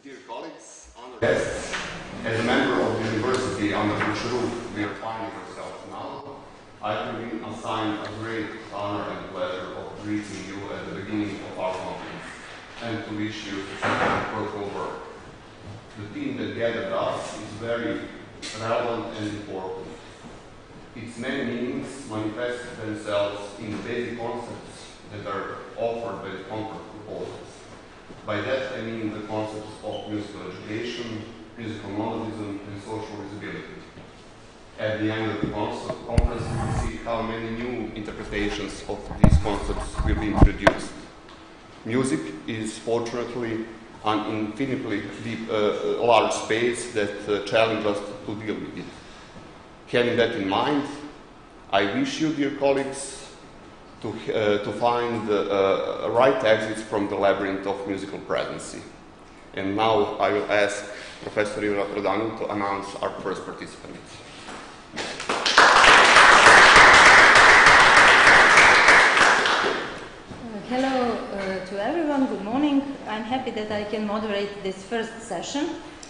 Dear colleagues, honored guests, as a member of the university under which roof we are finding ourselves now, I have been assigned a great honor and pleasure of greeting you at the beginning of our conference and to wish you successful fruitful work. The theme that gathered us is very relevant and important. Its many meanings manifest themselves in the basic concepts that are offered by the conference proposals. By that I mean the concepts of musical education, musical nomadism, and social visibility. At the end of the conference, we will see how many new interpretations of these concepts will be introduced. Music is fortunately an infinitely deep, large space that challenges us to deal with it. Having that in mind, I wish you, dear colleagues, to find the right exits from the labyrinth of musical presidency. And now I will ask Professor Rodanu to announce our first participant. Hello to everyone, good morning. I'm happy that I can moderate this first session,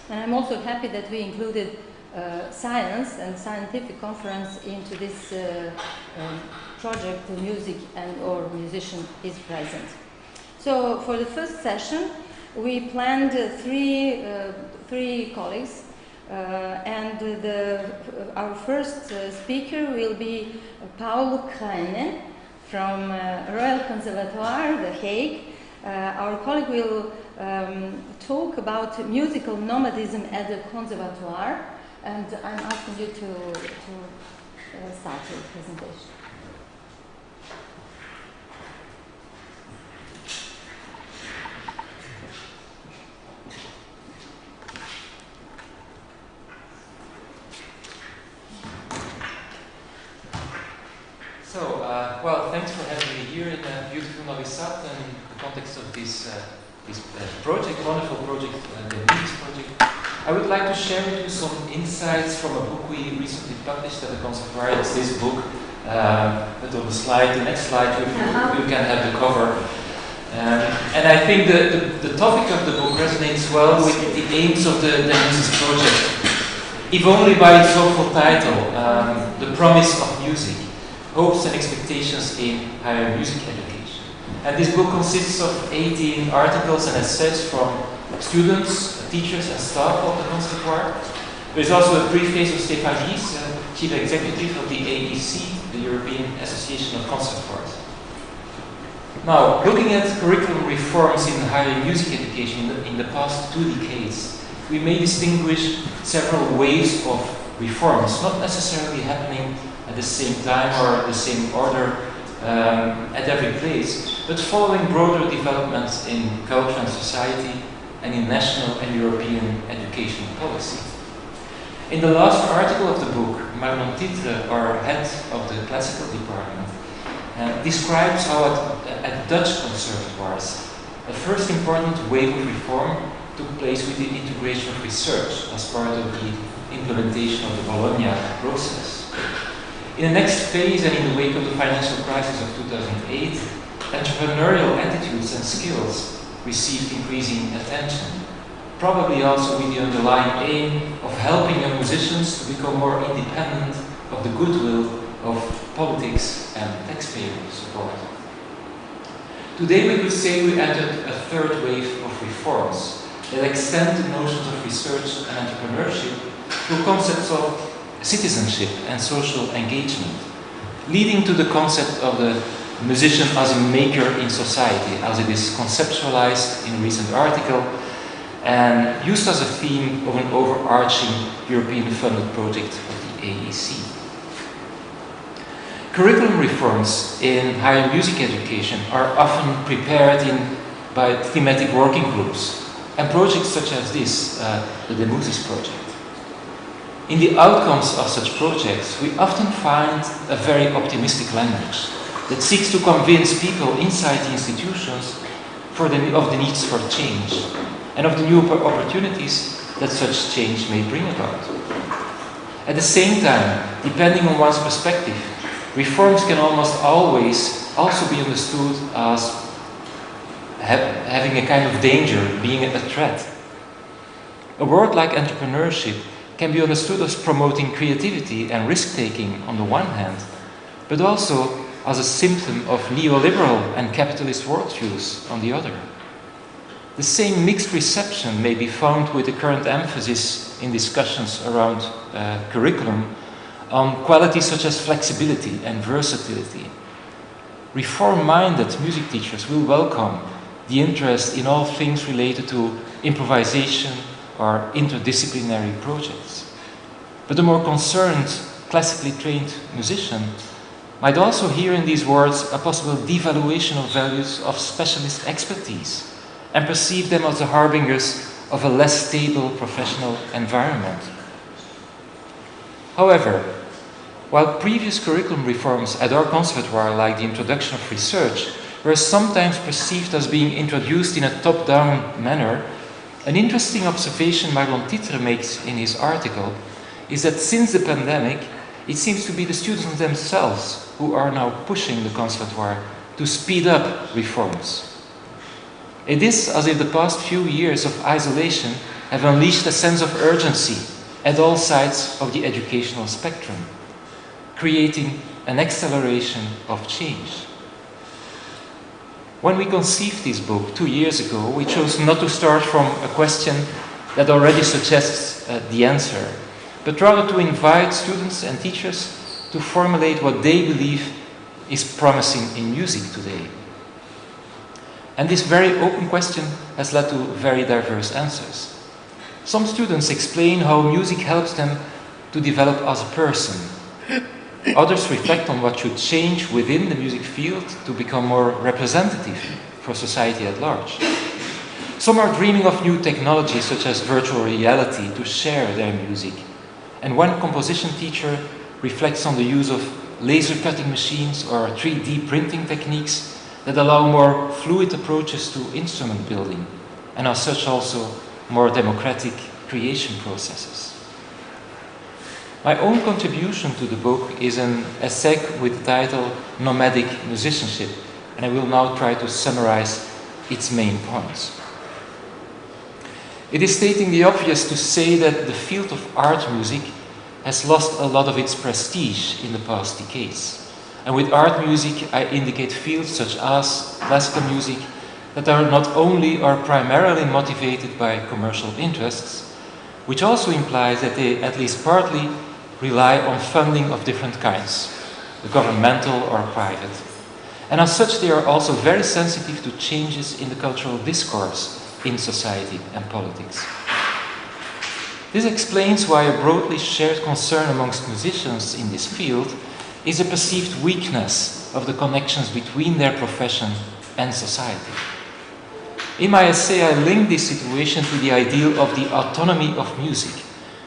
and I'm also happy that we included science and scientific conference into this project, The Music and or Musician is Present. So for the first session, we planned three colleagues, and our first speaker will be Paul Kreinen from Royal Conservatoire, The Hague. Our colleague will talk about musical nomadism at the Conservatoire, and I'm asking you to start your presentation. Well, thanks for having me here in beautiful Novi Sad and in the context of this project, wonderful project, the DEMUSIS project. I would like to share with you some insights from a book we recently published at the Conservatoire. It's this book, but on the next slide, you can have the cover. And I think the topic of the book resonates well with the aims of the DEMUSIS project, if only by its awful title, The Promise of Music. Hopes and expectations in higher music education. And this book consists of 18 articles and essays from students, teachers and staff of the Conservatoire. There is also a preface of Stefan Gies, Chief Executive of the AEC, the European Association of Conservatoires. Now, looking at curriculum reforms in higher music education in the past 2 decades, we may distinguish several waves of reforms, not necessarily happening at the same time or the same order at every place, but following broader developments in culture and society and in national and European education policy. In the last article of the book, Marlon Titre, our head of the classical department, describes how at Dutch conservatoires, a first important wave of reform took place with the integration of research as part of the implementation of the Bologna process. In the next phase and in the wake of the financial crisis of 2008, entrepreneurial attitudes and skills received increasing attention, probably also with the underlying aim of helping young musicians to become more independent of the goodwill of politics and taxpayer support. Today we could say we entered a third wave of reforms that extend the notions of research and entrepreneurship to concepts of citizenship and social engagement, leading to the concept of the musician as a maker in society, as it is conceptualized in a recent article and used as a theme of an overarching European-funded project of the AEC. Curriculum reforms in higher music education are often prepared by thematic working groups and projects such as this, the DEMUSIS project. In the outcomes of such projects, we often find a very optimistic language that seeks to convince people inside the institutions of the needs for change and of the new opportunities that such change may bring about. At the same time, depending on one's perspective, reforms can almost always also be understood as having a kind of danger, being a threat. A word like entrepreneurship can be understood as promoting creativity and risk-taking on the one hand, but also as a symptom of neoliberal and capitalist worldviews on the other. The same mixed reception may be found with the current emphasis in discussions around curriculum on qualities such as flexibility and versatility. Reform-minded music teachers will welcome the interest in all things related to improvisation or interdisciplinary projects. But the more concerned, classically trained musician might also hear in these words a possible devaluation of values of specialist expertise and perceive them as the harbingers of a less stable professional environment. However, while previous curriculum reforms at our conservatoire, like the introduction of research, were sometimes perceived as being introduced in a top-down manner, an interesting observation Marlon Titre makes in his article is that since the pandemic, it seems to be the students themselves who are now pushing the conservatoire to speed up reforms. It is as if the past few years of isolation have unleashed a sense of urgency at all sides of the educational spectrum, creating an acceleration of change. When we conceived this book 2 years ago, we chose not to start from a question that already suggests the answer, but rather to invite students and teachers to formulate what they believe is promising in music today. And this very open question has led to very diverse answers. Some students explain how music helps them to develop as a person. Others reflect on what should change within the music field to become more representative for society at large. Some are dreaming of new technologies such as virtual reality to share their music. And one composition teacher reflects on the use of laser cutting machines or 3D printing techniques that allow more fluid approaches to instrument building, and as such also more democratic creation processes. My own contribution to the book is an essay with the title Nomadic Musicianship, and I will now try to summarize its main points. It is stating the obvious to say that the field of art music has lost a lot of its prestige in the past decades. And with art music, I indicate fields such as classical music that are not only or primarily motivated by commercial interests, which also implies that they at least partly rely on funding of different kinds, the governmental or private. And as such, they are also very sensitive to changes in the cultural discourse in society and politics. This explains why a broadly shared concern amongst musicians in this field is a perceived weakness of the connections between their profession and society. In my essay, I link this situation to the ideal of the autonomy of music,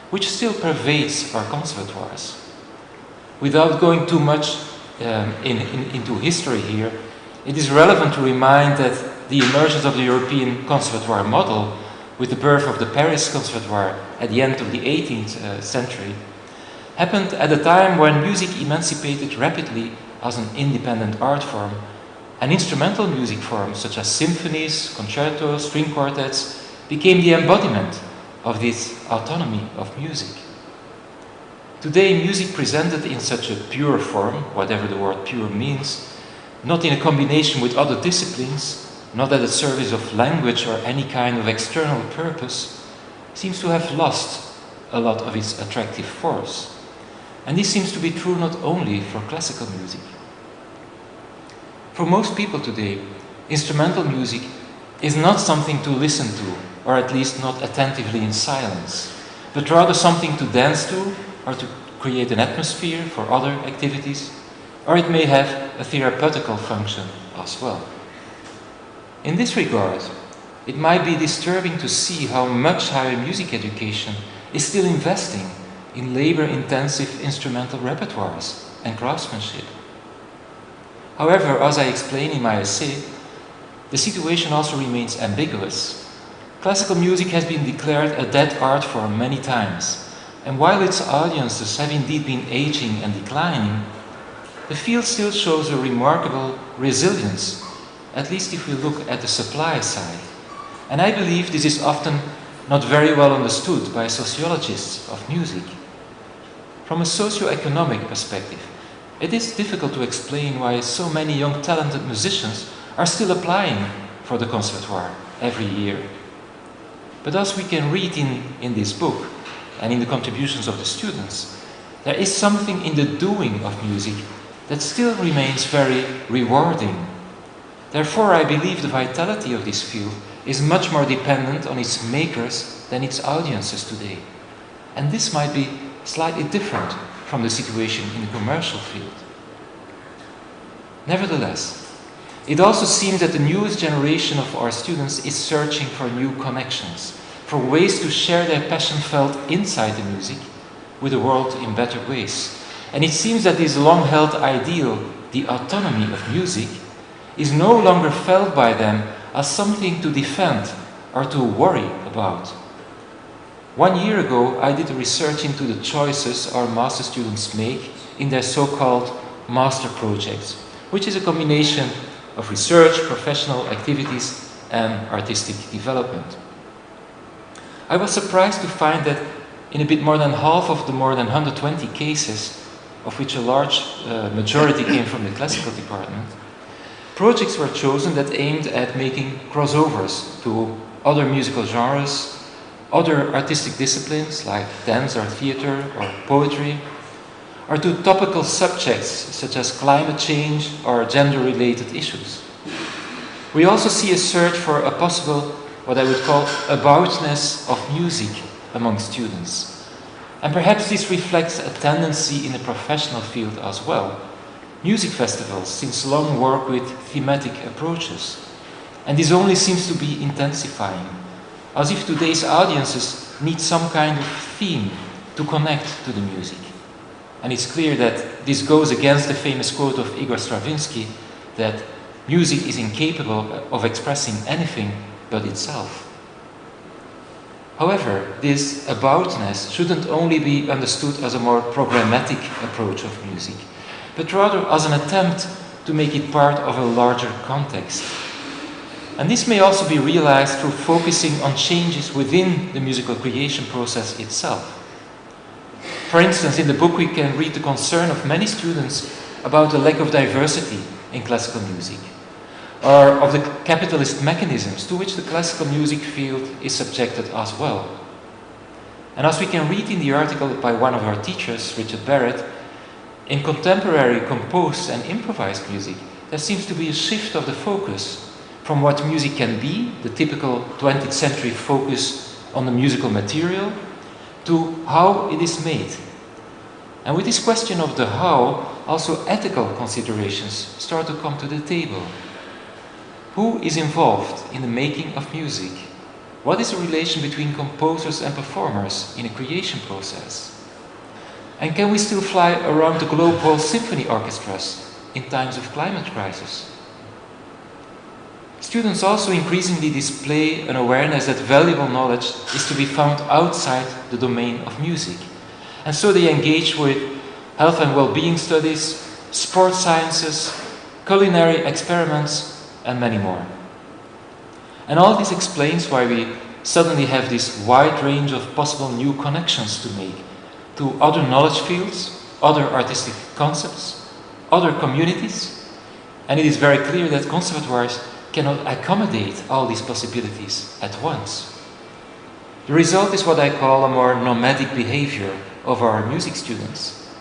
which still pervades our conservatoires. Without going too much into history here, it is relevant to remind that the emergence of the European conservatoire model, with the birth of the Paris Conservatoire at the end of the 18th century, happened at a time when music emancipated rapidly as an independent art form, and instrumental music forms such as symphonies, concertos, string quartets became the embodiment of this autonomy of music. Today, music presented in such a pure form, whatever the word pure means, not in a combination with other disciplines, not at the service of language or any kind of external purpose, seems to have lost a lot of its attractive force. And this seems to be true not only for classical music. For most people today, instrumental music is not something to listen to, or at least not attentively in silence, but rather something to dance to, or to create an atmosphere for other activities, or it may have a therapeutical function as well. In this regard, it might be disturbing to see how much higher music education is still investing in labor-intensive instrumental repertoires and craftsmanship. However, as I explain in my essay, the situation also remains ambiguous. Classical music has been declared a dead art form many times, and while its audiences have indeed been aging and declining, the field still shows a remarkable resilience, at least if we look at the supply side. And I believe this is often not very well understood by sociologists of music. From a socio-economic perspective, it is difficult to explain why so many young talented musicians are still applying for the conservatoire every year. But as we can read in this book and in the contributions of the students, there is something in the doing of music that still remains very rewarding. Therefore, I believe the vitality of this field is much more dependent on its makers than its audiences today. And this might be slightly different from the situation in the commercial field. Nevertheless, it also seems that the newest generation of our students is searching for new connections, for ways to share their passion felt inside the music with the world in better ways. And it seems that this long-held ideal, the autonomy of music, is no longer felt by them as something to defend or to worry about. 1 year ago, I did research into the choices our master students make in their so-called master projects, which is a combination of research, professional activities, and artistic development. I was surprised to find that in a bit more than half of the more than 120 cases, of which a large majority came from the classical department, projects were chosen that aimed at making crossovers to other musical genres, other artistic disciplines like dance or theater or poetry, or to topical subjects such as climate change or gender-related issues. We also see a search for a possible, what I would call, aboutness of music among students. And perhaps this reflects a tendency in the professional field as well. Music festivals since long work with thematic approaches, and this only seems to be intensifying, as if today's audiences need some kind of theme to connect to the music. And it's clear that this goes against the famous quote of Igor Stravinsky that music is incapable of expressing anything but itself. However, this aboutness shouldn't only be understood as a more programmatic approach of music, but rather as an attempt to make it part of a larger context. And this may also be realized through focusing on changes within the musical creation process itself. For instance, in the book we can read the concern of many students about the lack of diversity in classical music, or of the capitalist mechanisms to which the classical music field is subjected as well. And as we can read in the article by one of our teachers, Richard Barrett, in contemporary composed and improvised music, there seems to be a shift of the focus from what music can be, the typical 20th century focus on the musical material, to how it is made. And with this question of the how, also ethical considerations start to come to the table. Who is involved in the making of music? What is the relation between composers and performers in a creation process? And can we still fly around the globe whole symphony orchestras in times of climate crisis? Students also increasingly display an awareness that valuable knowledge is to be found outside the domain of music. And so they engage with health and well-being studies, sports sciences, culinary experiments, and many more. And all this explains why we suddenly have this wide range of possible new connections to make to other knowledge fields, other artistic concepts, other communities, and it is very clear that conservatoires cannot accommodate all these possibilities at once. The result is what I call a more nomadic behavior of our music students.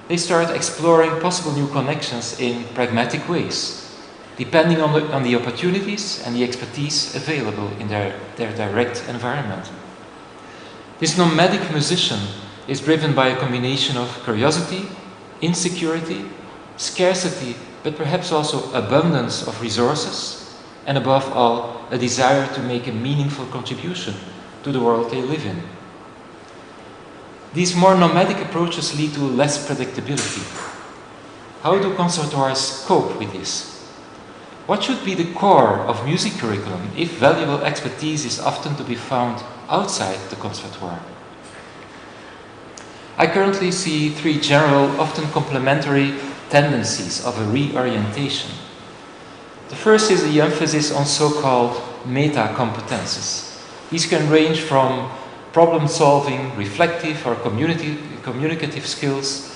They start exploring possible new connections in pragmatic ways, depending on the opportunities and the expertise available in their direct environment. This nomadic musician is driven by a combination of curiosity, insecurity, scarcity, but perhaps also abundance of resources, and above all, a desire to make a meaningful contribution to the world they live in. These more nomadic approaches lead to less predictability. How do conservatoires cope with this? What should be the core of music curriculum if valuable expertise is often to be found outside the conservatoire? I currently see three general, often complementary tendencies of a reorientation. The first is the emphasis on so-called meta-competences, These can range from problem-solving, reflective or communicative skills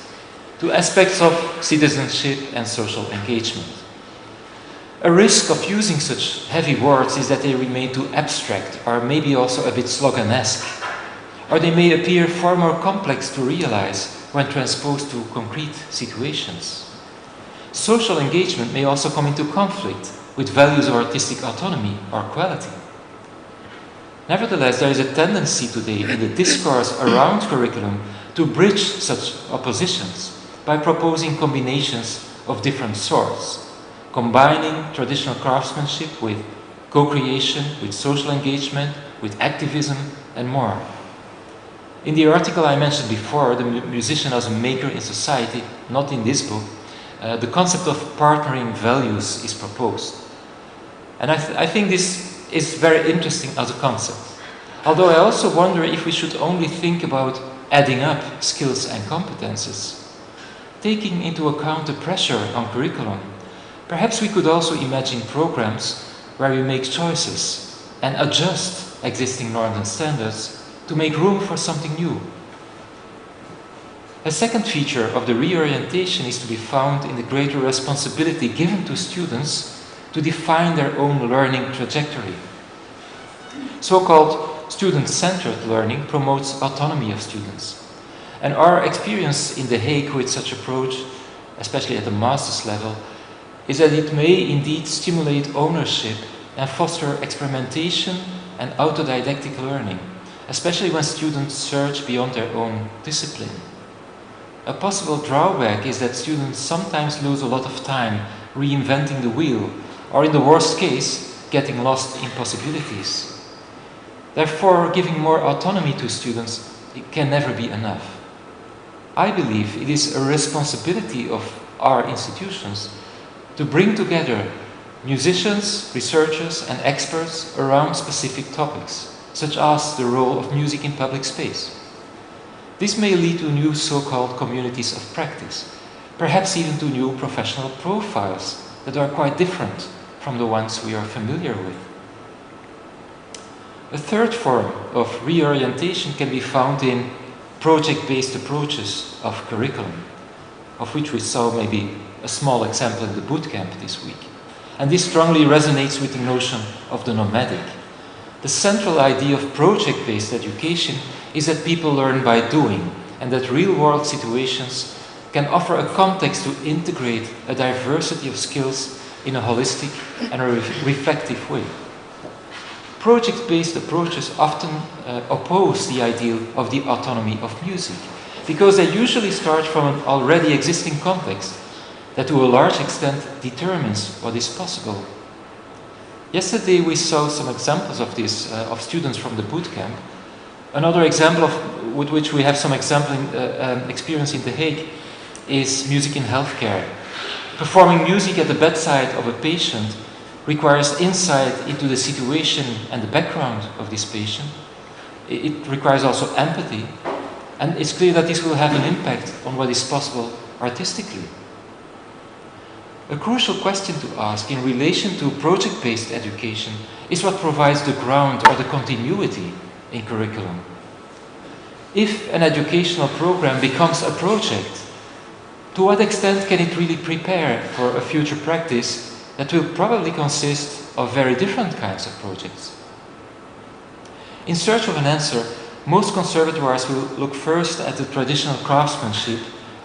to aspects of citizenship and social engagement. A risk of using such heavy words is that they remain too abstract or maybe also a bit sloganesque, or they may appear far more complex to realize when transposed to concrete situations. Social engagement may also come into conflict with values of artistic autonomy or quality. Nevertheless, there is a tendency today in the discourse around curriculum to bridge such oppositions by proposing combinations of different sorts, combining traditional craftsmanship with co-creation, with social engagement, with activism, and more. In the article I mentioned before, The Musician as a Maker in Society, not in this book, the concept of partnering values is proposed. And I think this is very interesting as a concept. Although I also wonder if we should only think about adding up skills and competences. Taking into account the pressure on curriculum, perhaps we could also imagine programs where we make choices and adjust existing norms and standards to make room for something new. A second feature of the reorientation is to be found in the greater responsibility given to students to define their own learning trajectory. So-called student-centered learning promotes autonomy of students. And our experience in The Hague with such approach, especially at the master's level, is that it may indeed stimulate ownership and foster experimentation and autodidactic learning, especially when students search beyond their own discipline. A possible drawback is that students sometimes lose a lot of time reinventing the wheel, or in the worst case, getting lost in possibilities. Therefore, giving more autonomy to students, it can never be enough. I believe it is a responsibility of our institutions to bring together musicians, researchers, and experts around specific topics, such as the role of music in public space. This may lead to new so-called communities of practice, perhaps even to new professional profiles that are quite different from the ones we are familiar with. A third form of reorientation can be found in project-based approaches of curriculum, of which we saw maybe a small example in the bootcamp this week. And this strongly resonates with the notion of the nomadic. The central idea of project-based education is that people learn by doing, and that real-world situations can offer a context to integrate a diversity of skills in a holistic and a reflective way. Project-based approaches often oppose the ideal of the autonomy of music, because they usually start from an already existing context that to a large extent determines what is possible. Yesterday we saw some examples of this, of students from the bootcamp. Another example with which we have some experience in The Hague is music in healthcare. Performing music at the bedside of a patient requires insight into the situation and the background of this patient. It requires also empathy, and it's clear that this will have an impact on what is possible artistically. A crucial question to ask in relation to project-based education is what provides the ground or the continuity in curriculum. If an educational program becomes a project, to what extent can it really prepare for a future practice that will probably consist of very different kinds of projects? In search of an answer, most conservatoires will look first at the traditional craftsmanship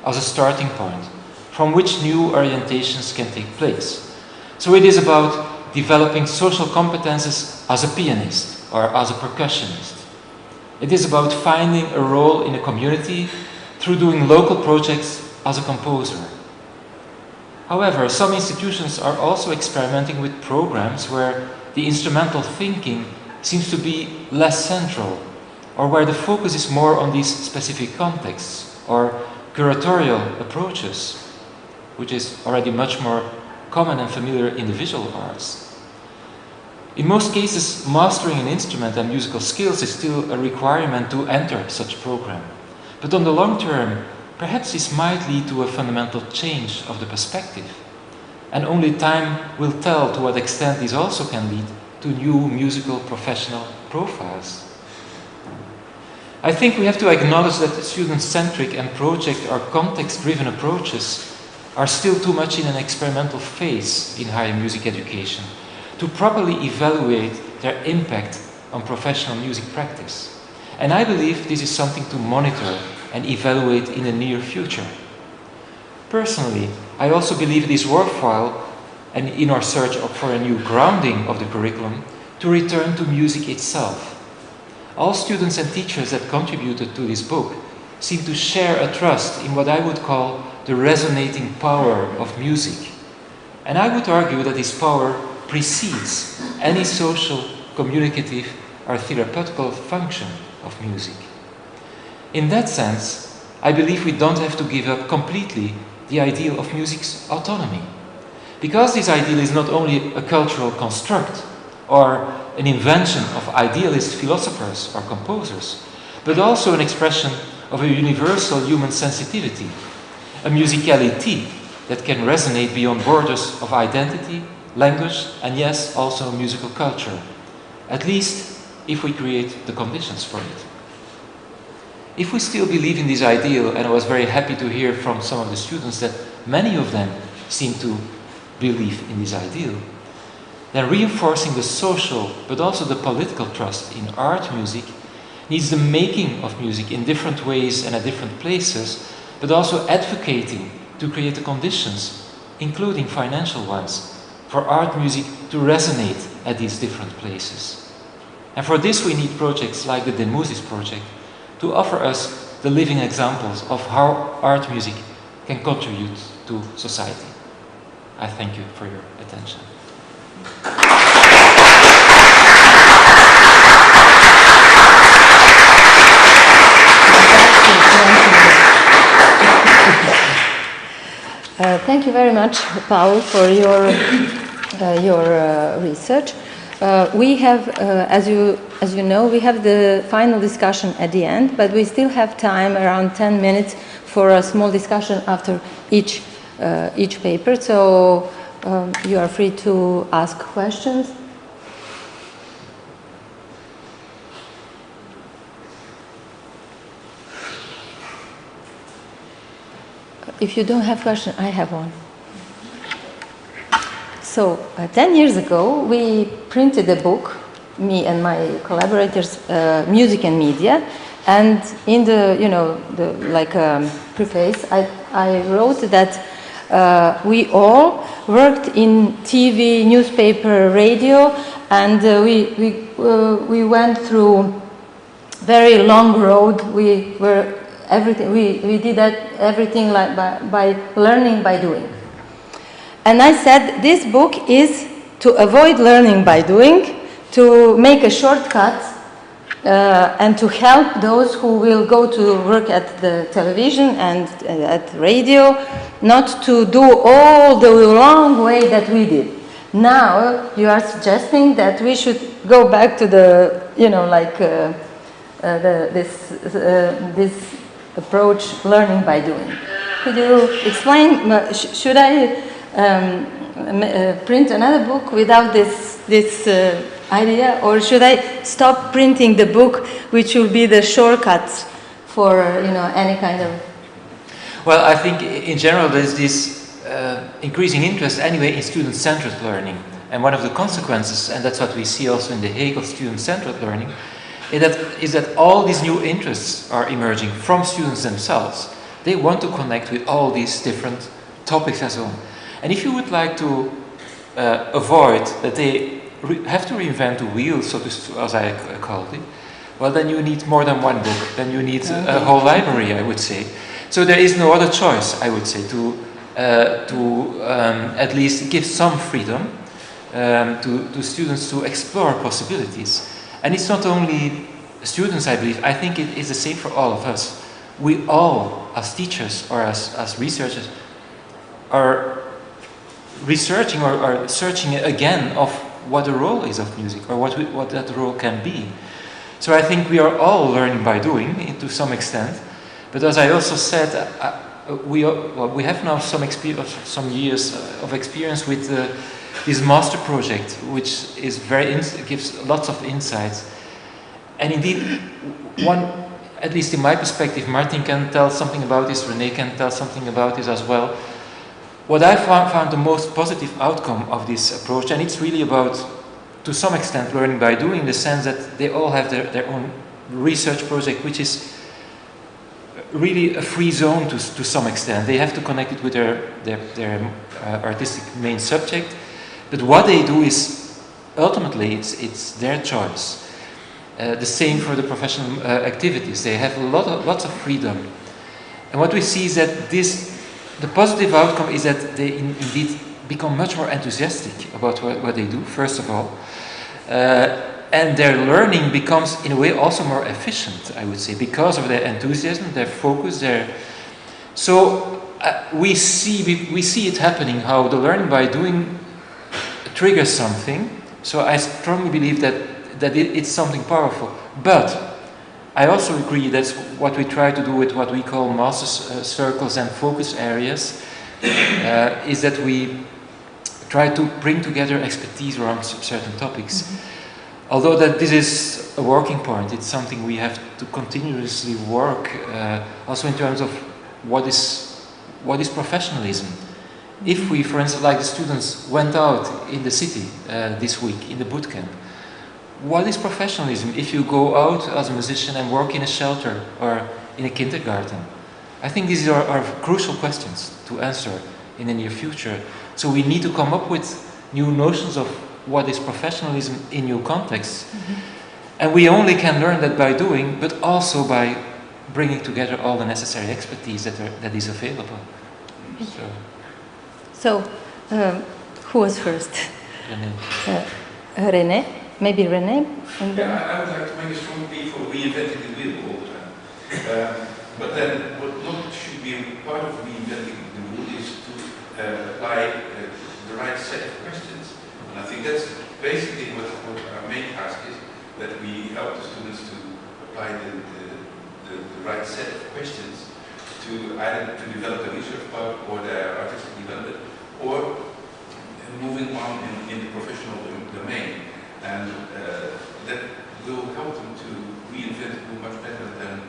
as a starting point, from which new orientations can take place. So it is about developing social competences as a pianist or as a percussionist. It is about finding a role in a community through doing local projects as a composer. However, some institutions are also experimenting with programs where the instrumental thinking seems to be less central, or where the focus is more on these specific contexts, or curatorial approaches, which is already much more common and familiar in the visual arts. In most cases, mastering an instrument and musical skills is still a requirement to enter such a program. But on the long term, perhaps this might lead to a fundamental change of the perspective. And only time will tell to what extent this also can lead to new musical professional profiles. I think we have to acknowledge that student-centric and project or context-driven approaches are still too much in an experimental phase in higher music education to properly evaluate their impact on professional music practice. And I believe this is something to monitor and evaluate in the near future. Personally, I also believe it is worthwhile, and in our search for a new grounding of the curriculum, to return to music itself. All students and teachers that contributed to this book seem to share a trust in what I would call the resonating power of music. And I would argue that this power precedes any social, communicative, or therapeutical function of music. In that sense, I believe we don't have to give up completely the ideal of music's autonomy. Because this ideal is not only a cultural construct or an invention of idealist philosophers or composers, but also an expression of a universal human sensitivity, a musicality that can resonate beyond borders of identity, language, and yes, also musical culture, at least if we create the conditions for it. If we still believe in this ideal, and I was very happy to hear from some of the students that many of them seem to believe in this ideal, then reinforcing the social but also the political trust in art music needs the making of music in different ways and at different places, but also advocating to create the conditions, including financial ones, for art music to resonate at these different places. And for this we need projects like the DEMUSIS project to offer us the living examples of how art music can contribute to society. I thank you for your attention. Thank you very much, Paul, for your research. We have, as you know, we have the final discussion at the end, but we still have time, around 10 minutes, for a small discussion after each paper. So you are free to ask questions. If you don't have questions, I have one. So 10 years ago, we printed a book, me and my collaborators, Music and Media, and in the, preface, I wrote that we all worked in TV, newspaper, radio, and we went through very long road. We did everything like by learning by doing. And I said this book is to avoid learning by doing, to make a shortcut, and to help those who will go to work at the television and at radio, not to do all the long way that we did. Now you are suggesting that we should go back to the, this approach, learning by doing. Could you explain? Should I print another book without this idea, or should I stop printing the book, which will be the shortcuts for any kind of? Well, I think in general there's this increasing interest anyway in student-centered learning, and one of the consequences, and that's what we see also in the Hegel student-centered learning, is that all these new interests are emerging from students themselves. They want to connect with all these different topics and so on. And if you would like to avoid that they have to reinvent the wheel, so to, as I called it, well, then you need more than one book. Then you need a whole library, I would say. So there is no other choice, I would say, to at least give some freedom to students to explore possibilities. And it's not only students, I believe. I think it is the same for all of us. We all, as teachers or as researchers, are researching or are searching again of what the role is of music, or what that role can be. So I think we are all learning by doing, to some extent. But as I also said, we have now some years of experience with this master project, which is gives lots of insights. And indeed, one, at least in my perspective, Martin can tell something about this, René can tell something about this as well. What I found the most positive outcome of this approach, and it's really about, to some extent, learning by doing, in the sense that they all have their own research project, which is really a free zone to some extent. They have to connect it with their artistic main subject, but what they do is, ultimately, it's their choice. The same for the professional activities. They have lots of freedom. And what we see is that the positive outcome is that they indeed become much more enthusiastic about what they do, first of all. And their learning becomes, in a way, also more efficient, I would say, because of their enthusiasm, their focus, So we see it happening, how the learning by doing triggers something. So I strongly believe that it's something powerful. But I also agree that's what we try to do with what we call master circles and focus areas, is that we try to bring together expertise around certain topics. Mm-hmm. Although that this is a working point, it's something we have to continuously work, also in terms of what is professionalism. If we, for instance, like the students went out in the city this week in the boot camp, what is professionalism if you go out as a musician and work in a shelter or in a kindergarten? I think these are crucial questions to answer in the near future. So we need to come up with new notions of what is professionalism in new contexts. Mm-hmm. And we only can learn that by doing, but also by bringing together all the necessary expertise that is available. So who was first? René. René? Maybe René? And then... I would like to make a strong plea for reinventing the wheel all the time. But then what not should be part of reinventing the wheel is to apply the right set of questions. And I think that's basically what our main task is, that we help the students to apply the right set of questions to either to develop the research part or their artistic development, or moving on in the professional domain. And that will help them to reinvent it much better than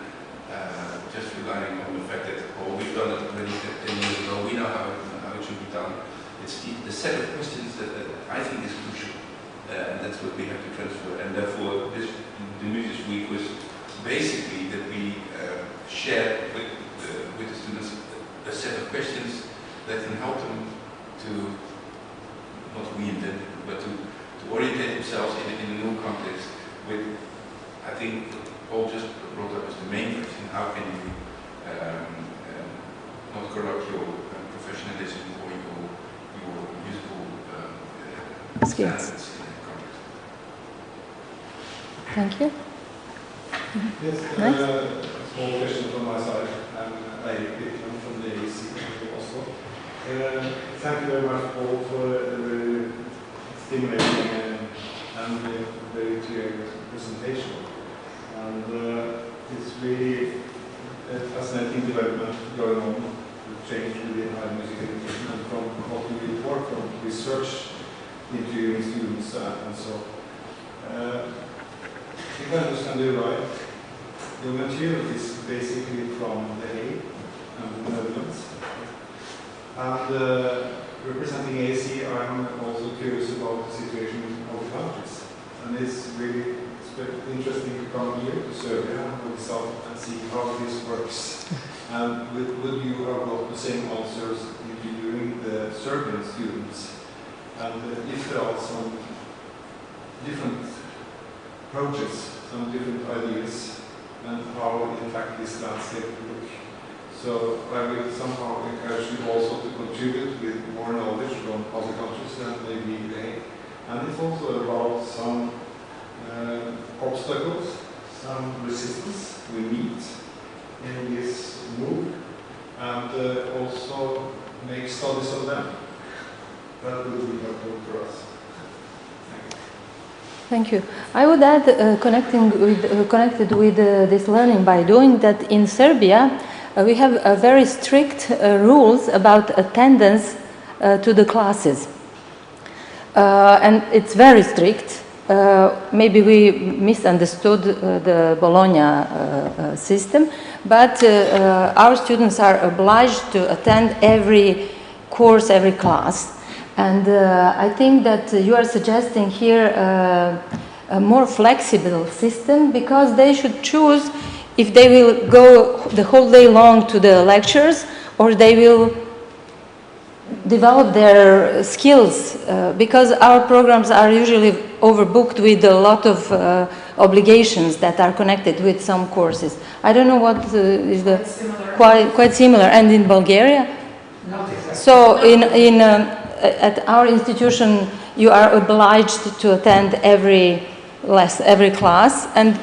just relying on the fact that, oh, we've done it already 10 years ago, we know how it should be done. It's the set of questions that I think is crucial, and that's what we have to transfer. And therefore, this DEMUSIS week was basically that we share with the students a set of questions that can help them to not reinvent, but to orientate themselves in a new context with, I think, Paul just brought up as the main question, how can you not corrupt your professionalism or your musical skills in that context. Thank you. Yes, nice. Small question from my side. I'm from the AEC also. Thank you very much, Paul, for the stimulating and very clear presentation. And it's really a fascinating development going on, the change within higher music education, and from what we report from research interviewing students and so. If I understand you right, the material is basically from The Hague and the Netherlands. And representing AEC, I'm also curious about the situation in other countries. And it's really interesting to come here to Serbia and Novi Sad and see how this works. And would you have got the same answers interviewing the Serbian students? And if there are some different projects, some different ideas, and how in fact this landscape would look. So I will somehow encourage you also to contribute with more knowledge from other countries than maybe they. And it's also about some obstacles, some resistance we meet in this move, and also make studies of them. That would be helpful for us. Thank you. I would add, connected with this learning by doing, that in Serbia we have very strict rules about attendance to the classes. And it's very strict. maybe we misunderstood the Bologna system, but our students are obliged to attend every course, every class. And I think that you are suggesting here a more flexible system, because they should choose if they will go the whole day long to the lectures, or they will develop their skills, because our programs are usually overbooked with a lot of obligations that are connected with some courses. I don't know what is the quite similar. And in Bulgaria, so at our institution, you are obliged to attend every class, and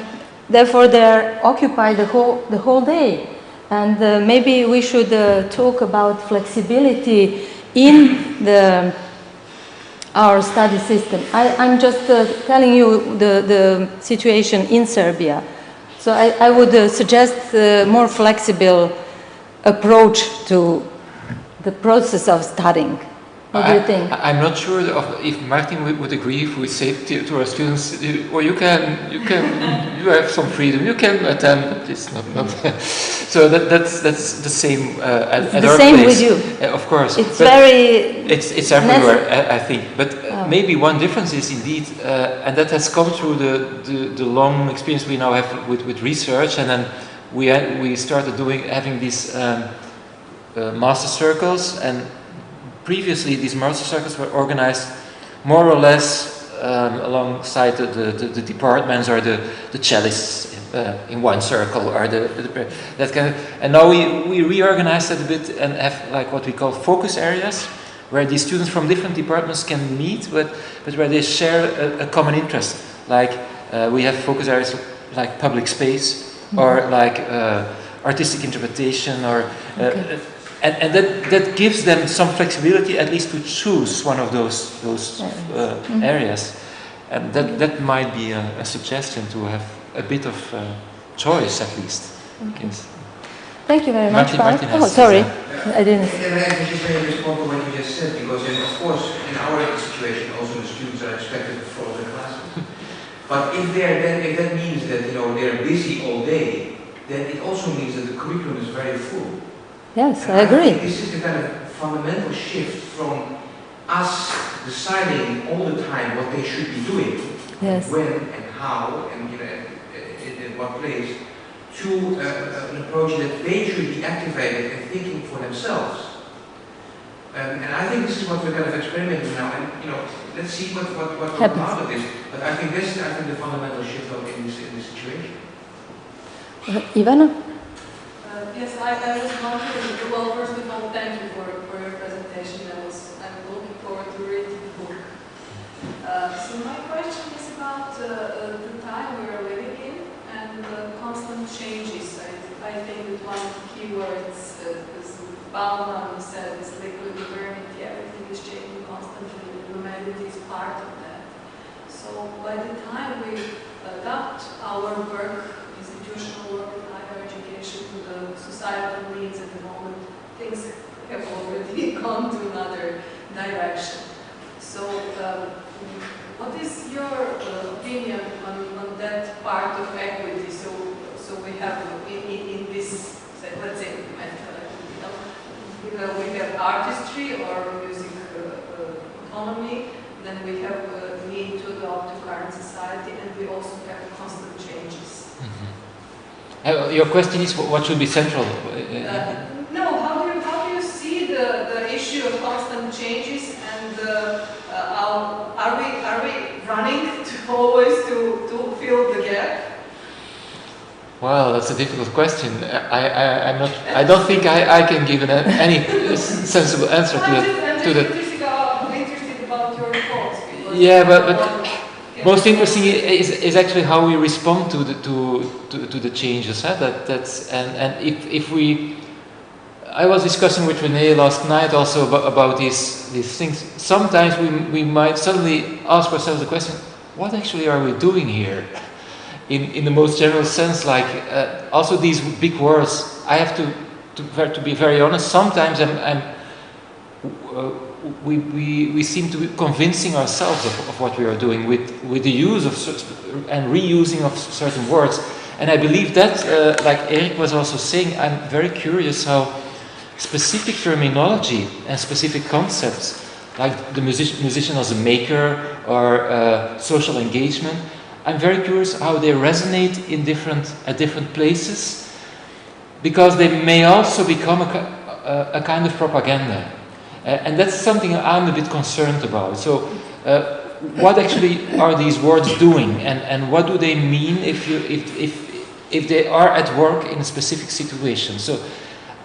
therefore they are occupied the whole day. And maybe we should talk about flexibility in our study system. I'm just telling you the situation in Serbia. So I would suggest a more flexible approach to the process of studying. What do you think? I'm not sure if Martin would agree if we say to our students, well, you have some freedom, you can attend, but it's not. So that's the same at the our same place. With you. Of course. It's very. It's everywhere, I think. But maybe one difference is indeed, and that has come through the long experience we now have with research, and then we started having these master circles, and previously these master circles were organized more or less alongside the departments, or the cellists in one circle, or that kind of. And now we reorganized it a bit and have like what we call focus areas, where these students from different departments can meet, but where they share a common interest. Like we have focus areas like public space, or like artistic interpretation, or and that gives them some flexibility, at least to choose one of those areas, and that might be a suggestion, to have a bit of choice at least. Okay. Yes. Thank you very much. Martin Oh, sorry, I didn't. I just may respond to what you just said, because of course in our situation also the students are expected to follow the classes. But if that means that they're busy all day, then it also means that the curriculum is very full. Yes, And I agree. think this is the kind of fundamental shift from us deciding all the time what they should be doing, Yes. when and how, and in what place, to an approach that they should be activated and thinking for themselves. And I think this is what we're kind of experimenting now. And let's see what comes out of this. But I think this is the fundamental shift in this situation. Ivana? Yes, I was wondering, well, first of all, thank you for your presentation. I'm looking forward to reading the book. So my question is about the time we are living in and constant changes. I think that one of the key words, as Bauman said, is liquid modernity. Everything is changing constantly, and humanity is part of that. So by the time we adapt our work, institutional work, to the societal needs at the moment, things have already gone to another direction. So, what is your opinion on that part of equity? So we have in this, let's say, we have artistry or music autonomy, then we have a need to adopt to current society, and we also have constant changes. Your question is what should be central? No, how do you see the issue of constant changes, and are we running always to fill the gap? Well, that's a difficult question. I don't think I can give any sensible answer to that. I'm interested about your thoughts. Yeah, but most interesting is actually how we respond to the changes. That's and if we, I was discussing with Renee last night also about these things. Sometimes we might suddenly ask ourselves the question: what actually are we doing here? In the most general sense, like also these big words. I have to be very honest. Sometimes I'm we seem to be convincing ourselves of what we are doing with the use of and reusing of certain words. And I believe that, like Eric was also saying, I'm very curious how specific terminology and specific concepts, like the musician as a maker or social engagement, I'm very curious how they resonate at different places, because they may also become a kind of propaganda. And that's something I'm a bit concerned about. So, what actually are these words doing, and what do they mean if they are at work in a specific situation? So,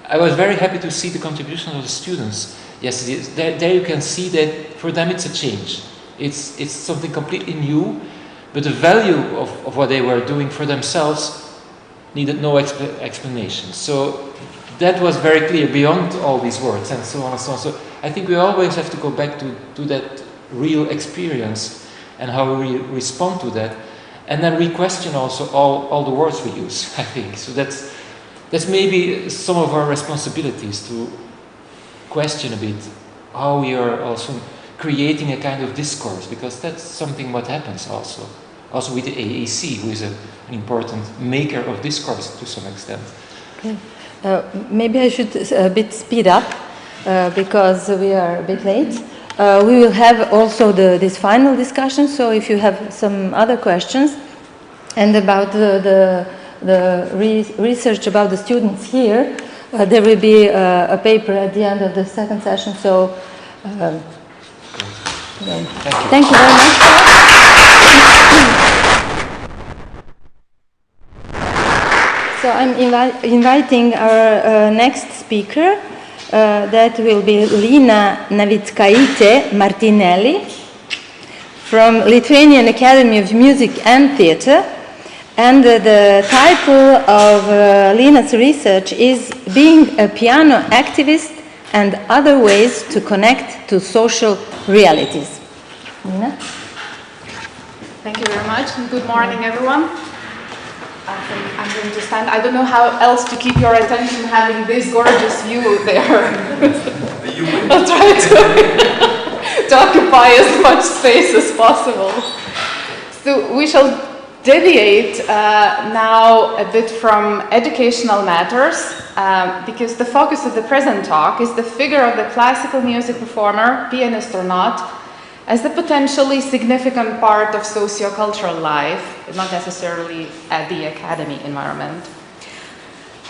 I was very happy to see the contribution of the students. Yes, there you can see that for them it's a change. It's something completely new, but the value of what they were doing for themselves needed no explanation. So that was very clear beyond all these words and so on and so on. So I think we always have to go back to that real experience and how we respond to that, and then we question also all the words we use, I think. So that's maybe some of our responsibilities, to question a bit how we are also creating a kind of discourse, because that's something what happens also with the AAC, who is an important maker of discourse to some extent. Okay. Maybe I should a bit speed up because we are a bit late. We will have also this final discussion, so if you have some other questions and about the research about the students here, there will be a paper at the end of the second session, so thank you very much. So I'm inviting our next speaker, that will be Lina Navickaitė Martinelli from Lithuanian Academy of Music and Theatre, and the title of Lina's research is Being a Piano Activist and Other Ways to Connect to Social Realities. Lina? Thank you very much, and good morning, everyone. I'm going to stand. I don't know how else to keep your attention having this gorgeous view there. I'll try to occupy as much space as possible. So we shall deviate now a bit from educational matters, because the focus of the present talk is the figure of the classical music performer, pianist or not, as a potentially significant part of socio-cultural life, not necessarily at the academy environment.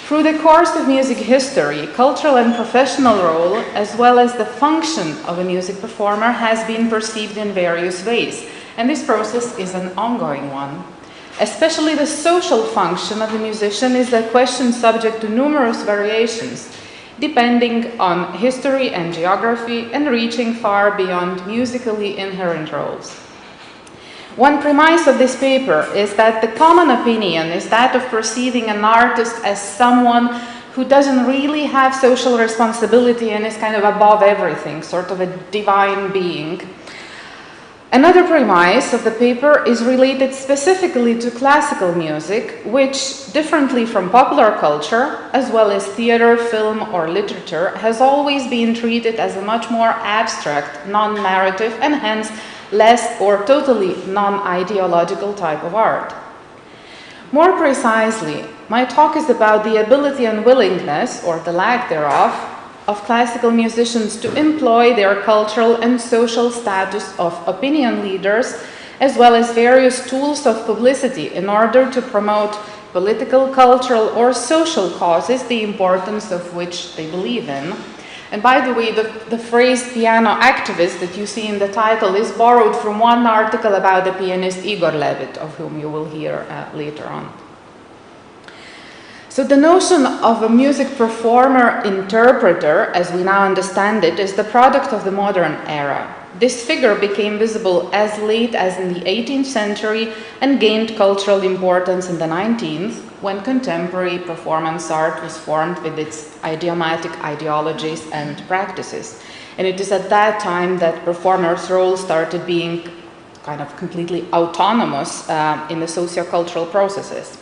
Through the course of music history, cultural and professional role, as well as the function of a music performer, has been perceived in various ways, and this process is an ongoing one. Especially the social function of the musician is a question subject to numerous variations, depending on history and geography, and reaching far beyond musically inherent roles. One premise of this paper is that the common opinion is that of perceiving an artist as someone who doesn't really have social responsibility and is kind of above everything, sort of a divine being. Another premise of the paper is related specifically to classical music, which, differently from popular culture, as well as theater, film, or literature, has always been treated as a much more abstract, non-narrative, and hence less or totally non-ideological type of art. More precisely, my talk is about the ability and willingness, or the lack thereof, of classical musicians to employ their cultural and social status of opinion leaders, as well as various tools of publicity in order to promote political, cultural, or social causes, the importance of which they believe in. And by the way, the phrase piano activist that you see in the title is borrowed from one article about the pianist Igor Levit, of whom you will hear later on. So the notion of a music performer-interpreter, as we now understand it, is the product of the modern era. This figure became visible as late as in the 18th century and gained cultural importance in the 19th, when contemporary performance art was formed with its idiomatic ideologies and practices. And it is at that time that performers' role started being kind of completely autonomous in the socio-cultural processes.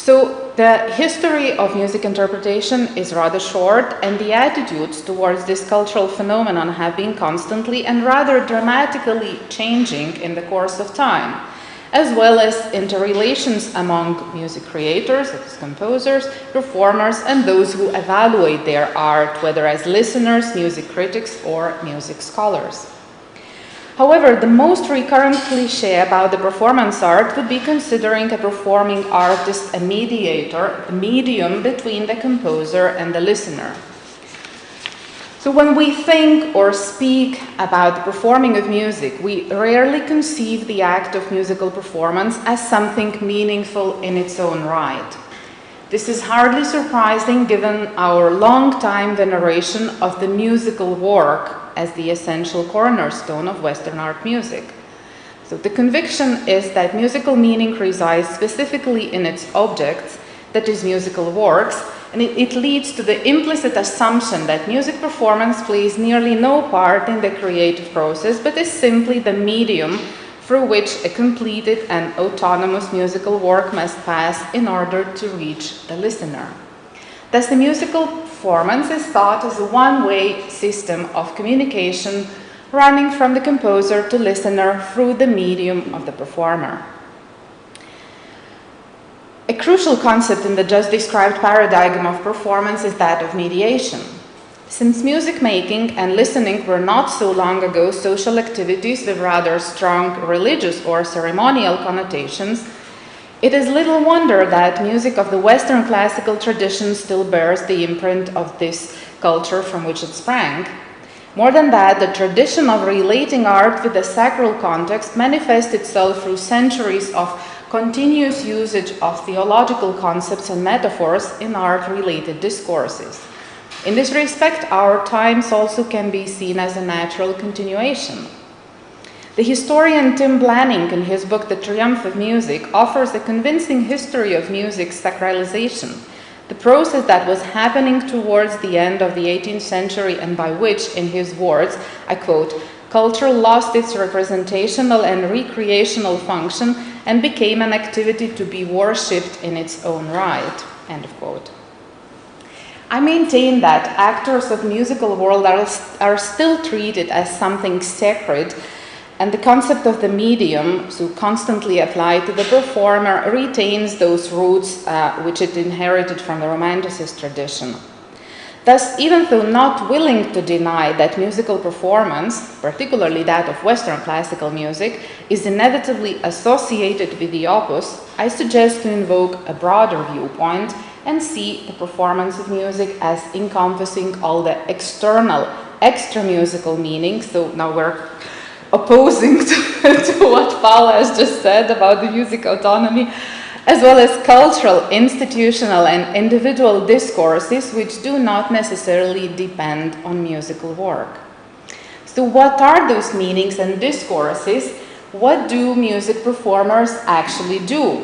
So the history of music interpretation is rather short, and the attitudes towards this cultural phenomenon have been constantly and rather dramatically changing in the course of time, as well as interrelations among music creators, such as composers, performers, and those who evaluate their art, whether as listeners, music critics, or music scholars. However, the most recurrent cliché about the performance art would be considering a performing artist a mediator, a medium between the composer and the listener. So when we think or speak about the performing of music, we rarely conceive the act of musical performance as something meaningful in its own right. This is hardly surprising given our long-time veneration of the musical work as the essential cornerstone of Western art music. So the conviction is that musical meaning resides specifically in its objects, that is, musical works, and it leads to the implicit assumption that music performance plays nearly no part in the creative process, but is simply the medium through which a completed and autonomous musical work must pass in order to reach the listener. Thus, the musical performance is thought as a one-way system of communication running from the composer to listener through the medium of the performer. A crucial concept in the just described paradigm of performance is that of mediation. Since music making and listening were not so long ago social activities with rather strong religious or ceremonial connotations, it is little wonder that music of the Western classical tradition still bears the imprint of this culture from which it sprang. More than that, the tradition of relating art with the sacral context manifests itself through centuries of continuous usage of theological concepts and metaphors in art-related discourses. In this respect, our times also can be seen as a natural continuation. The historian Tim Blanning, in his book The Triumph of Music, offers a convincing history of music's sacralization, the process that was happening towards the end of the 18th century and by which, in his words, I quote, "culture lost its representational and recreational function and became an activity to be worshipped in its own right," end of quote. I maintain that actors of musical world are still treated as something sacred, and the concept of the medium, so constantly applied to the performer, retains those roots which it inherited from the Romanticist tradition. Thus, even though not willing to deny that musical performance, particularly that of Western classical music, is inevitably associated with the opus, I suggest to invoke a broader viewpoint and see the performance of music as encompassing all the external, extra-musical meanings. So now we're opposing to what Paul has just said about the music autonomy, as well as cultural, institutional, and individual discourses which do not necessarily depend on musical work. So what are those meanings and discourses? What do music performers actually do?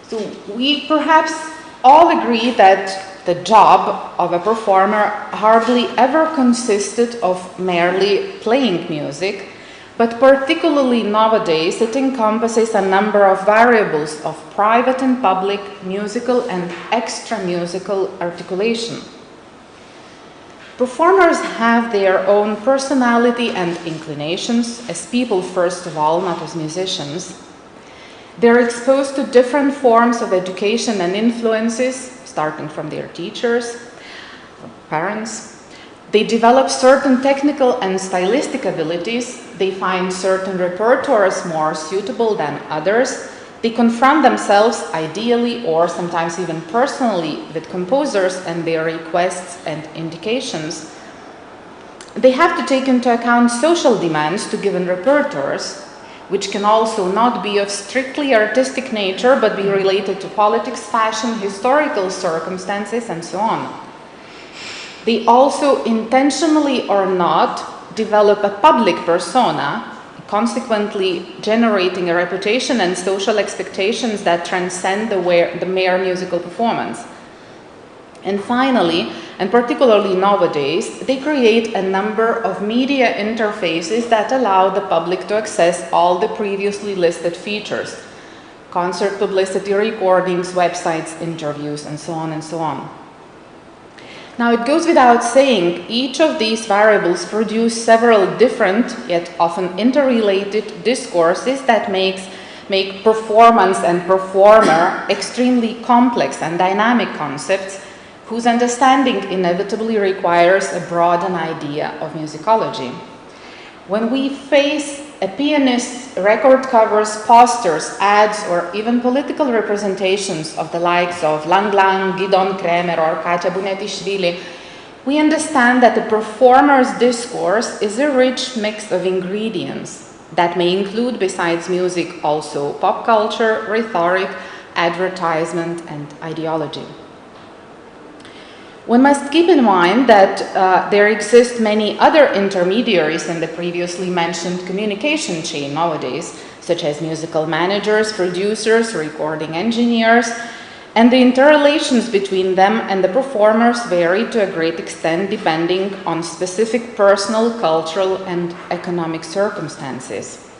So we perhaps all agree that the job of a performer hardly ever consisted of merely playing music, but particularly nowadays it encompasses a number of variables of private and public, musical and extra-musical articulation. Performers have their own personality and inclinations, as people first of all, not as musicians. They're exposed to different forms of education and influences, starting from their teachers, parents. They develop certain technical and stylistic abilities. They find certain repertoires more suitable than others. They confront themselves ideally or sometimes even personally with composers and their requests and indications. They have to take into account social demands to given repertoires, which can also not be of strictly artistic nature, but be related to politics, fashion, historical circumstances, and so on. They also, intentionally or not, develop a public persona, consequently generating a reputation and social expectations that transcend the mere musical performance. And finally, and particularly nowadays, they create a number of media interfaces that allow the public to access all the previously listed features. concert publicity, recordings, websites, interviews, and so on and so on. Now, it goes without saying, each of these variables produce several different, yet often interrelated discourses that make performance and performer extremely complex and dynamic concepts whose understanding inevitably requires a broad idea of musicology. When we face a pianist's record covers, posters, ads, or even political representations of the likes of Lang Lang, Gidon Kremer, or Katja Bunetishvili, we understand that the performer's discourse is a rich mix of ingredients that may include, besides music, also pop culture, rhetoric, advertisement, and ideology. One must keep in mind that there exist many other intermediaries in the previously mentioned communication chain nowadays, such as musical managers, producers, recording engineers, and the interrelations between them and the performers vary to a great extent depending on specific personal, cultural, and economic circumstances.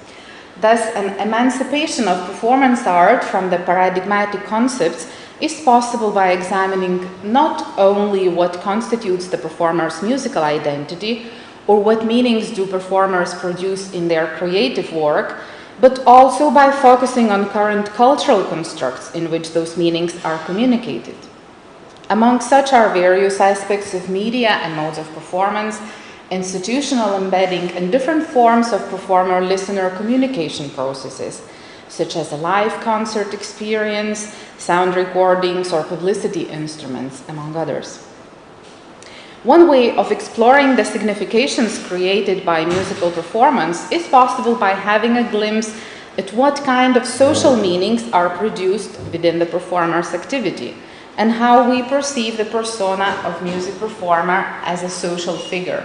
Thus, an emancipation of performance art from the paradigmatic concepts is possible by examining not only what constitutes the performer's musical identity or what meanings do performers produce in their creative work, but also by focusing on current cultural constructs in which those meanings are communicated. Among such are various aspects of media and modes of performance, institutional embedding, and different forms of performer-listener communication processes, such as a live concert experience, sound recordings, or publicity instruments, among others. One way of exploring the significations created by musical performance is possible by having a glimpse at what kind of social meanings are produced within the performer's activity and how we perceive the persona of music performer as a social figure.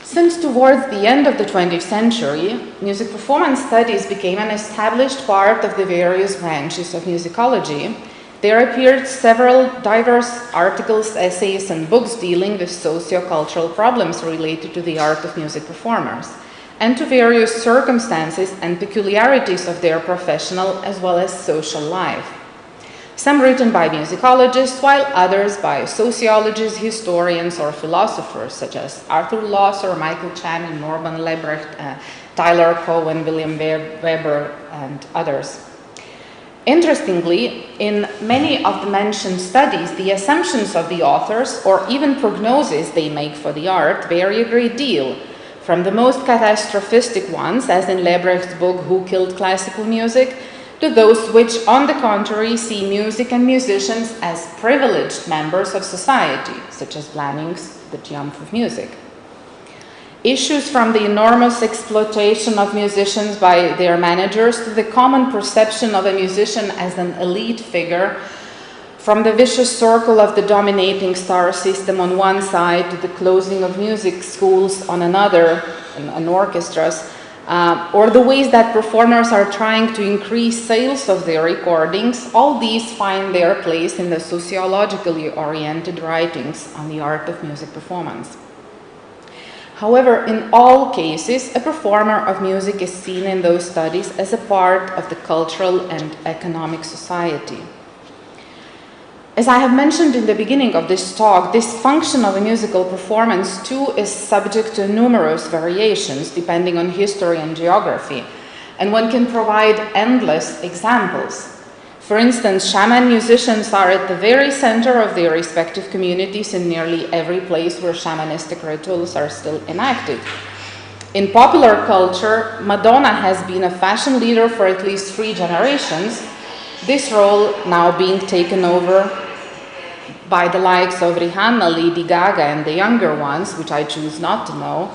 Since towards the end of the 20th century, music performance studies became an established part of the various branches of musicology, there appeared several diverse articles, essays, and books dealing with socio-cultural problems related to the art of music performers, and to various circumstances and peculiarities of their professional as well as social life. Some written by musicologists, while others by sociologists, historians, or philosophers, such as Arthur Losser, Michael Chan, Norman Lebrecht, Tyler Cowen, William Weber, and others. Interestingly, in many of the mentioned studies, the assumptions of the authors, or even prognoses they make for the art, vary a great deal, from the most catastrophistic ones, as in Lebrecht's book Who Killed Classical Music, to those which, on the contrary, see music and musicians as privileged members of society, such as Blanning's The Triumph of Music. Issues from the enormous exploitation of musicians by their managers to the common perception of a musician as an elite figure, from the vicious circle of the dominating star system on one side to the closing of music schools on another, and orchestras, or the ways that performers are trying to increase sales of their recordings, all these find their place in the sociologically oriented writings on the art of music performance. However, in all cases, a performer of music is seen in those studies as a part of the cultural and economic society. As I have mentioned in the beginning of this talk, this function of a musical performance too is subject to numerous variations depending on history and geography, and one can provide endless examples. For instance, shaman musicians are at the very center of their respective communities in nearly every place where shamanistic rituals are still enacted. In popular culture, Madonna has been a fashion leader for at least 3 generations, this role now being taken over by the likes of Rihanna, Lady Gaga, and the younger ones, which I choose not to know.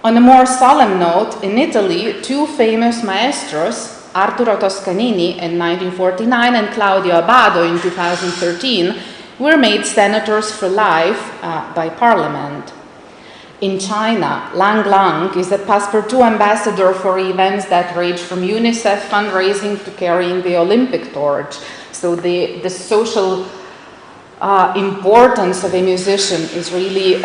On a more solemn note, in Italy, 2 famous maestros, Arturo Toscanini in 1949 and Claudio Abbado in 2013, were made senators for life by parliament. In China, Lang Lang is a Passepartout ambassador for events that range from UNICEF fundraising to carrying the Olympic torch. So the social importance of a musician is really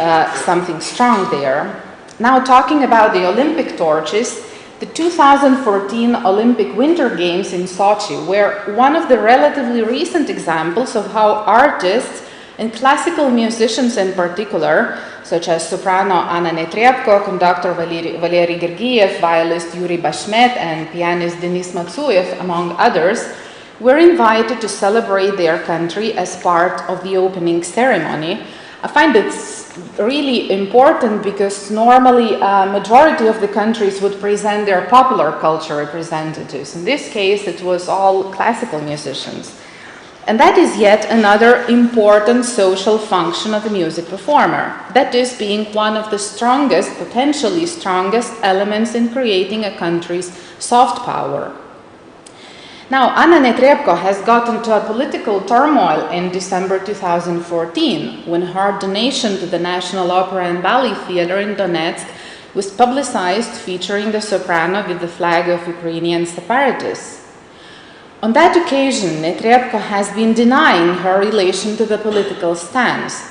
something strong there. Now, talking about the Olympic torches, The 2014 Olympic Winter Games in Sochi were one of the relatively recent examples of how artists and classical musicians in particular, such as soprano Anna Netrebko, conductor Valery Gergiev, violist Yuri Bashmet, and pianist Denis Matsuev, among others, were invited to celebrate their country as part of the opening ceremony. I find it's really important because normally a majority of the countries would present their popular culture representatives. In this case, it was all classical musicians. And that is yet another important social function of a music performer. That is being one of the strongest, potentially strongest elements in creating a country's soft power. Now, Anna Netrebko has got into a political turmoil in December 2014 when her donation to the National Opera and Ballet Theatre in Donetsk was publicized featuring the soprano with the flag of Ukrainian separatists. On that occasion, Netrebko has been denying her relation to the political stance.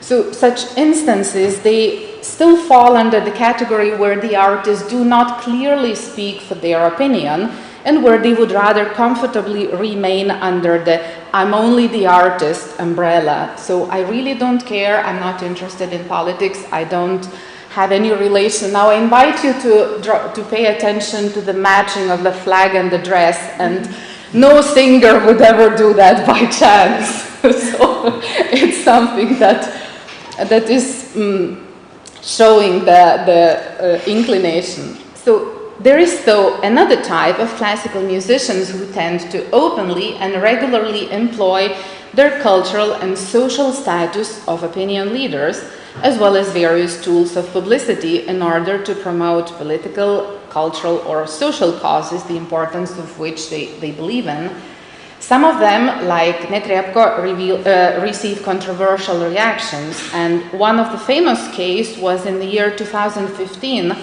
So such instances, they still fall under the category where the artists do not clearly speak for their opinion and where they would rather comfortably remain under the "I'm only the artist" umbrella. So I really don't care, I'm not interested in politics, I don't have any relation. Now I invite you to pay attention to the matching of the flag and the dress, and no singer would ever do that by chance. So it's something that is showing the inclination. So there is, though, another type of classical musicians who tend to openly and regularly employ their cultural and social status of opinion leaders, as well as various tools of publicity in order to promote political, cultural, or social causes, the importance of which they believe in. Some of them, like Netrebko, receive controversial reactions, and one of the famous cases was in the year 2015,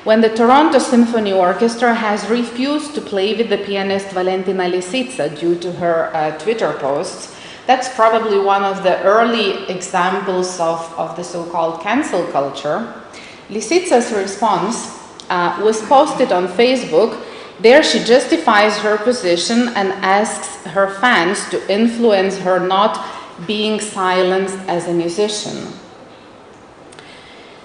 when the Toronto Symphony Orchestra has refused to play with the pianist Valentina Lisitsa due to her Twitter posts. That's probably one of the early examples of the so-called cancel culture. Lisitsa's response was posted on Facebook. There she justifies her position and asks her fans to influence her not being silenced as a musician.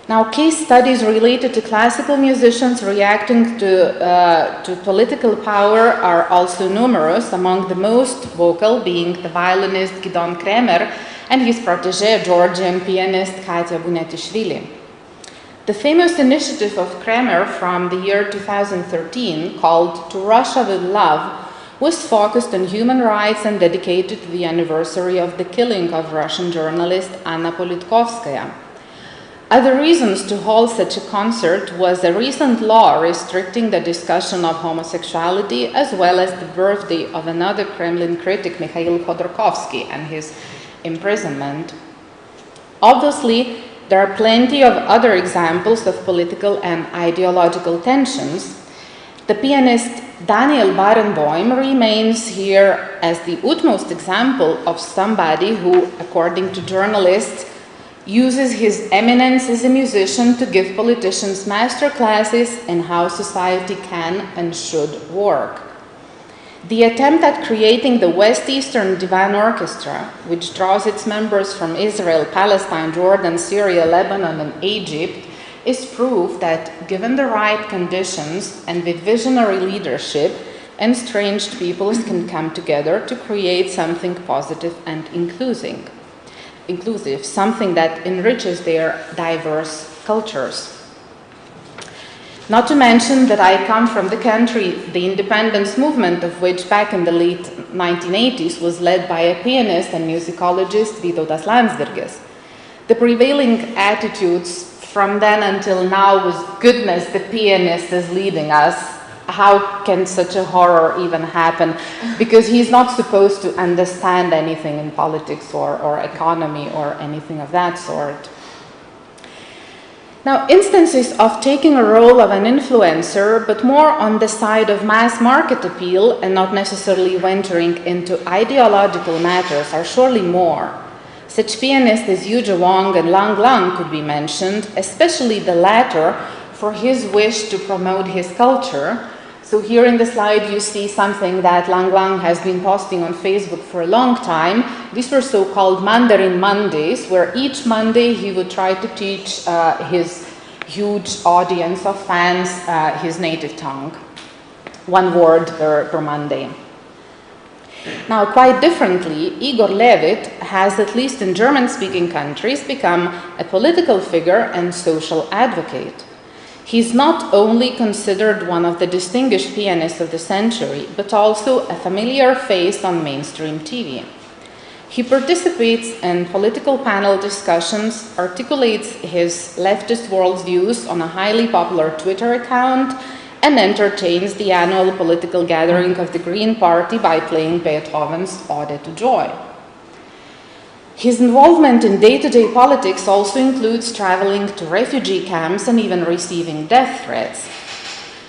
Now, case studies related to classical musicians reacting to political power are also numerous, among the most vocal being the violinist Gidon Kremer and his protege, Georgian pianist Katya Bunetishvili. The famous initiative of Kremer from the year 2013, called To Russia with Love, was focused on human rights and dedicated to the anniversary of the killing of Russian journalist Anna Politkovskaya. Other reasons to hold such a concert was a recent law restricting the discussion of homosexuality, as well as the birthday of another Kremlin critic, Mikhail Khodorkovsky, and his imprisonment. Obviously, there are plenty of other examples of political and ideological tensions. The pianist Daniel Barenboim remains here as the utmost example of somebody who, according to journalists, uses his eminence as a musician to give politicians master classes in how society can and should work. The attempt at creating the West Eastern Divan Orchestra, which draws its members from Israel, Palestine, Jordan, Syria, Lebanon, and Egypt, is proof that, given the right conditions and with visionary leadership, estranged peoples can come together to create something positive and inclusive, something that enriches their diverse cultures. Not to mention that I come from the country, the independence movement of which back in the late 1980s was led by a pianist and musicologist, Vytautas Landsbergis. The prevailing attitudes from then until now was, goodness, the pianist is leading us. How can such a horror even happen? Because he's not supposed to understand anything in politics or economy or anything of that sort. Now, instances of taking a role of an influencer, but more on the side of mass market appeal and not necessarily venturing into ideological matters, are surely more. Such pianists as Yu Wang and Lang Lang could be mentioned, especially the latter, for his wish to promote his culture. So here in the slide you see something that Lang Lang has been posting on Facebook for a long time. These were so-called Mandarin Mondays, where each Monday he would try to teach his huge audience of fans his native tongue. One word per Monday. Now, quite differently, Igor Levit has, at least in German-speaking countries, become a political figure and social advocate. He's not only considered one of the distinguished pianists of the century, but also a familiar face on mainstream TV. He participates in political panel discussions, articulates his leftist worldviews on a highly popular Twitter account, and entertains the annual political gathering of the Green Party by playing Beethoven's Ode to Joy. His involvement in day-to-day politics also includes traveling to refugee camps and even receiving death threats.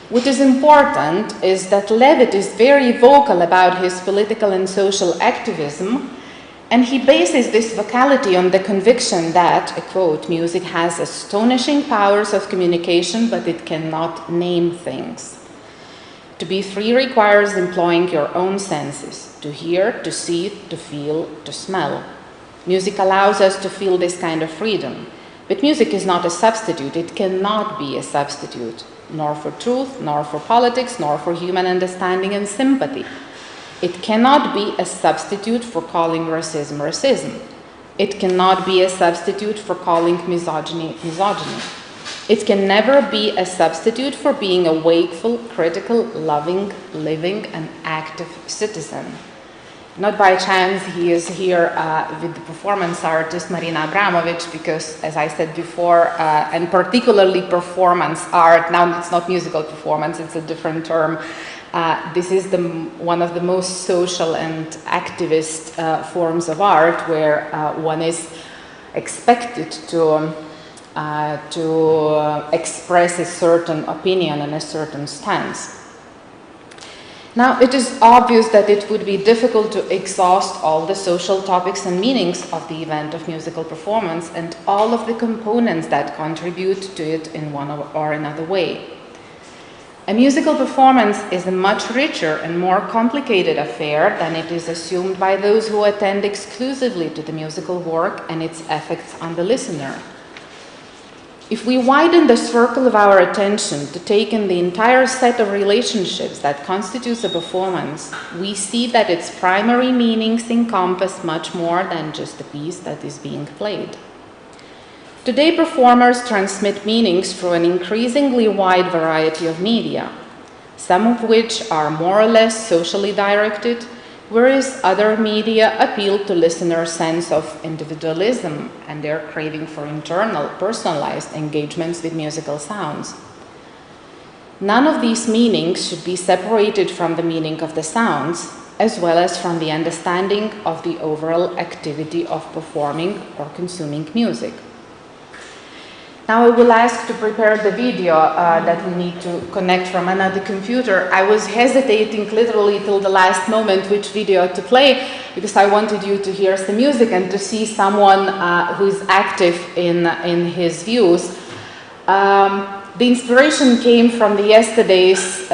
What is important is that Levit is very vocal about his political and social activism, and he bases this vocality on the conviction that, I quote, music has astonishing powers of communication, but it cannot name things. To be free requires employing your own senses, to hear, to see, to feel, to smell. Music allows us to feel this kind of freedom, but music is not a substitute. It cannot be a substitute, nor for truth, nor for politics, nor for human understanding and sympathy. It cannot be a substitute for calling racism racism. It cannot be a substitute for calling misogyny misogyny. It can never be a substitute for being a wakeful, critical, loving, living, and active citizen. Not by chance he is here with the performance artist Marina Abramovic, because, as I said before, and particularly performance art, now it's not musical performance, it's a different term. This is one of the most social and activist forms of art, where one is expected to express a certain opinion and a certain stance. Now, it is obvious that it would be difficult to exhaust all the social topics and meanings of the event of musical performance and all of the components that contribute to it in one or another way. A musical performance is a much richer and more complicated affair than it is assumed by those who attend exclusively to the musical work and its effects on the listener. If we widen the circle of our attention to take in the entire set of relationships that constitutes a performance, we see that its primary meanings encompass much more than just the piece that is being played. Today, performers transmit meanings through an increasingly wide variety of media, some of which are more or less socially directed, whereas other media appeal to listeners' sense of individualism and their craving for internal, personalized engagements with musical sounds. None of these meanings should be separated from the meaning of the sounds, as well as from the understanding of the overall activity of performing or consuming music. Now I will ask to prepare the video that we need to connect from another computer. I was hesitating literally till the last moment which video to play, because I wanted you to hear the music and to see someone who is active in his views. The inspiration came from the yesterday's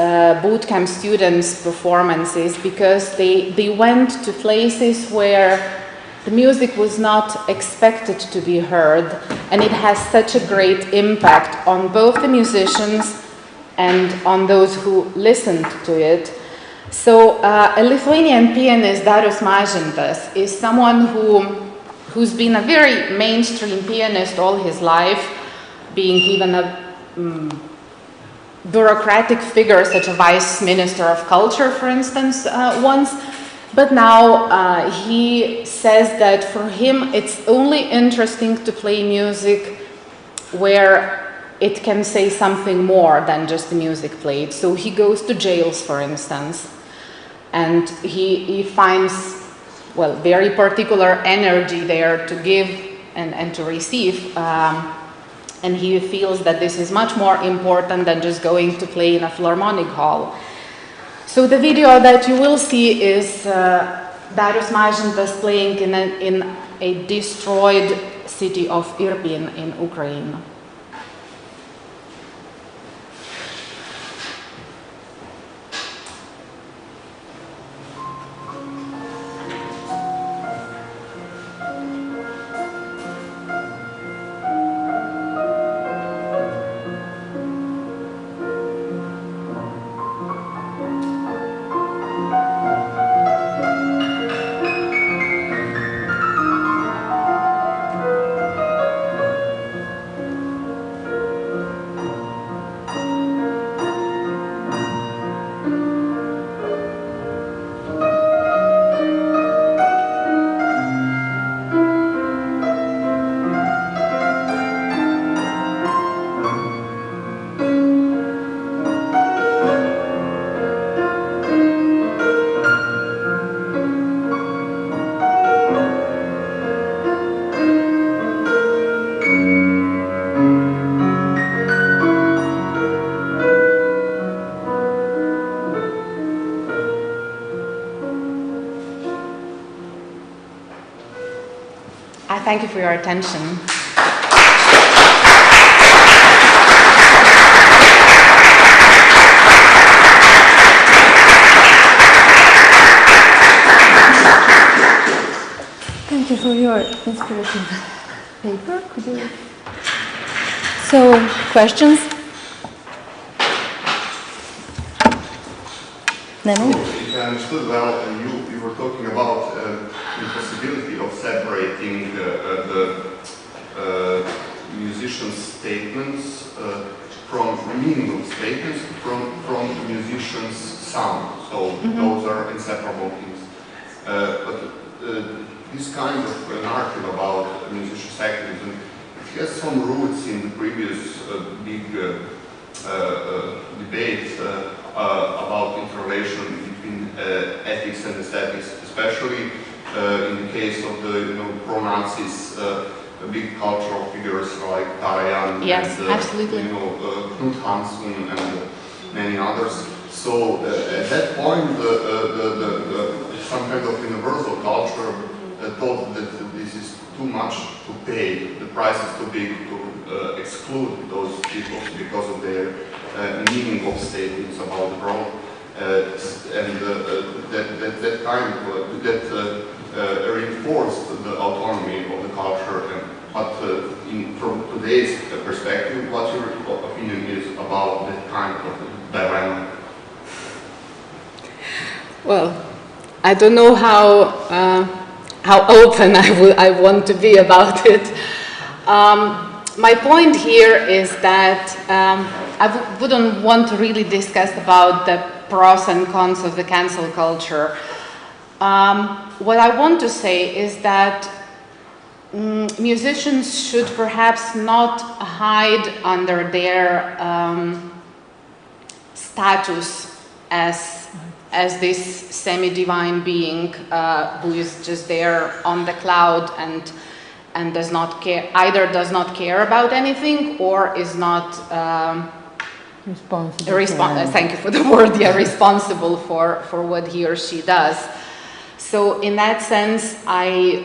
bootcamp students' performances, because they went to places where the music was not expected to be heard, and it has such a great impact on both the musicians and on those who listened to it. So a Lithuanian pianist, Darius Mažintas, is someone who's been a very mainstream pianist all his life, being even a bureaucratic figure, such a vice minister of culture, for instance, once. But now he says that for him it's only interesting to play music where it can say something more than just the music played. So he goes to jails, for instance, and he finds, well, very particular energy there to give and to receive. And he feels that this is much more important than just going to play in a philharmonic hall. So the video that you will see is Darius Mažintas playing in a destroyed city of Irpin in Ukraine. I thank you for your attention. Thank you for your inspirative paper. Could you? So, questions? Nemo? If I understood well, you were talking about the possibility of separating the musician's statements from meaning of statements from the musician's sound. So those are inseparable things. But this kind of narrative about musician's activism, it has some roots in the previous big debate about interrelation between ethics and aesthetics, especially in the case of the pro-Nazis, big cultural figures like Karajan Yes, and absolutely. Knut Hamsun and many others. So at that point, some kind of universal culture thought that this is too much to pay, the price is too big to exclude those people because of their meaning of statements about the world, and that kind of reinforced the autonomy of the culture. But from today's perspective, what your opinion is about that kind of dilemma? Well, I don't know how open I want to be about it. My point here is that I wouldn't want to really discuss about the pros and cons of the cancel culture. What I want to say is that musicians should perhaps not hide under their status as this semi-divine being who is just there on the cloud and does not care, either does not care about anything or is not thank you for the word, responsible for what he or she does. So in that sense, I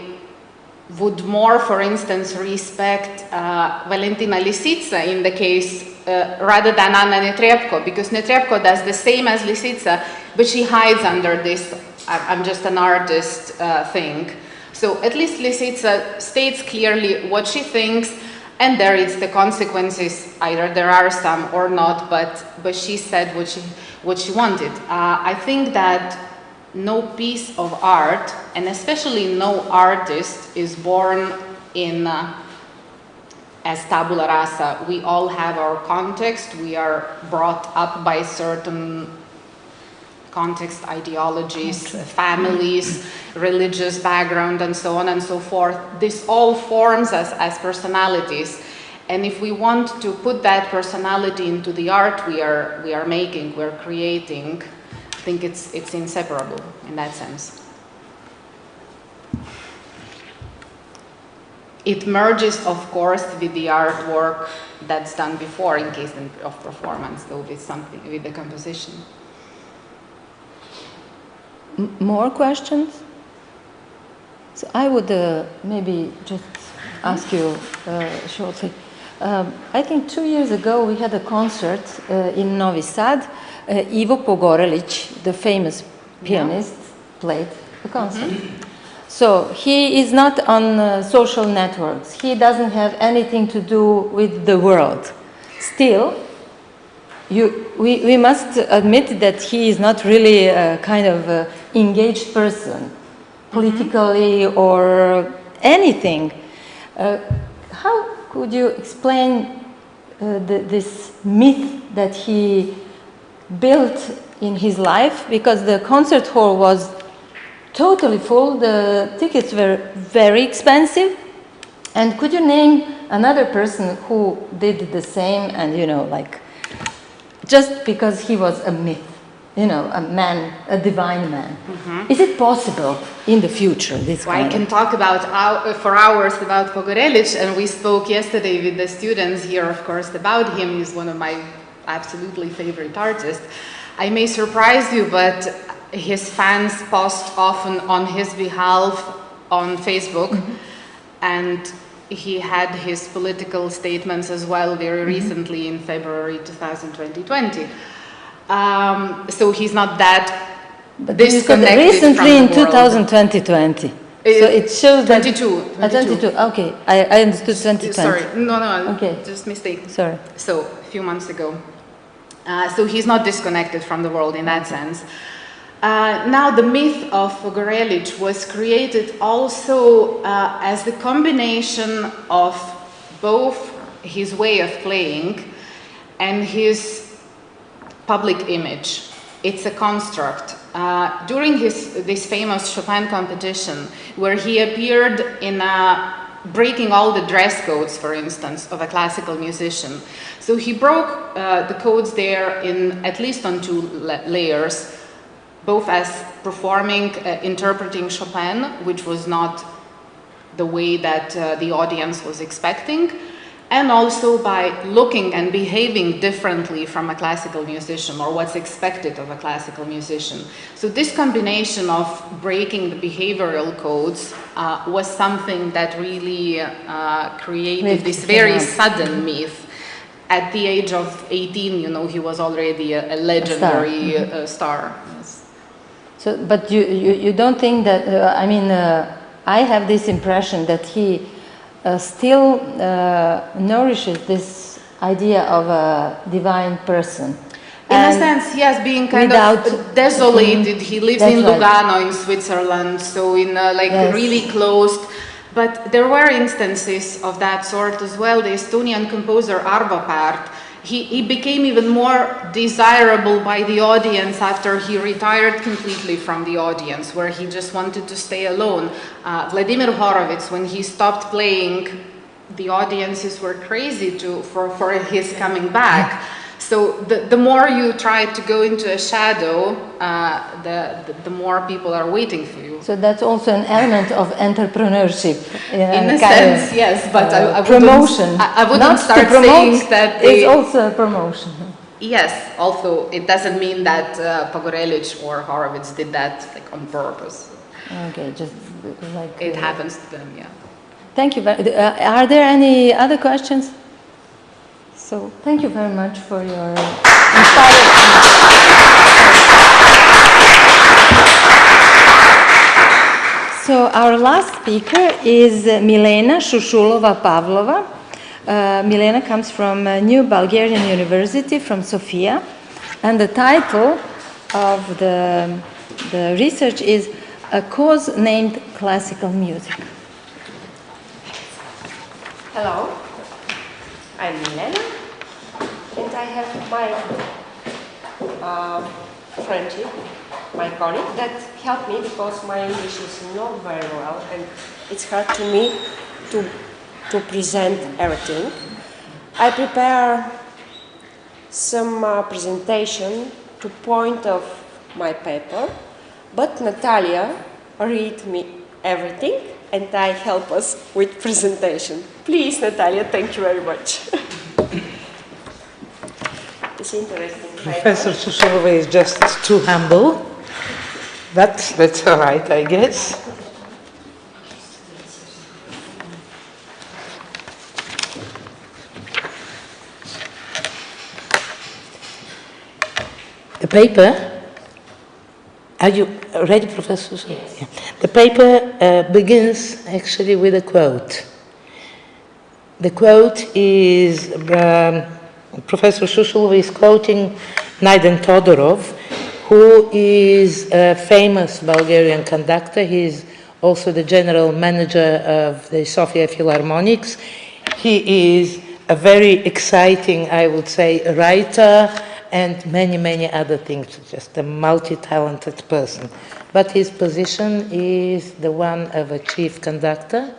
would more, for instance, respect Valentina Lisica in the case rather than Anna Netrebko, because Netrebko does the same as Lisica, but she hides under this I'm just an artist thing. So at least Lisica states clearly what she thinks, and there it's the consequences, either there are some or not, but she said what she wanted. I think that no piece of art, and especially no artist, is born in as tabula rasa. We all have our context. We are brought up by certain context, ideologies, families, religious background, and so on and so forth. This all forms us as personalities. And if we want to put that personality into the art we are making, we're creating, I think it's inseparable in that sense. It merges, of course, with the artwork that's done before in case of performance, though with something, with the composition. More questions? So I would maybe just ask you shortly. I think 2 years ago we had a concert in Novi Sad. Ivo Pogorelic, the famous pianist, played the concert. So he is not on social networks. He doesn't have anything to do with the world. Still, we must admit that he is not really a kind of engaged person, politically or anything. How could you explain this myth that he built in his life? Because the concert hall was totally full, the tickets were very expensive. And could you name another person who did the same and, like, just because he was a myth, a man, a divine man? Is it possible in the future, this kind I can talk for hours about Pogorelic, and we spoke yesterday with the students here, of course, about him. He's one of my absolutely favorite artists. I may surprise you, but his fans post often on his behalf on Facebook. and he had his political statements as well very recently in February 2020. So he's not that disconnected recently from in the world. 2020. So it shows that 22. 22. Okay, I understood 2020. Sorry, no, Okay. just mistake. Sorry. So a few months ago. So he's not disconnected from the world in that sense. Now the myth of Pogorelic was created also as the combination of both his way of playing and his public image. It's a construct. During this famous Chopin competition, where he appeared in breaking all the dress codes, for instance, of a classical musician. So he broke the codes there in at least on two layers, both as performing, interpreting Chopin, which was not the way that the audience was expecting, and also by looking and behaving differently from a classical musician, or what's expected of a classical musician. So this combination of breaking the behavioral codes was something that really created this very sudden myth. At the age of 18, you know, he was already a legendary star. Yes. So, but you don't think that, I mean, I have this impression that he still nourishes this idea of a divine person. In a sense, yes, being kind of desolated. He lives in Lugano in Switzerland, so in really closed. But there were instances of that sort as well. The Estonian composer Arvo Pärt, he became even more desirable by the audience after he retired completely from the audience, where he just wanted to stay alone. Vladimir Horowitz, when he stopped playing, the audiences were crazy for his coming back. So the more you try to go into a shadow, the more people are waiting for you. So that's also an element of entrepreneurship. In a sense, yes, but I promotion. I wouldn't start saying that it's also a promotion. Yes, although it doesn't mean that Pogorelic or Horowitz did that on purpose. Okay, just like it happens to them, yeah. Thank you. Are there any other questions? So thank you very much for your inspiring. So our last speaker is Milena Šušulova-Pavlova. Milena comes from New Bulgarian University from Sofia, and the title of the research is A Cause Named Classical Music. Hello, I'm Milena, and I have my friendship, my colleague, that helped me because my English is not very well and it's hard to me to present everything. I prepare some presentation to point of my paper, but Natalia read me everything and I help us with presentation. Please, Natalia, thank you very much. It's interesting. Professor Šušulova is just too humble. That's all right, I guess. The paper, are you ready, Professor? Yes. Yeah. The paper begins actually with a quote. The quote is, Professor Šušulova is quoting Naiden Todorov, who is a famous Bulgarian conductor. He is also the general manager of the Sofia Philharmonics. He is a very exciting, I would say, writer and many, many other things, just a multi-talented person. But his position is the one of a chief conductor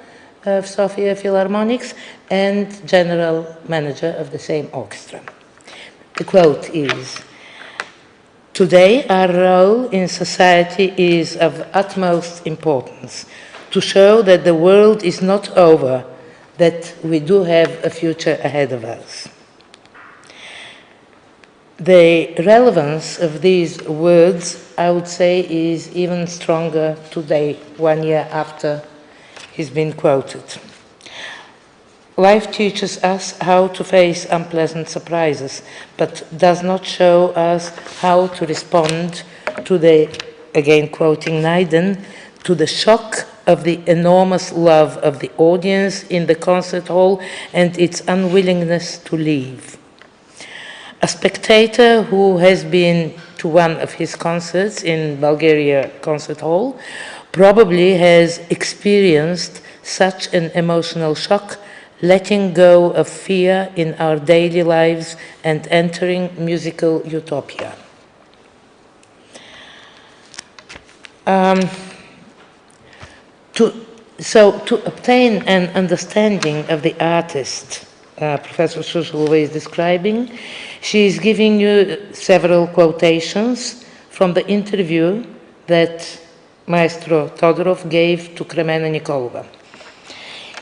of Sofia Philharmonics and general manager of the same orchestra. The quote is, "Today our role in society is of utmost importance to show that the world is not over, that we do have a future ahead of us." The relevance of these words, I would say, is even stronger today, 1 year after he's been quoted. Life teaches us how to face unpleasant surprises, but does not show us how to respond to the, again quoting Naiden, to the shock of the enormous love of the audience in the concert hall and its unwillingness to leave. A spectator who has been to one of his concerts in Bulgaria Concert Hall probably has experienced such an emotional shock, letting go of fear in our daily lives and entering musical utopia. To obtain an understanding of the artist Professor Suslova is describing, she is giving you several quotations from the interview that Maestro Todorov gave to Kremena Nikolova.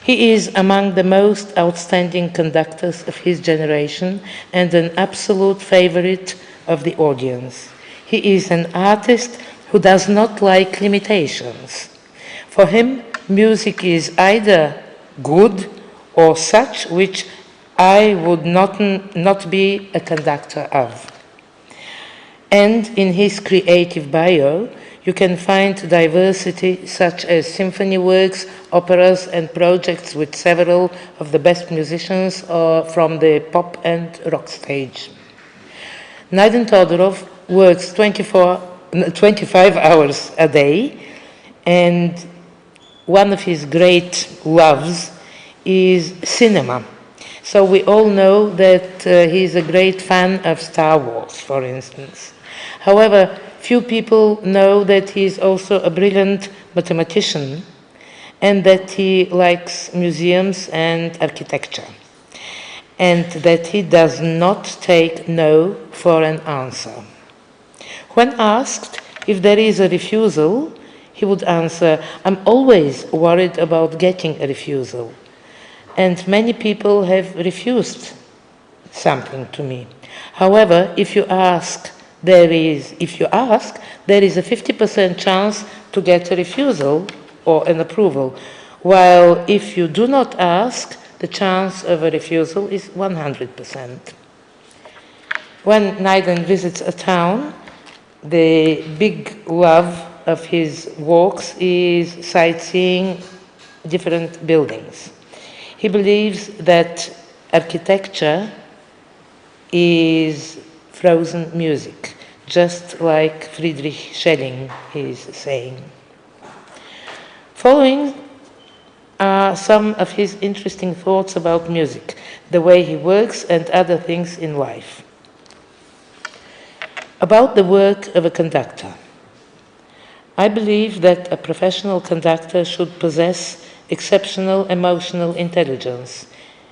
He is among the most outstanding conductors of his generation and an absolute favorite of the audience. He is an artist who does not like limitations. For him, music is either good or such which I would not be a conductor of. And in his creative bio, you can find diversity such as symphony works, operas, and projects with several of the best musicians from the pop and rock stage. Naiden Todorov works 25 hours a day, and one of his great loves is cinema. So we all know that he's a great fan of Star Wars, for instance. However, few people know that he is also a brilliant mathematician and that he likes museums and architecture, and that he does not take no for an answer. When asked if there is a refusal, he would answer, "I'm always worried about getting a refusal. And many people have refused something to me. However, if you ask, there is a 50% chance to get a refusal or an approval, while if you do not ask, the chance of a refusal is 100%. When Naiden visits a town, the big love of his walks is sightseeing different buildings. He believes that architecture is frozen music, just like Friedrich Schelling is saying. Following are some of his interesting thoughts about music, the way he works, and other things in life. About the work of a conductor. I believe that a professional conductor should possess exceptional emotional intelligence.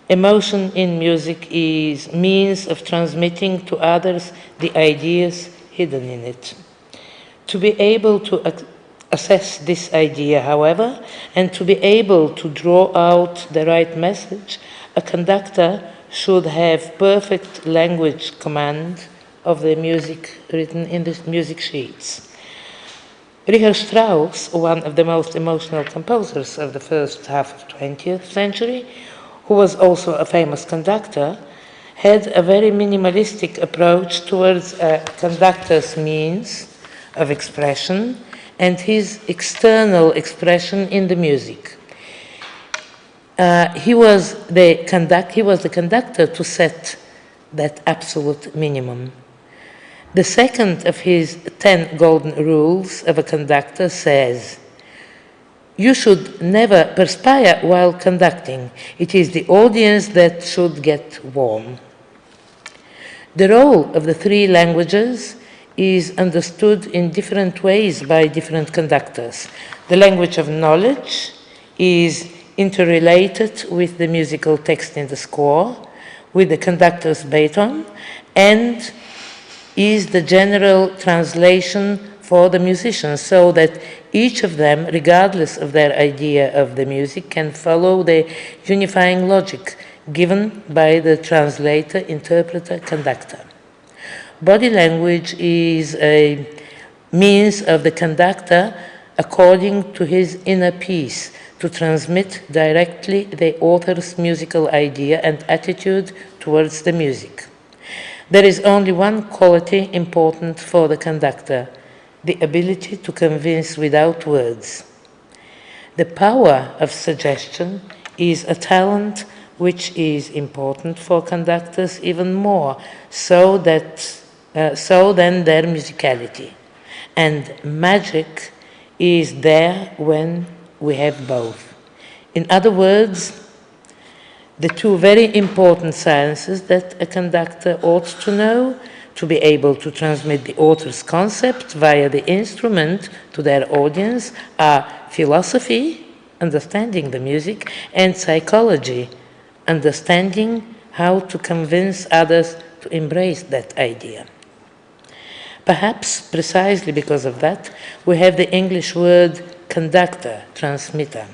Emotion in music is means of transmitting to others the ideas hidden in it. To be able to assess this idea, however, and to be able to draw out the right message, a conductor should have perfect language command of the music written in the music sheets. Richard Strauss, one of the most emotional composers of the first half of the 20th century, who was also a famous conductor, had a very minimalistic approach towards a conductor's means of expression and his external expression in the music. He was the conductor to set that absolute minimum. The second of his 10 golden rules of a conductor says, "You should never perspire while conducting. It is the audience that should get warm." The role of the three languages is understood in different ways by different conductors. The language of knowledge is interrelated with the musical text in the score, with the conductor's baton, and is the general translation for the musicians, so that each of them, regardless of their idea of the music, can follow the unifying logic given by the translator, interpreter, conductor. Body language is a means of the conductor according to his inner peace, to transmit directly the author's musical idea and attitude towards the music. There is only one quality important for the conductor, the ability to convince without words. The power of suggestion is a talent which is important for conductors even more so than their musicality. And magic is there when we have both. In other words, the two very important sciences that a conductor ought to know to be able to transmit the author's concept via the instrument to their audience are philosophy, understanding the music, and psychology, understanding how to convince others to embrace that idea. Perhaps precisely because of that, we have the English word conductor, transmitter.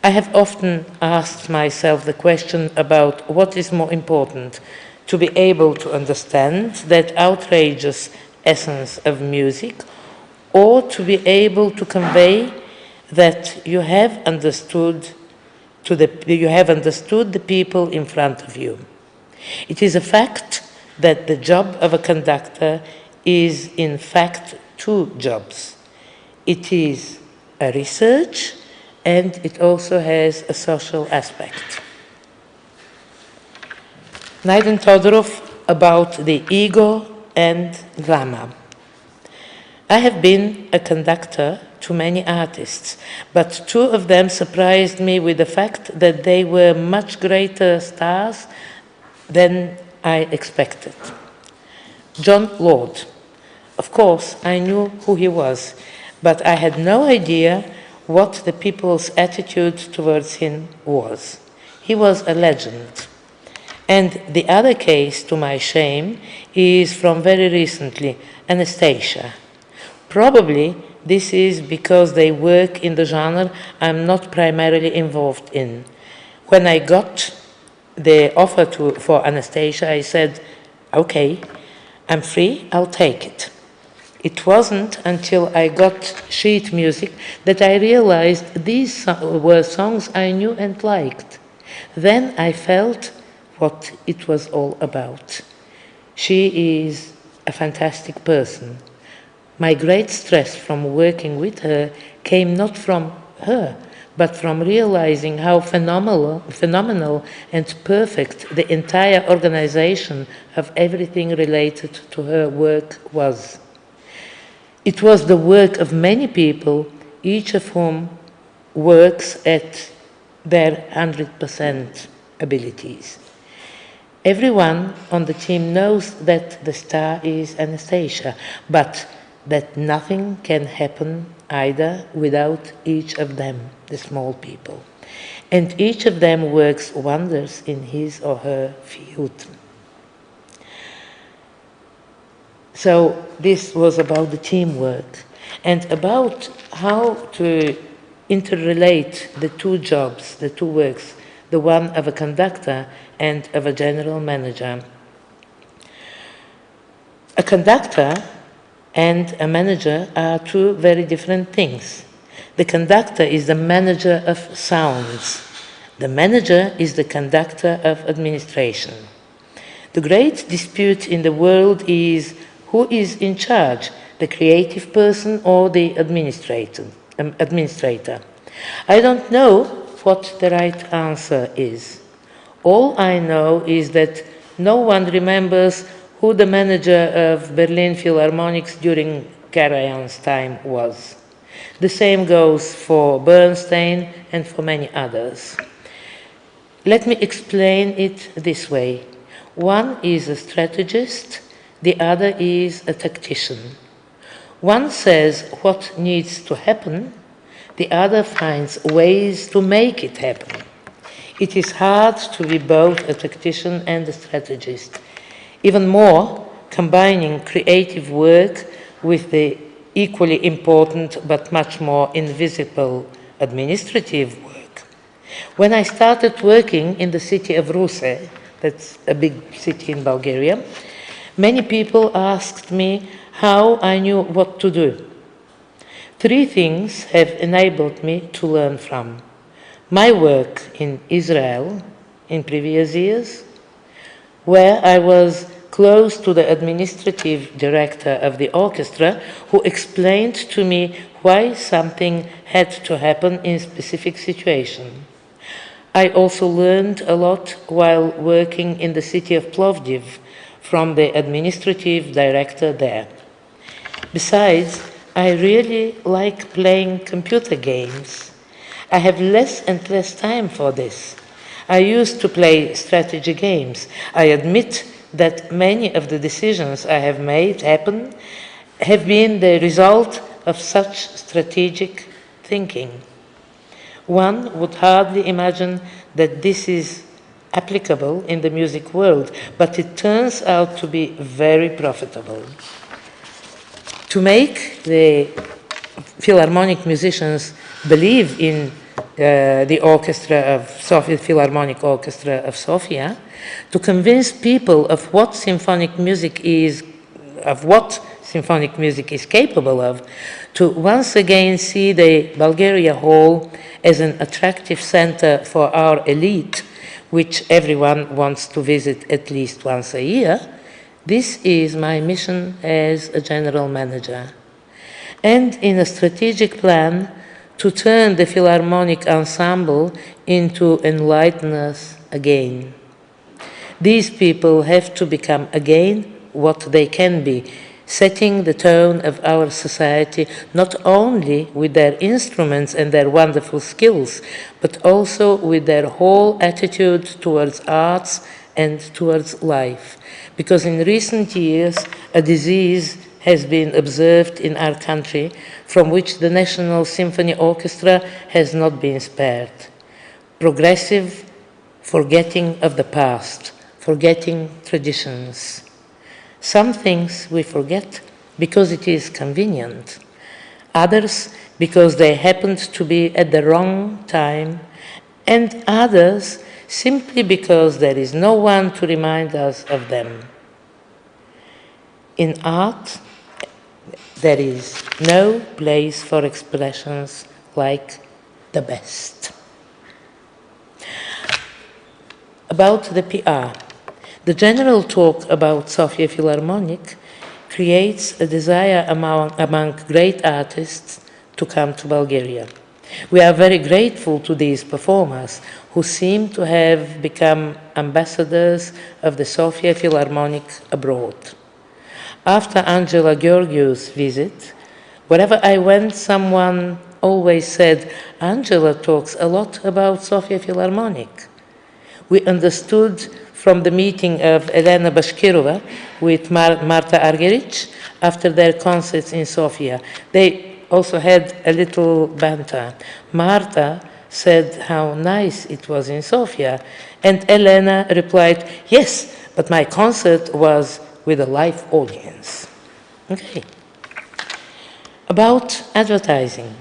I have often asked myself the question about what is more important, to be able to understand that outrageous essence of music, or to be able to convey that you have understood the people in front of you. It is a fact that the job of a conductor is in fact two jobs. It is a research and it also has a social aspect. Naiden Todorov about the ego and glamour. I have been a conductor to many artists, but two of them surprised me with the fact that they were much greater stars than I expected. John Lord. Of course, I knew who he was, but I had no idea what the people's attitude towards him was. He was a legend. And the other case, to my shame, is from very recently, Anastasia. Probably this is because they work in the genre I'm not primarily involved in. When I got the offer for Anastasia, I said, okay, I'm free, I'll take it. It wasn't until I got sheet music that I realized these were songs I knew and liked. Then I felt what it was all about. She is a fantastic person. My great stress from working with her came not from her, but from realizing how phenomenal and perfect the entire organization of everything related to her work was. It was the work of many people, each of whom works at their 100% abilities. Everyone on the team knows that the star is Anastasia, but that nothing can happen either without each of them, the small people. And each of them works wonders in his or her field. So this was about the teamwork and about how to interrelate the two jobs, the two works, the one of a conductor and of a general manager. A conductor and a manager are two very different things. The conductor is the manager of sounds. The manager is the conductor of administration. The great dispute in the world is who is in charge, the creative person or the administrator. I don't know what the right answer is. All I know is that no one remembers who the manager of Berlin Philharmonics during Karajan's time was. The same goes for Bernstein and for many others. Let me explain it this way. One is a strategist, the other is a tactician. One says what needs to happen, the other finds ways to make it happen. It is hard to be both a tactician and a strategist. Even more, combining creative work with the equally important but much more invisible administrative work. When I started working in the city of Ruse, that's a big city in Bulgaria, many people asked me how I knew what to do. Three things have enabled me to learn from: my work in Israel in previous years, where I was close to the administrative director of the orchestra, who explained to me why something had to happen in specific situation. I also learned a lot while working in the city of Plovdiv from the administrative director there. Besides, I really like playing computer games. I have less and less time for this. I used to play strategy games. I admit that many of the decisions I have made happen have been the result of such strategic thinking. One would hardly imagine that this is applicable in the music world, but it turns out to be very profitable. To make the Philharmonic musicians believe in the orchestra of Sofia, Philharmonic Orchestra of Sofia, to convince people of what symphonic music is capable of, to once again see the Bulgaria Hall as an attractive center for our elite, which everyone wants to visit at least once a year. This is my mission as a general manager. And in a strategic plan, to turn the Philharmonic ensemble into enlighteners again. These people have to become again what they can be, setting the tone of our society not only with their instruments and their wonderful skills, but also with their whole attitude towards arts and towards life. Because in recent years, a disease has been observed in our country from which the National Symphony Orchestra has not been spared. Progressive forgetting of the past, forgetting traditions. Some things we forget because it is convenient, others because they happened to be at the wrong time, and others simply because there is no one to remind us of them. In art, there is no place for expressions like the best. About the PR, the general talk about Sofia Philharmonic creates a desire among great artists to come to Bulgaria. We are very grateful to these performers who seem to have become ambassadors of the Sofia Philharmonic abroad. After Angela Georgiou's visit, wherever I went, someone always said, "Angela talks a lot about Sofia Philharmonic." We understood from the meeting of Elena Bashkirova with Marta Argerich after their concerts in Sofia. They also had a little banter. Marta said how nice it was in Sofia, and Elena replied, "Yes, but my concert was with a live audience." Okay. About advertising.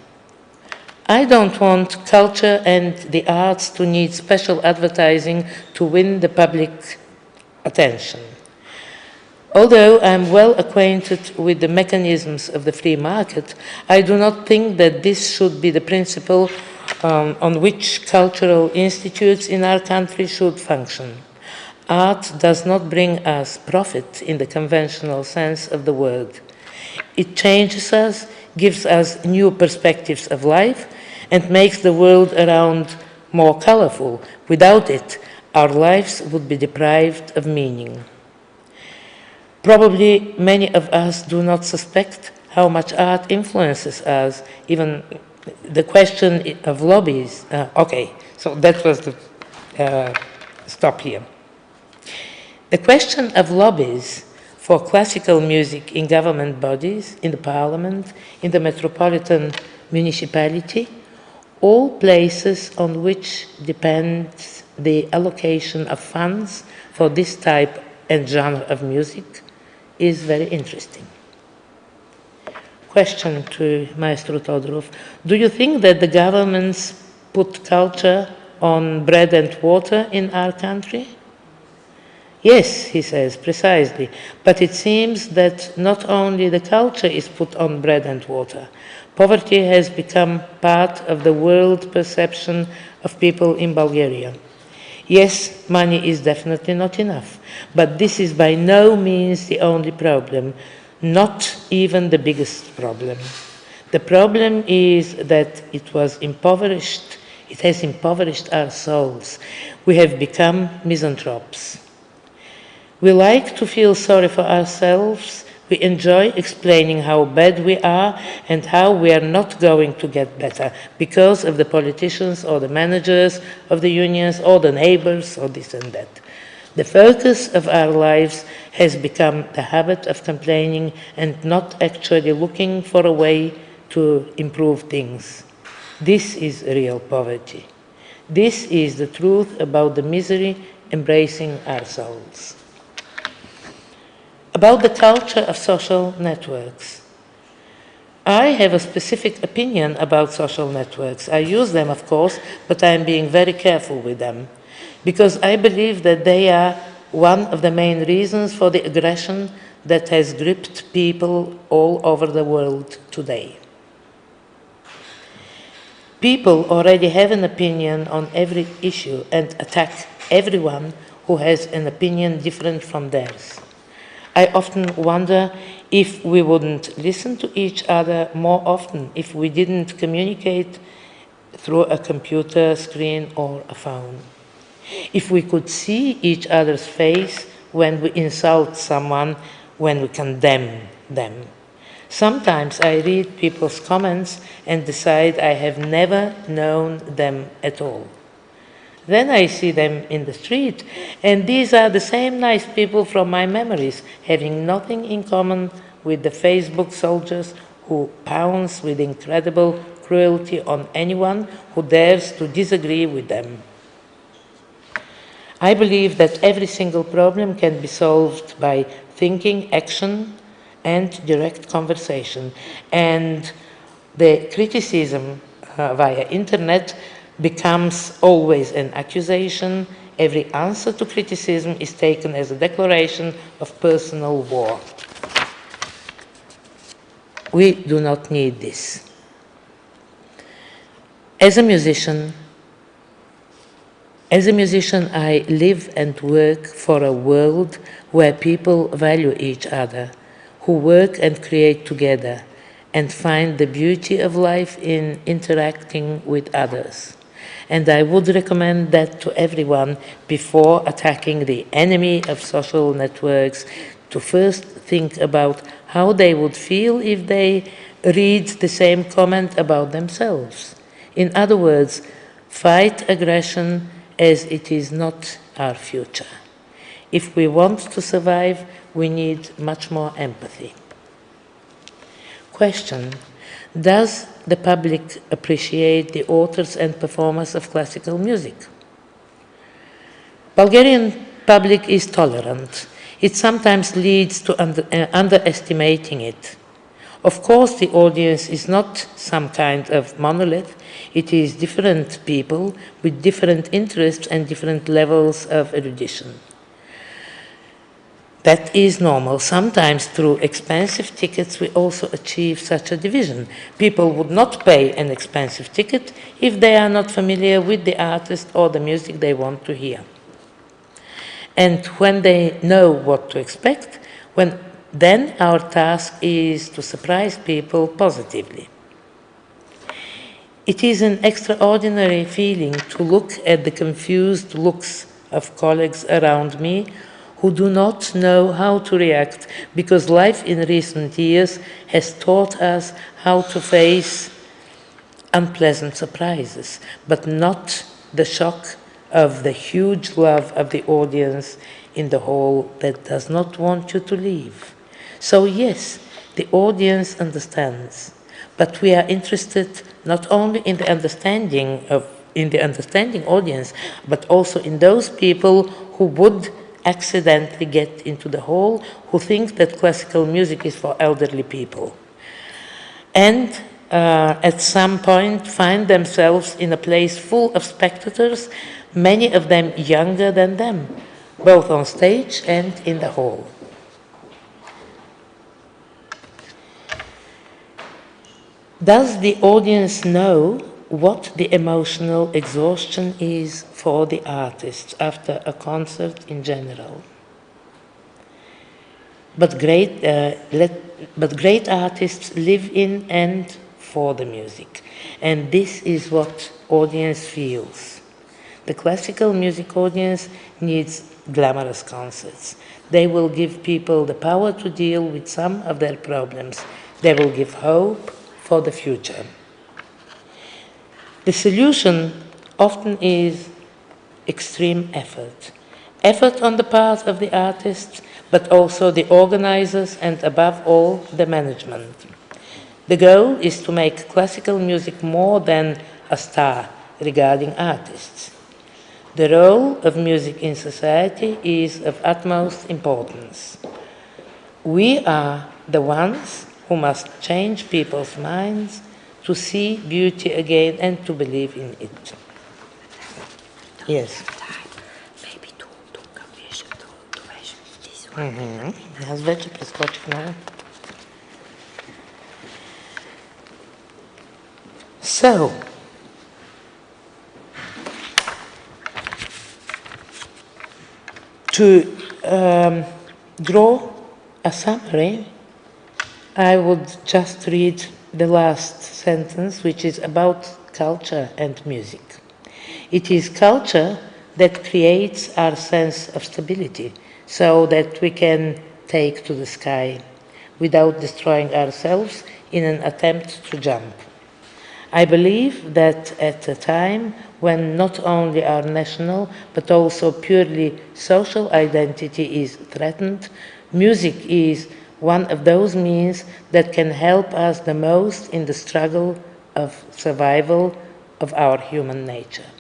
I don't want culture and the arts to need special advertising to win the public attention. Although I'm well acquainted with the mechanisms of the free market, I do not think that this should be the principle on which cultural institutes in our country should function. Art does not bring us profit in the conventional sense of the word. It changes us, gives us new perspectives of life, and makes the world around more colorful. Without it, our lives would be deprived of meaning. Probably many of us do not suspect how much art influences us, even the question of lobbies. Okay, so that was the stop here. The question of lobbies for classical music in government bodies, in the parliament, in the metropolitan municipality, all places on which depends the allocation of funds for this type and genre of music, is very interesting. Question to Maestro Todorov. Do you think that the governments put culture on bread and water in our country? Yes, he says, precisely. But it seems that not only the culture is put on bread and water, Poverty has become part of the world perception of people in Bulgaria. Yes, money is definitely not enough, but this is by no means the only problem, not even the biggest problem. The problem is that it has impoverished our souls. We have become misanthropes. We like to feel sorry for ourselves. We enjoy explaining how bad we are and how we are not going to get better because of the politicians or the managers of the unions or the neighbors or this and that. The focus of our lives has become the habit of complaining and not actually looking for a way to improve things. This is real poverty. This is the truth about the misery embracing our souls. About the culture of social networks. I have a specific opinion about social networks. I use them, of course, but I am being very careful with them, because I believe that they are one of the main reasons for the aggression that has gripped people all over the world today. People already have an opinion on every issue and attack everyone who has an opinion different from theirs. I often wonder if we wouldn't listen to each other more often if we didn't communicate through a computer screen or a phone. If we could see each other's face when we insult someone, when we condemn them. Sometimes I read people's comments and decide I have never known them at all. Then I see them in the street, and these are the same nice people from my memories, having nothing in common with the Facebook soldiers who pounce with incredible cruelty on anyone who dares to disagree with them. I believe that every single problem can be solved by thinking, action, and direct conversation. And the criticism via internet becomes always an accusation. Every answer to criticism is taken as a declaration of personal war. We do not need this. As a musician, I live and work for a world where people value each other, who work and create together, and find the beauty of life in interacting with others. And I would recommend that to everyone before attacking the enemy of social networks, to first think about how they would feel if they read the same comment about themselves. In other words, fight aggression as it is not our future. If we want to survive, we need much more empathy. Question: does the public appreciate the authors and performers of classical music? Bulgarian public is tolerant. It sometimes leads to underestimating it. Of course, the audience is not some kind of monolith. It is different people with different interests and different levels of erudition. That is normal. Sometimes through expensive tickets we also achieve such a division. People would not pay an expensive ticket if they are not familiar with the artist or the music they want to hear. And when they know what to expect, then our task is to surprise people positively. It is an extraordinary feeling to look at the confused looks of colleagues around me who do not know how to react, because life in recent years has taught us how to face unpleasant surprises, but not the shock of the huge love of the audience in the hall that does not want you to leave. So yes, the audience understands, but we are interested not only in the understanding audience, but also in those people who would accidentally get into the hall, who think that classical music is for elderly people, and at some point find themselves in a place full of spectators, many of them younger than them, both on stage and in the hall. Does the audience know what the emotional exhaustion is for the artist after a concert in general? But great artists live in and for the music, and this is what audience feels. The classical music audience needs glamorous concerts. They will give people the power to deal with some of their problems. They will give hope for the future. The solution often is extreme effort. Effort on the part of the artists, but also the organizers and above all the management. The goal is to make classical music more than a star regarding artists. The role of music in society is of utmost importance. We are the ones who must change people's minds to see beauty again and to believe in it. Yes. Аз вече прескочих много. So, to draw a summary, I would just read the last sentence, which is about culture and music. It is culture that creates our sense of stability, so that we can take to the sky without destroying ourselves in an attempt to jump. I believe that at a time when not only our national but also purely social identity is threatened, music is one of those means that can help us the most in the struggle of survival of our human nature.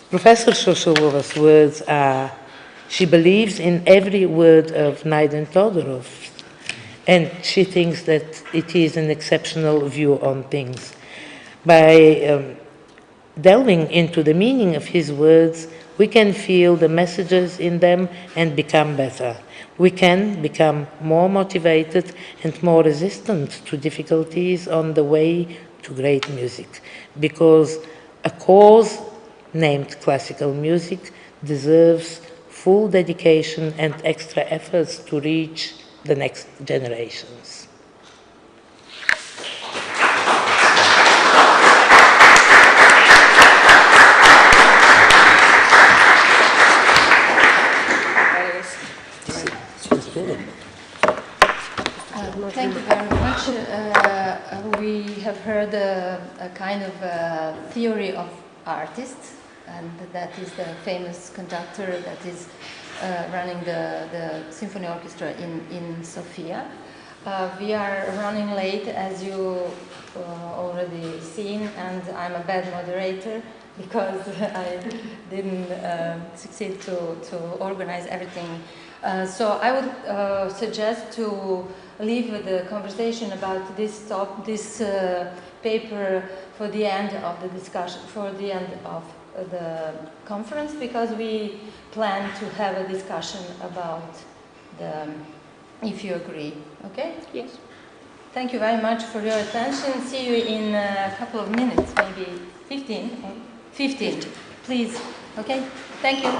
Professor Shoshulova's words are, she believes in every word of Naiden Todorov, and she thinks that it is an exceptional view on things. By delving into the meaning of his words, we can feel the messages in them and become better. We can become more motivated and more resistant to difficulties on the way to great music, because a cause named classical music deserves full dedication and extra efforts to reach the next generations. Thank you very much. We have heard a kind of theory of artists, and that is the famous conductor that is running the symphony orchestra in Sofia. We are running late, as you already seen, and I'm a bad moderator because I didn't succeed to organize everything. So I would suggest to leave the conversation about this paper for the end of the discussion, for the end of the conference, because we plan to have a discussion about the, if you agree, okay? Yes. Thank you very much for your attention. See you in a couple of minutes, maybe 15. 15, please, okay? Thank you.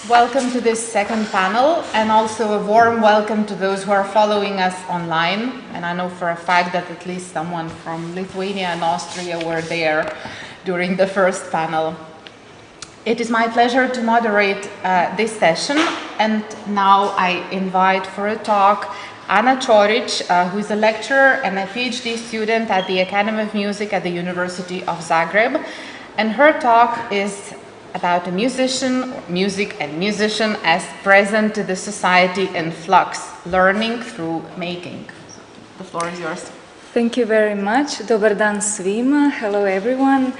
Welcome to this second panel, and also a warm welcome to those who are following us online. And I know for a fact that at least someone from Lithuania and Austria were there during the first panel. It is my pleasure to moderate this session, and now I invite for a talk Ana Čorić, who is a lecturer and a PhD student at the Academy of Music at the University of Zagreb. And her talk is about a musician, music and musician as present to the society in flux, learning through making. The floor is yours. Thank you very much. Dobar dan svima. Hello everyone.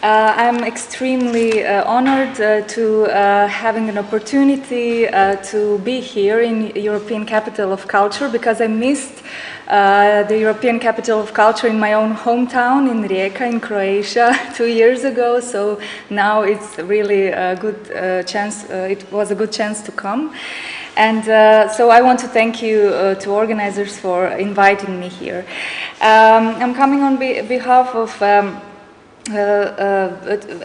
I'm extremely honored to having an opportunity to be here in European Capital of Culture, because I missed the European Capital of Culture in my own hometown in Rijeka in Croatia 2 years ago. So now it's really a good chance. It was a good chance to come. And so I want to thank you to organizers for inviting me here. I'm coming on behalf of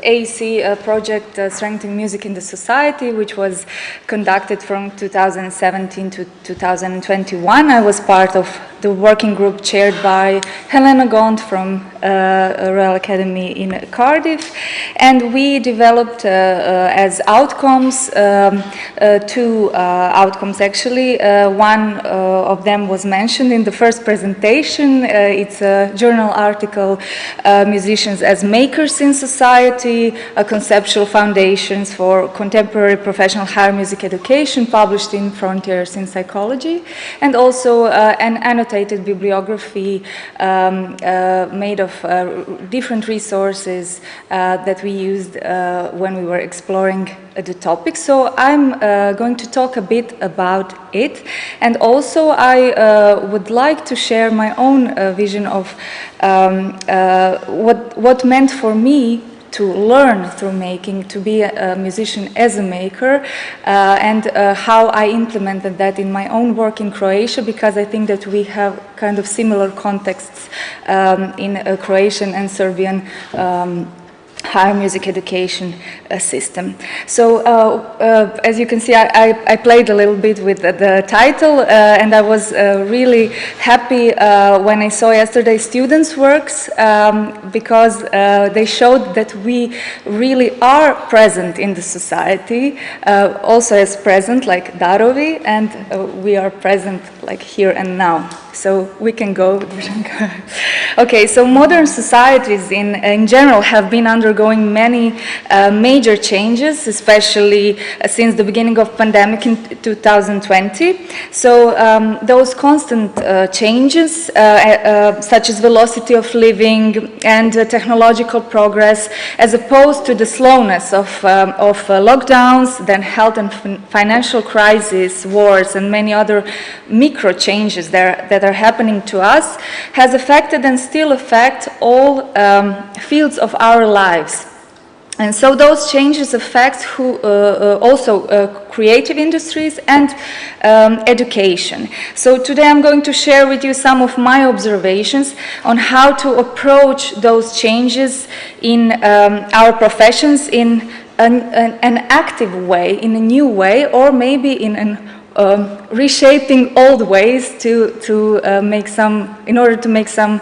AEC project Strengthening Music in the Society, which was conducted from 2017 to 2021. I was part of the working group chaired by Helena Gont from Royal Academy in Cardiff, and we developed as outcomes two outcomes actually. One of them was mentioned in the first presentation. It's a journal article, Musicians as Makers in Society, a conceptual foundations for contemporary professional higher music education, published in Frontiers in Psychology, and also an annotated bibliography made of different resources that we used when we were exploring the topic. So I'm going to talk a bit about it, and also I would like to share my own vision of what meant for me to learn through making, to be a musician as a maker, and how I implemented that in my own work in Croatia, because I think that we have kind of similar contexts in Croatian and Serbian higher music education system. So as you can see, I played a little bit with the title, and I was really happy when I saw yesterday students' works, because they showed that we really are present in the society, also as present like Darovi, and we are present like here and now. So we can go. Okay, so modern societies in general have been undergoing many major changes, especially since the beginning of pandemic in 2020. So those constant changes, such as velocity of living and technological progress, as opposed to the slowness of lockdowns, then health and financial crisis, wars, and many other micro changes that are happening to us, has affected and still affect all fields of our lives. And so those changes affect also creative industries and education. So today I'm going to share with you some of my observations on how to approach those changes in our professions in an active way, in a new way, or maybe in an reshaping old ways to make some, in order to make some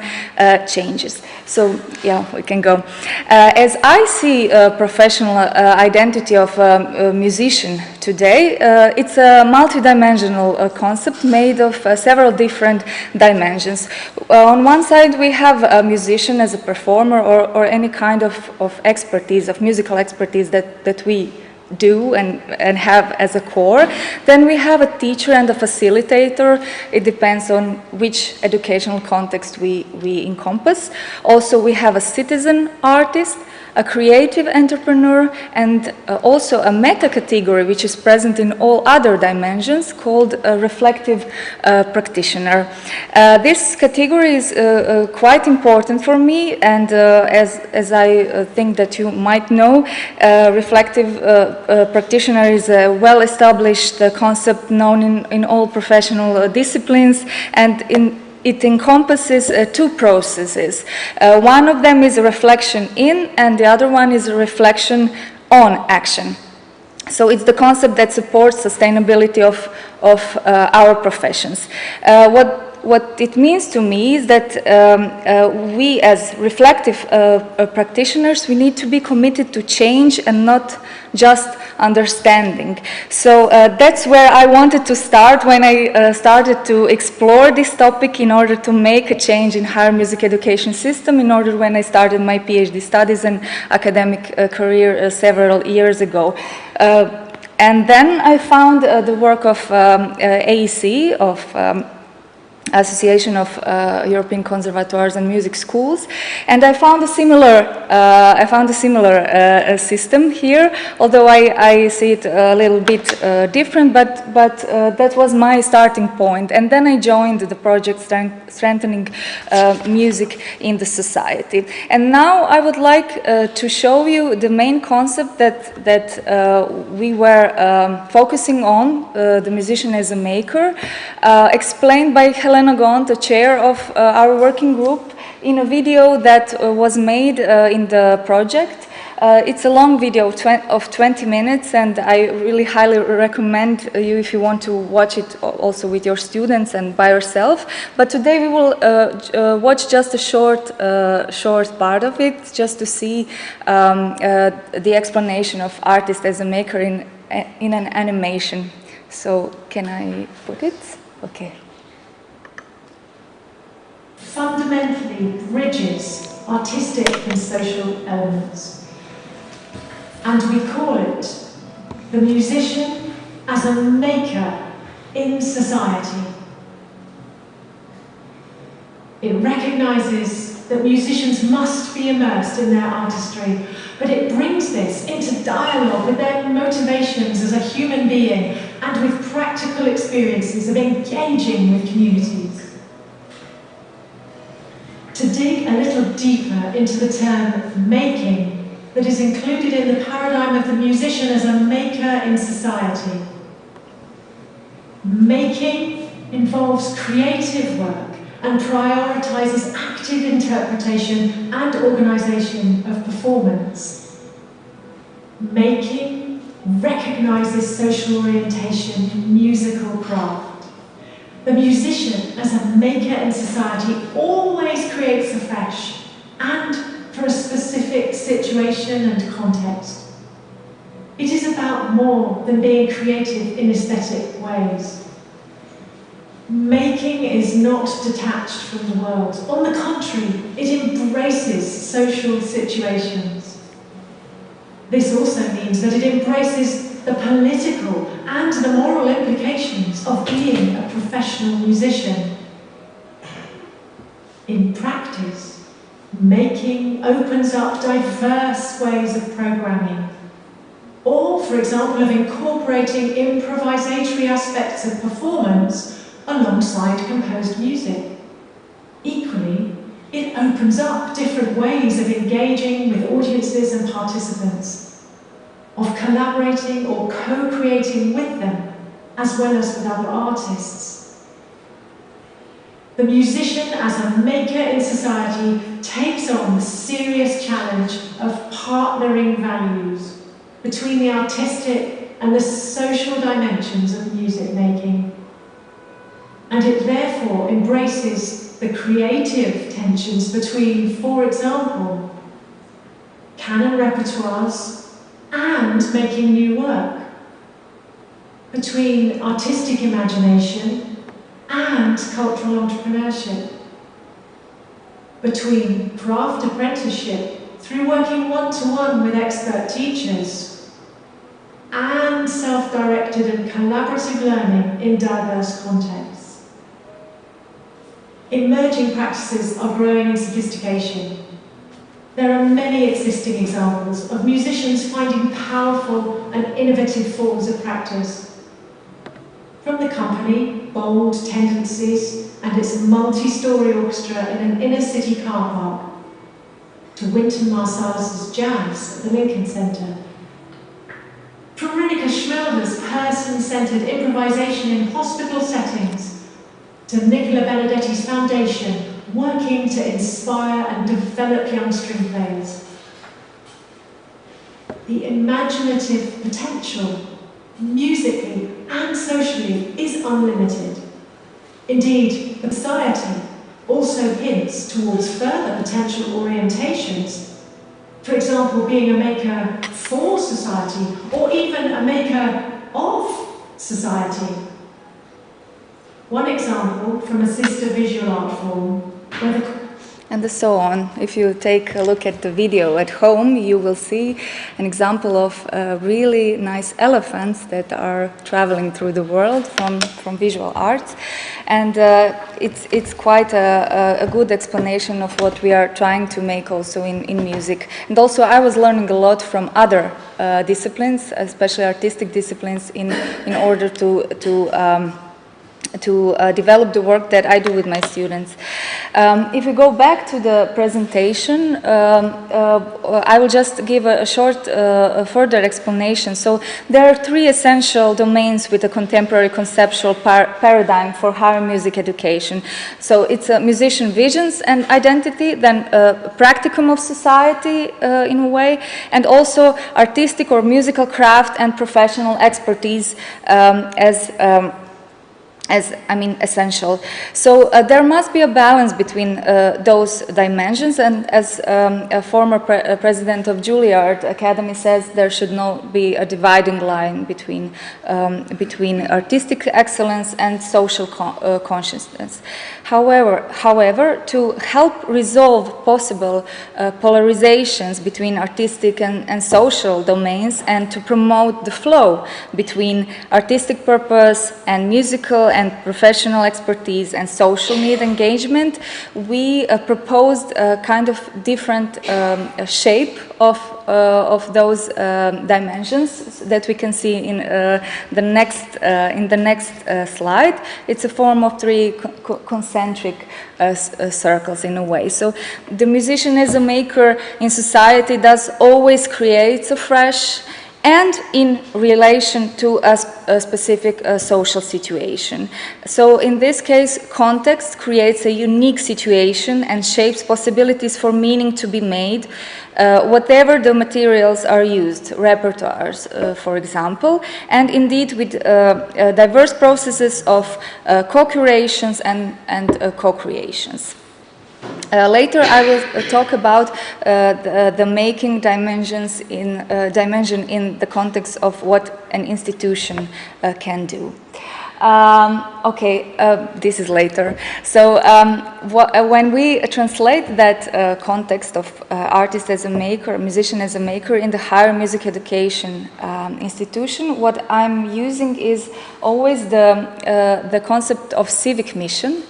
changes. So yeah, we can go. As I see professional identity of a musician today, it's a multidimensional concept made of several different dimensions. On one side, we have a musician as a performer or any kind of expertise, of musical expertise that we do and have as a core. Then we have a teacher and a facilitator. It depends on which educational context we encompass. Also, we have a citizen artist, a creative entrepreneur, and also a meta category which is present in all other dimensions, called a reflective practitioner. This category is quite important for me, and as I think that you might know, reflective practitioner is a well-established concept known in all professional disciplines, and it encompasses two processes. One of them is a reflection in, and the other one is a reflection on action. So it's the concept that supports sustainability of our professions. What it means to me is that we as reflective practitioners, we need to be committed to change and not just understanding. So that's where I wanted to start when I started to explore this topic in order to make a change in higher music education system, in order when I started my PhD studies and academic career several years ago. And then I found the work of AEC, of Association of European Conservatoires and Music Schools, and I found a similar system here, although I see it a little bit different, but that was my starting point. And then I joined the project Strengthening Music in the Society. And now I would like to show you the main concept that we were focusing on, the musician as a maker, explained by Helena Gont, the chair of our working group, in a video that was made in the project. It's a long video of 20 minutes, and I really highly recommend you if you want to watch it also with your students and by yourself. But today we will watch just a short part of it, just to see the explanation of artist as a maker in an animation. So can I put it? Okay. Fundamentally bridges artistic and social elements. And we call it the musician as a maker in society. It recognizes that musicians must be immersed in their artistry, but it brings this into dialogue with their motivations as a human being and with practical experiences of engaging with communities. To dig a little deeper into the term making that is included in the paradigm of the musician as a maker in society. Making involves creative work and prioritizes active interpretation and organization of performance. Making recognizes social orientation in musical craft. The musician, as a maker in society, always creates afresh and for a specific situation and context. It is about more than being creative in aesthetic ways. Making is not detached from the world. On the contrary, it embraces social situations. This also means that it embraces the political and the moral implications of being a professional musician. In practice, making opens up diverse ways of programming, or, for example, of incorporating improvisatory aspects of performance alongside composed music. Equally, it opens up different ways of engaging with audiences and participants, of collaborating or co-creating with them, as well as with other artists. The musician as a maker in society takes on the serious challenge of partnering values between the artistic and the social dimensions of music making. And it therefore embraces the creative tensions between, for example, canon repertoires and making new work, between artistic imagination and cultural entrepreneurship, between craft apprenticeship through working one-to-one with expert teachers, and self-directed and collaborative learning in diverse contexts. Emerging practices are growing in sophistication. There are many existing examples of musicians finding powerful and innovative forms of practice. From the company, Bold Tendencies, and its multi-story orchestra in an inner-city car park, to Wynton Marsalis' jazz at the Lincoln Center. From Rinika Schmelder's person-centered improvisation in hospital settings, to Nicola Benedetti's foundation, working to inspire and develop young string players. the imaginative potential, musically and socially, is unlimited. Indeed, the society also hints towards further potential orientations. For example, being a maker for society, or even a maker of society. One example from a sister visual art form, where the and so on. If you take a look at the video at home, you will see an example of really nice elephants that are traveling through the world from visual arts. And it's quite a good explanation of what we are trying to make also in music. And also I was learning a lot from other disciplines, especially artistic disciplines, in order to develop the work that I do with my students. If we go back to the presentation, I will just give a short further explanation. So there are three essential domains with a contemporary conceptual paradigm for higher music education. So it's musician visions and identity, then practicum of society in a way, and also artistic or musical craft and professional expertise as essential. So there must be a balance between those dimensions, and as a former president of Juilliard Academy says, there should not be a dividing line between artistic excellence and social consciousness. However, to help resolve possible polarizations between artistic and social domains, and to promote the flow between artistic purpose and musical and professional expertise and social need engagement, we proposed a kind of different shape of those dimensions that we can see in the next slide. It's a form of three concentric circles in a way. So the musician as a maker in society does always create afresh, and in relation to a specific social situation. So in this case, context creates a unique situation and shapes possibilities for meaning to be made, whatever the materials are used, repertoires, for example, and indeed with diverse processes of co-curations and co-creations. Later, I will talk about the making dimension in the context of what an institution can do. This is later. So when we translate that context of artist as a maker, musician as a maker in the higher music education institution, what I'm using is always the concept of civic mission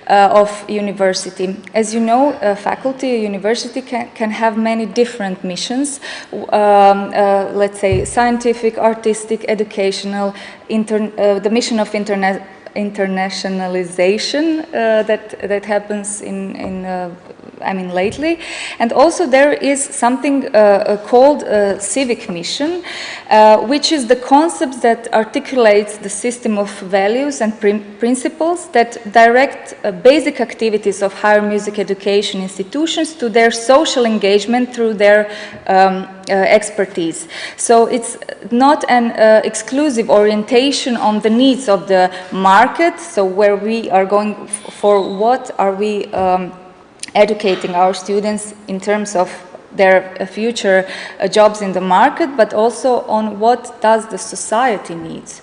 of university. As you know, a faculty, a university can have many different missions, let's say scientific, artistic, educational, the mission of internationalization that happens lately, and also there is something called civic mission, which is the concept that articulates the system of values and principles that direct basic activities of higher music education institutions to their social engagement through their expertise. So it's not an exclusive orientation on the needs of the market, so where we are going for what are we educating our students in terms of their future jobs in the market, but also on what does the society needs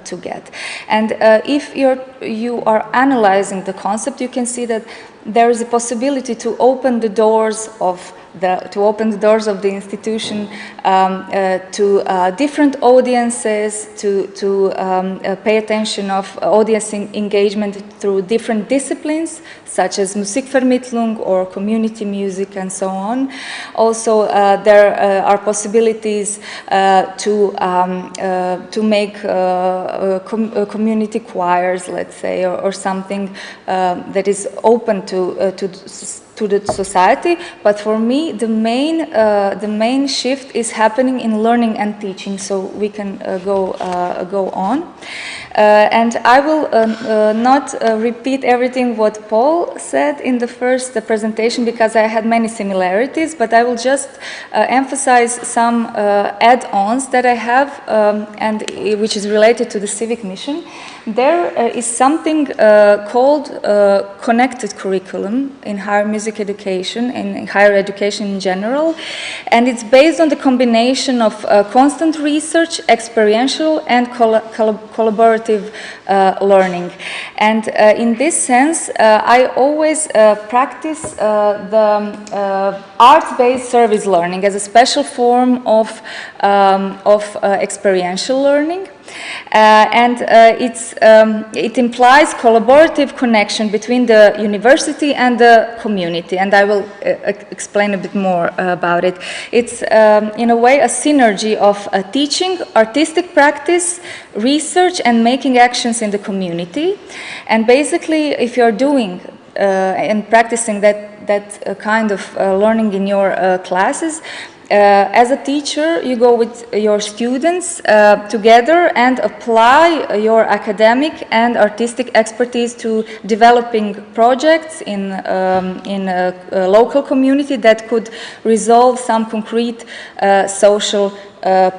to get. And if you are analyzing the concept, you can see that there is a possibility to open the doors of the institution to different audiences, to pay attention of audience engagement through different disciplines, such as Musikvermittlung or community music and so on. Also, there are possibilities to make community choirs, let's say, or something that is open to the society. But for me, the main shift is happening in learning and teaching. So we can go on. And I will not repeat everything what Paul said in the first presentation because I had many similarities, but I will just emphasize some add-ons that I have and which is related to the civic mission. There is something called connected curriculum in higher music education and in higher education in general, and it's based on the combination of constant research, experiential and collaborative learning. And in this sense, I always practice the arts-based service learning as a special form of experiential learning. It implies collaborative connection between the university and the community, and I will explain a bit more about it. It's in a way a synergy of teaching, artistic practice, research and making actions in the community. And basically, if you're doing and practicing that kind of learning in your classes, as a teacher, you go with your students together and apply your academic and artistic expertise to developing projects in a local community that could resolve some concrete social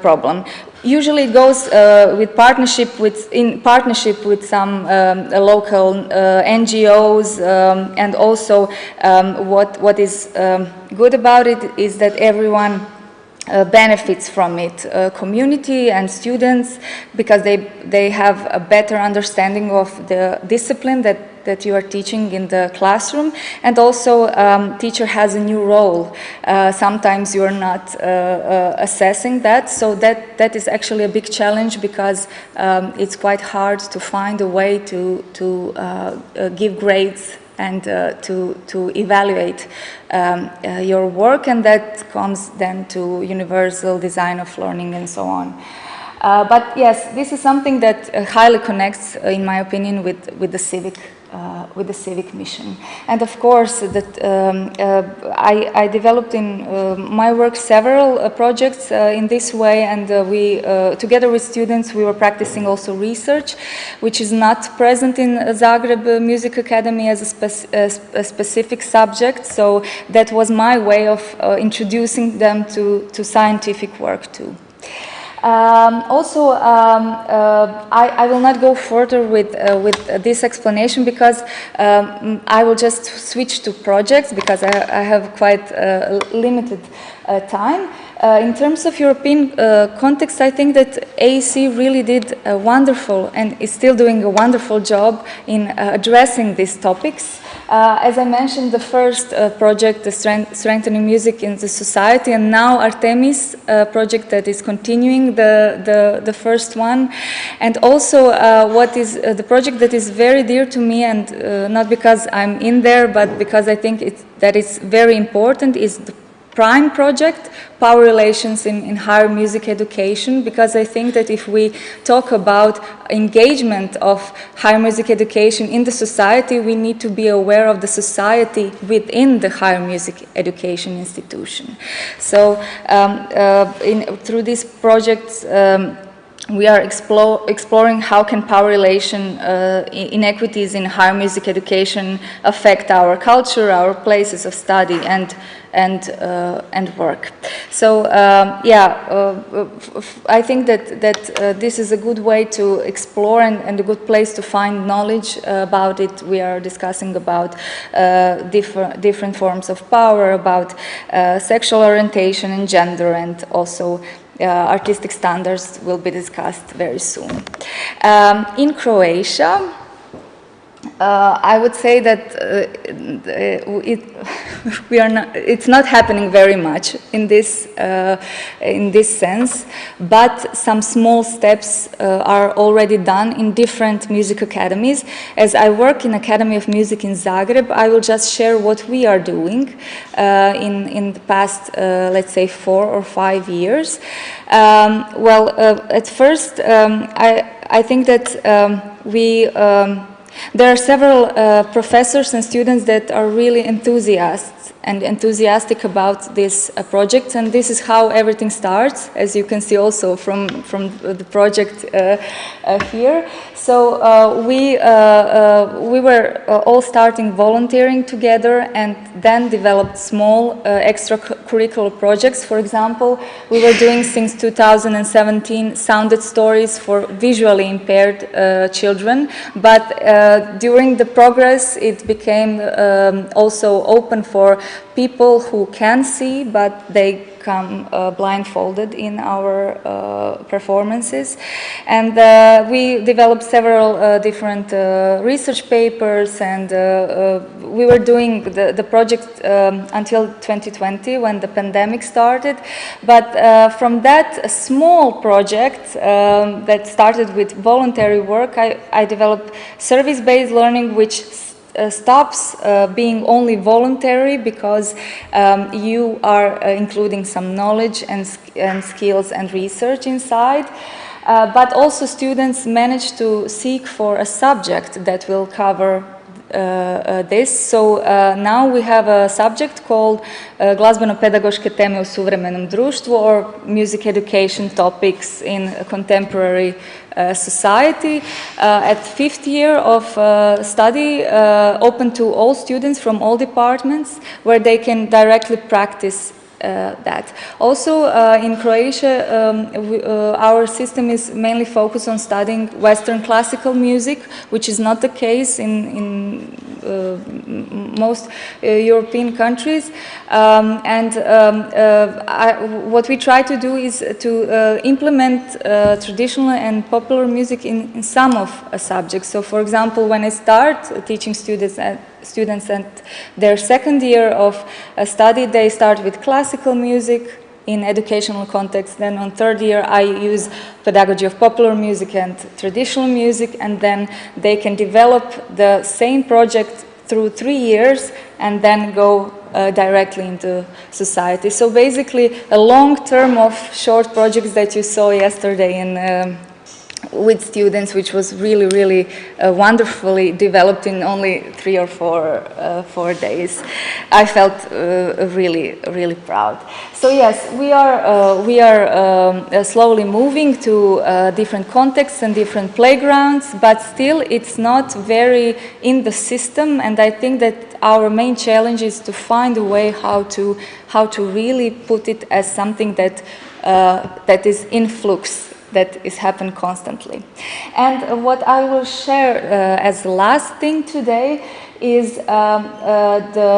problem. Usually it goes in partnership with some local NGOs, and also what is good about it is that everyone benefits from it, community and students, because they have a better understanding of the discipline that you are teaching in the classroom, and also teacher has a new role. Sometimes you are not assessing that, so that is actually a big challenge, because it's quite hard to find a way to give grades and to evaluate your work, and that comes then to universal design of learning and so on. But yes, this is something that highly connects, in my opinion, with the civic mission. And of course, that I developed in my work several projects in this way, and we, together with students, we were practicing also research, which is not present in Zagreb Music Academy as a specific subject. So that was my way of introducing them to scientific work too. I will not go further with this explanation, because I will just switch to projects, because I have quite limited time. In terms of European context, I think that AEC really did a wonderful, and is still doing a wonderful job in addressing these topics. As I mentioned, the first project, the Strengthening Music in the Society, and now Artemis project that is continuing the first one. And also what is the project that is very dear to me, and not because I'm in there, but because I think that it's very important, is the PRIME project, Power Relations in Higher Music Education, because I think that if we talk about engagement of higher music education in the society, we need to be aware of the society within the higher music education institution. So through these projects, we are exploring how can power relation inequities in higher music education affect our culture, our places of study, and work. So I think that this is a good way to explore and a good place to find knowledge about it. We are discussing about different forms of power, about sexual orientation and gender, and also artistic standards will be discussed very soon. In Croatia, I would say that it's not happening very much in this sense, but some small steps are already done in different music academies. As I work in Academy of Music in Zagreb, I will just share what we are doing in the past, let's say, 4 or 5 years. At first, I think that there are several professors and students that are really enthusiasts and enthusiastic about this project, and this is how everything starts, as you can see also from the project here. So we were all starting volunteering together, and then developed small extracurricular projects. For example, we were doing since 2017 sounded stories for visually impaired children, but during the progress it became also open for people who can see, but they come blindfolded in our performances. And we developed several different research papers, and we were doing the project until 2020 when the pandemic started. But from that small project that started with voluntary work, I developed service-based learning, which stops being only voluntary, because you are including some knowledge and skills and research inside. But also students manage to seek for a subject that will cover this. So now we have a subject called glazbeno-pedagoške teme u suvremenom društvu, or music education topics in contemporary society. At 5th year of study, open to all students from all departments, where they can directly practice that. Also, in Croatia, our system is mainly focused on studying Western classical music, which is not the case in most European countries. What we try to do is to implement traditional and popular music in some of subjects. So, for example, when I start teaching students at their 2nd year of study, they start with classical music in educational context. Then on 3rd year, I use pedagogy of popular music and traditional music, and then they can develop the same project through 3 years and then go directly into society. So basically, a long term of short projects that you saw yesterday in with students, which was really wonderfully developed in only 3 or 4 days. I felt really proud. So yes, we are slowly moving to different contexts and different playgrounds, but still it's not very in the system, and I think that our main challenge is to find a way how to really put it as something that that is in flux, that is happen constantly. And what I will share as the last thing today is the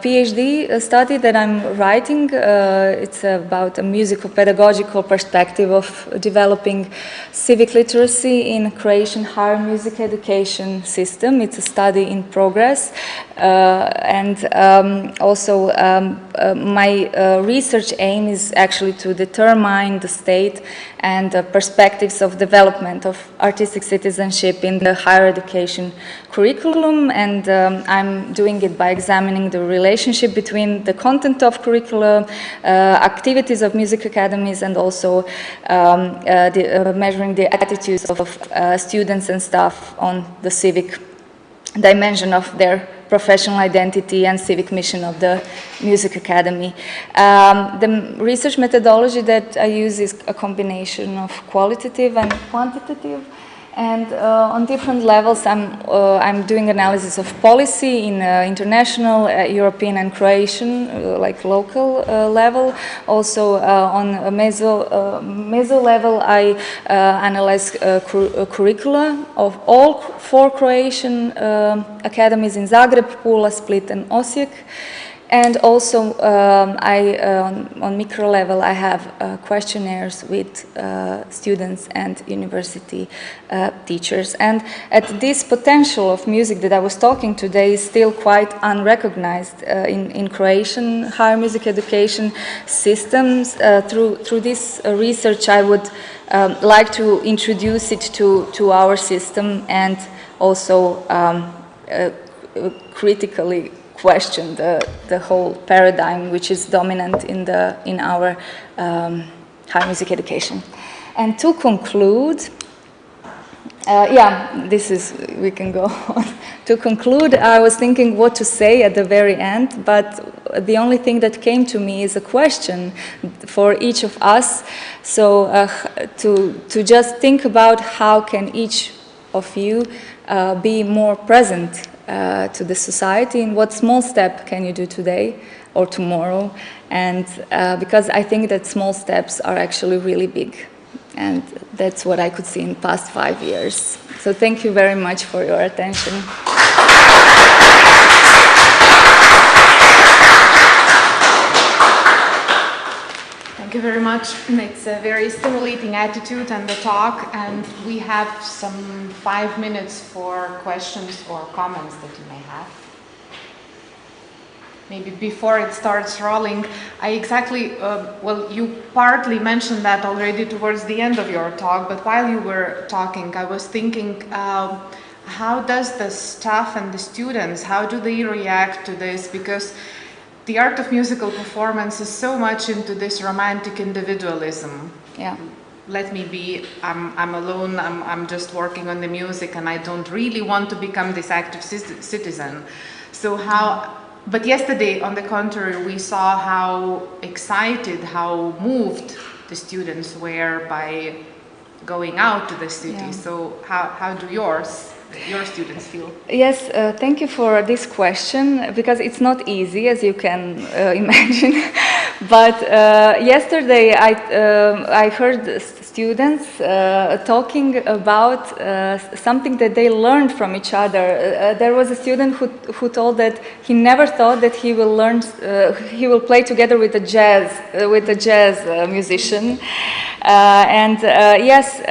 PhD study that I'm writing. It's about a musico-pedagogical perspective of developing civic literacy in Croatian higher music education system. It's a study in progress. Also my research aim is actually to determine the state and the perspectives of development of artistic citizenship in the higher education curriculum, and I'm doing it by examining the relationship between the content of curricula, activities of music academies, and also measuring the attitudes of students and staff on the civic dimension of their professional identity and civic mission of the Music Academy. The research methodology that I use is a combination of qualitative and quantitative, and on different levels I'm doing analysis of policy in international, European and Croatian, like local level. Also on a meso level I analyze curricula of all 4 Croatian academies in Zagreb, Pula, Split and Osijek. And also on micro level I have questionnaires with students and university teachers. And at this potential of music that I was talking today is still quite unrecognized in Croatian higher music education systems. Through this research I would like to introduce it to our system, and also critically question the whole paradigm which is dominant in our higher music education. And to conclude, we can go on. To conclude, I was thinking what to say at the very end, but the only thing that came to me is a question for each of us. So to just think about how can each of you be more present to the society, and what small step can you do today or tomorrow, and because I think that small steps are actually really big, and that's what I could see in the past 5 years. So thank you very much for your attention. Thank you very much. It's a very stimulating attitude and the talk, and we have some 5 minutes for questions or comments that you may have. Maybe before it starts rolling, I exactly, well, you partly mentioned that already towards the end of your talk, but while you were talking, I was thinking, how does the staff and the students, how do they react to this? Because the art of musical performance is so much into this romantic individualism. Yeah. Let me be, I'm alone, I'm just working on the music, and I don't really want to become this active citizen. So how, but yesterday, on the contrary, we saw how excited, how moved the students were by going out to the city. Yeah. So how do your students feel? Yes, thank you for this question, because it's not easy, as you can imagine. But yesterday I heard students talking about something that they learned from each other. There was a student who told that he never thought that he will learn, he will play together with a jazz musician. Yes,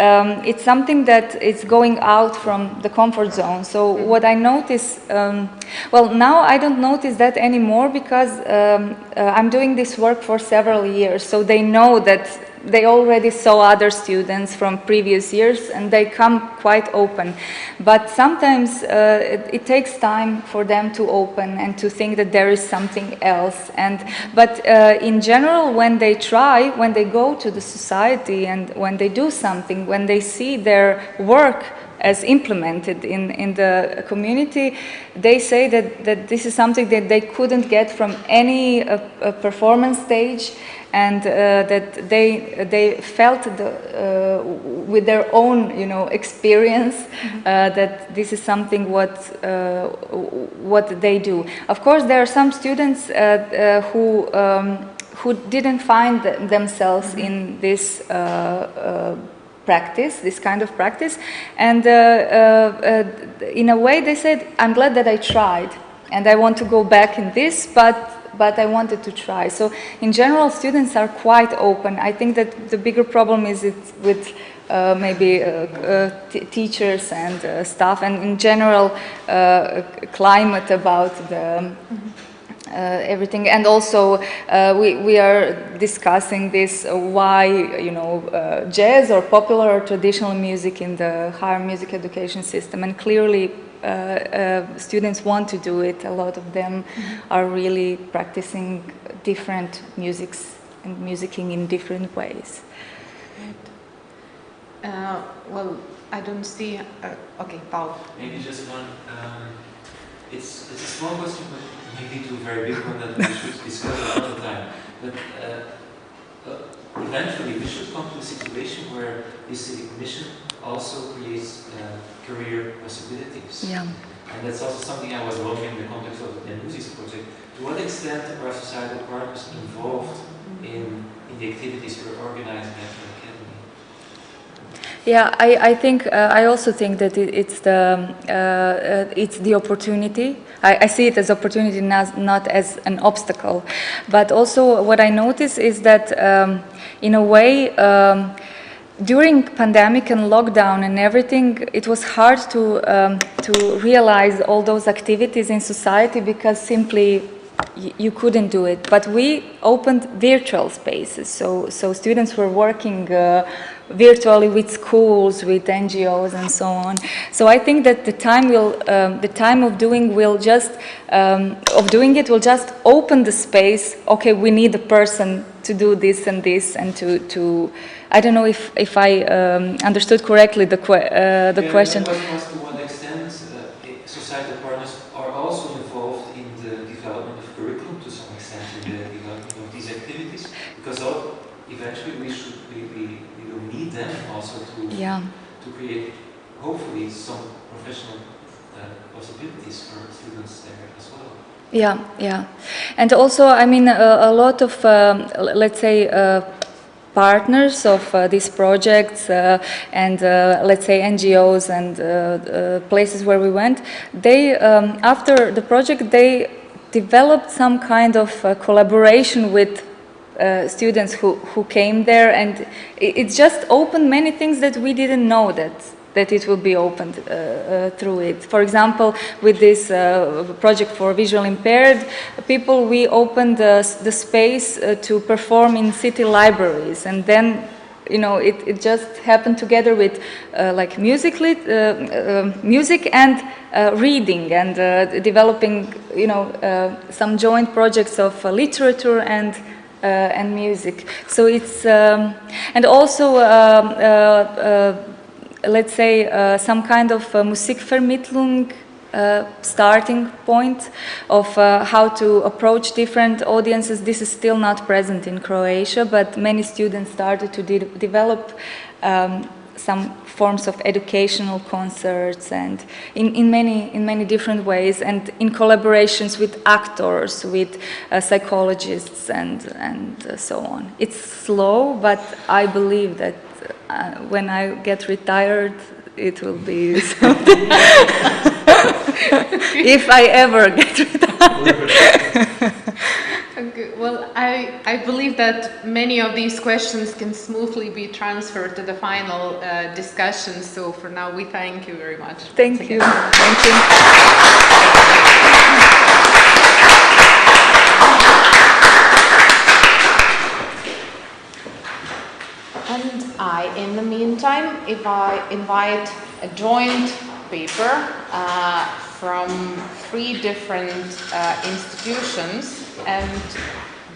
it's something that is going out from the comfort zone. So what I notice, well, now I don't notice that anymore, because I'm doing this work for several years. So they know that they already saw other students from previous years, and they come quite open. But sometimes it takes time for them to open and to think that there is something else. But in general, when they try, when they go to the society, and when they do something, when they see their work as implemented in the community, they say that this is something that they couldn't get from any performance stage, and that they felt with their own, experience, that this is something what they do. Of course, there are some students who didn't find themselves in this practice, this kind of practice, and in a way they said, I'm glad that I tried, and I want to go back in this, but I wanted to try. So in general, students are quite open. I think that the bigger problem is with maybe teachers and staff, and in general climate about the everything. And also we are discussing this, why jazz or popular or traditional music in the higher music education system, and clearly students want to do it. A lot of them are really practicing different musics and musicking in different ways. Well, I don't see. Okay, Paul. Maybe just one. It's a small question, but maybe to a very big one that we should discuss another time. But eventually, we should come to a situation where this recognition also creates career possibilities. Yeah. And that's also something I was wondering in the context of the DEMUSIS project. To what extent are societal partners involved in the activities you're organizing at your academy? Yeah, I think I also think that it's the opportunity. I see it as opportunity, not as an obstacle. But also, what I notice is that, in a way, during pandemic and lockdown and everything, it was hard to realize all those activities in society, because simply you couldn't do it. But we opened virtual spaces, so students were working virtually with schools, with NGOs, and so on. So I think that the time of doing it will just open the space. Okay, we need a person to do this and this, and to I don't know if I understood correctly the question. The question was to what extent societal partners are also involved in the development of curriculum to some extent. eventually we will need them also to create, hopefully, some professional possibilities for students there as well. Yeah, yeah. And also, I mean, a lot of, let's say, partners of these projects and, let's say, NGOs and places where we went, they, after the project, they developed some kind of collaboration with students who came there, and it just opened many things that we didn't know that it will be opened through it. For example, with this project for visually impaired people, we opened the space to perform in city libraries, and then, you know, it just happened together with like music and reading and developing, you know, some joint projects of literature and music. So it's and also let's say some kind of Musikvermittlung starting point of how to approach different audiences. This is still not present in Croatia, but many students started to develop some forms of educational concerts and in many different ways, and in collaborations with actors, with psychologists and so on. It's slow, but I believe that when I get retired, it will be something. If I ever get retired. Okay. Well, I believe that many of these questions can smoothly be transferred to the final discussion. So for now, we thank you very much. Thank you. Thank you. And in the meantime, if I invite a joint paper from 3 different institutions, and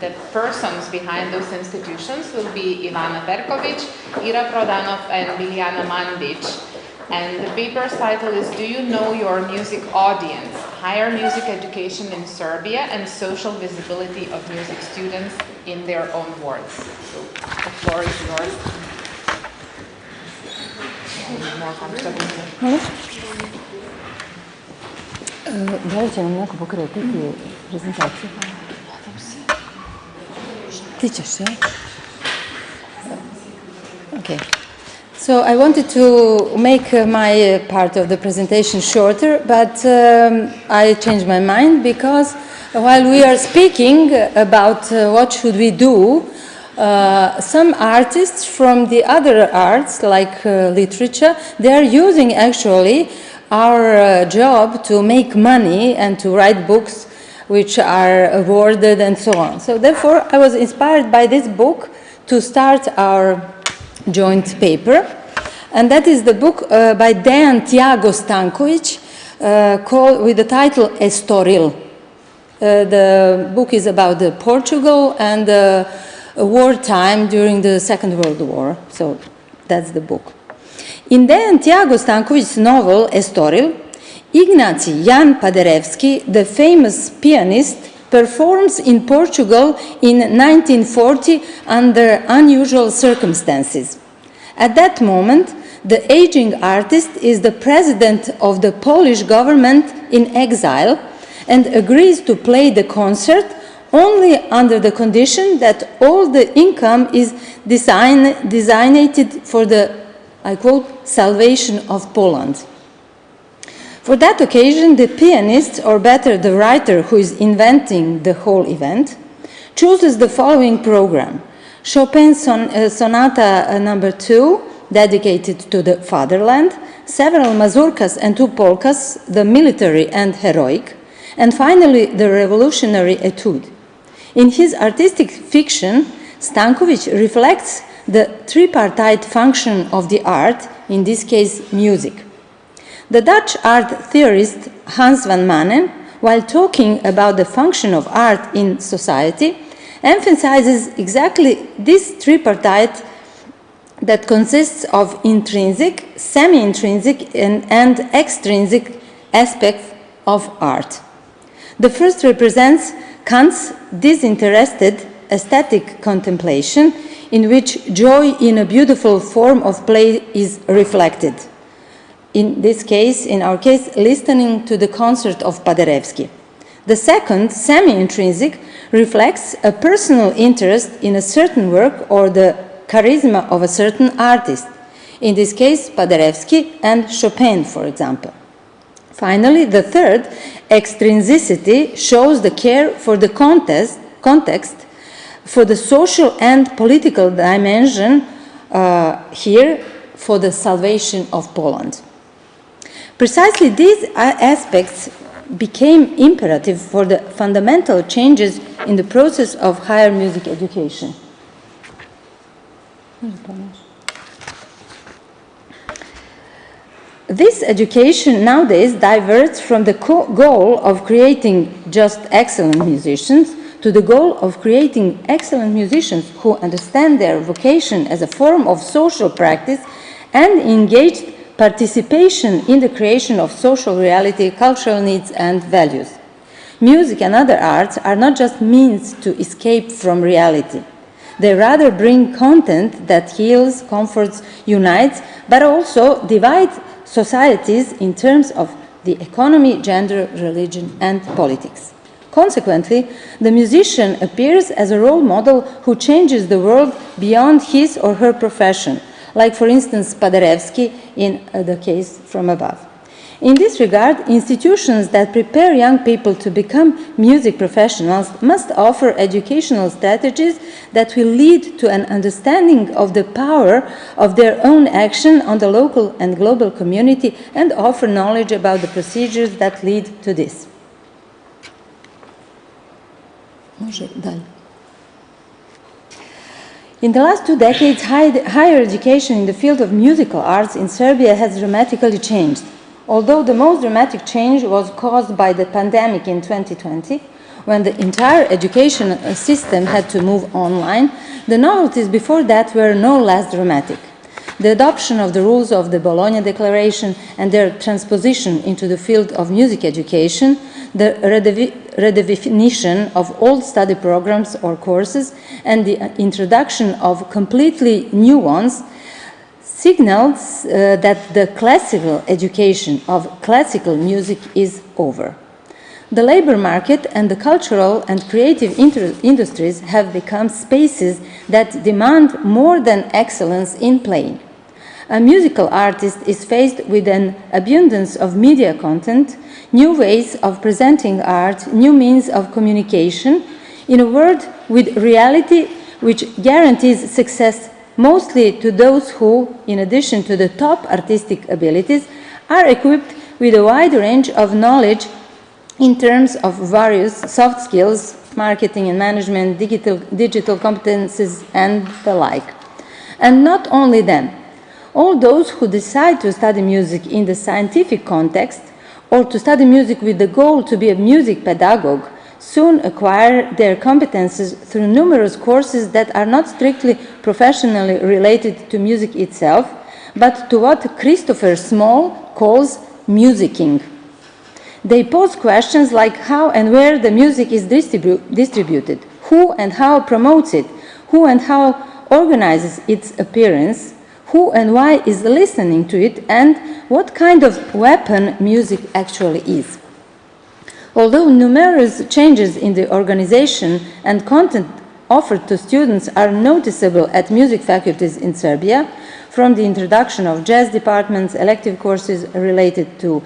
the persons behind those institutions will be Ivana Perkovic, Ira Prodanov, and Biljana Mandic. And the paper's title is "Do You Know Your Music Audience? Higher Music Education in Serbia and Social Visibility of Music Students in Their Own Words." So the floor is yours. Da li će nam neko pokretati prezentaciju? Ti ćeš, ja? Okay. So I wanted to make my part of the presentation shorter, but I changed my mind because while we are speaking about what should we do, some artists from the other arts, like literature, they are using actually our job to make money and to write books which are awarded and so on. So therefore I was inspired by this book to start our joint paper, and that is the book by Dejan Tiago Stankovic called with the title Estoril. The book is about Portugal and wartime during the Second World War, so that's the book. In Dejan Tiago Stankovic's novel Estoril, Ignacy Jan Paderewski, the famous pianist, performs in Portugal in 1940 under unusual circumstances. At that moment, the aging artist is the president of the Polish government in exile and agrees to play the concert only under the condition that all the income is designated for the, I quote, salvation of Poland. For that occasion, the pianist, or better, the writer who is inventing the whole event, chooses the following program: Chopin's Sonata No. 2, dedicated to the fatherland, several mazurkas and 2 polkas, the military and heroic, and finally the revolutionary etude. In his artistic fiction, Stankovic reflects the tripartite function of the art, in this case music. The Dutch art theorist Hans van Manen, while talking about the function of art in society, emphasizes exactly this tripartite that consists of intrinsic, semi-intrinsic, and extrinsic aspects of art. The first represents Kant's disinterested aesthetic contemplation in which joy in a beautiful form of play is reflected. In this case, in our case, listening to the concert of Paderewski. The second, semi-intrinsic, reflects a personal interest in a certain work or the charisma of a certain artist. In this case, Paderewski and Chopin, for example. Finally, the third, extrinsicity, shows the care for the context, for the social and political dimension, here for the salvation of Poland. Precisely these aspects became imperative for the fundamental changes in the process of higher music education. This education nowadays diverts from the goal of creating just excellent musicians to the goal of creating excellent musicians who understand their vocation as a form of social practice and engaged participation in the creation of social reality, cultural needs, and values. Music and other arts are not just means to escape from reality. They rather bring content that heals, comforts, unites, but also divides societies in terms of the economy, gender, religion, and politics. Consequently, the musician appears as a role model who changes the world beyond his or her profession, like, for instance, Paderewski in the case from above. In this regard, institutions that prepare young people to become music professionals must offer educational strategies that will lead to an understanding of the power of their own action on the local and global community and offer knowledge about the procedures that lead to this. In the last 2 decades, higher education in the field of musical arts in Serbia has dramatically changed. Although the most dramatic change was caused by the pandemic in 2020, when the entire education system had to move online, the novelties before that were no less dramatic. The adoption of the rules of the Bologna Declaration and their transposition into the field of music education, the redefinition of old study programs or courses, and the introduction of completely new ones signals that the classical education of classical music is over. The labor market and the cultural and creative industries have become spaces that demand more than excellence in playing. A musical artist is faced with an abundance of media content, new ways of presenting art, new means of communication, in a world with reality which guarantees success mostly to those who, in addition to the top artistic abilities, are equipped with a wide range of knowledge in terms of various soft skills, marketing and management, digital competences, and the like. And not only them. All those who decide to study music in the scientific context or to study music with the goal to be a music pedagogue soon acquire their competences through numerous courses that are not strictly professionally related to music itself, but to what Christopher Small calls musicking. They pose questions like how and where the music is distributed, who and how promotes it, who and how organizes its appearance, who and why is listening to it, and what kind of weapon music actually is. Although numerous changes in the organization and content offered to students are noticeable at music faculties in Serbia, from the introduction of jazz departments, elective courses related to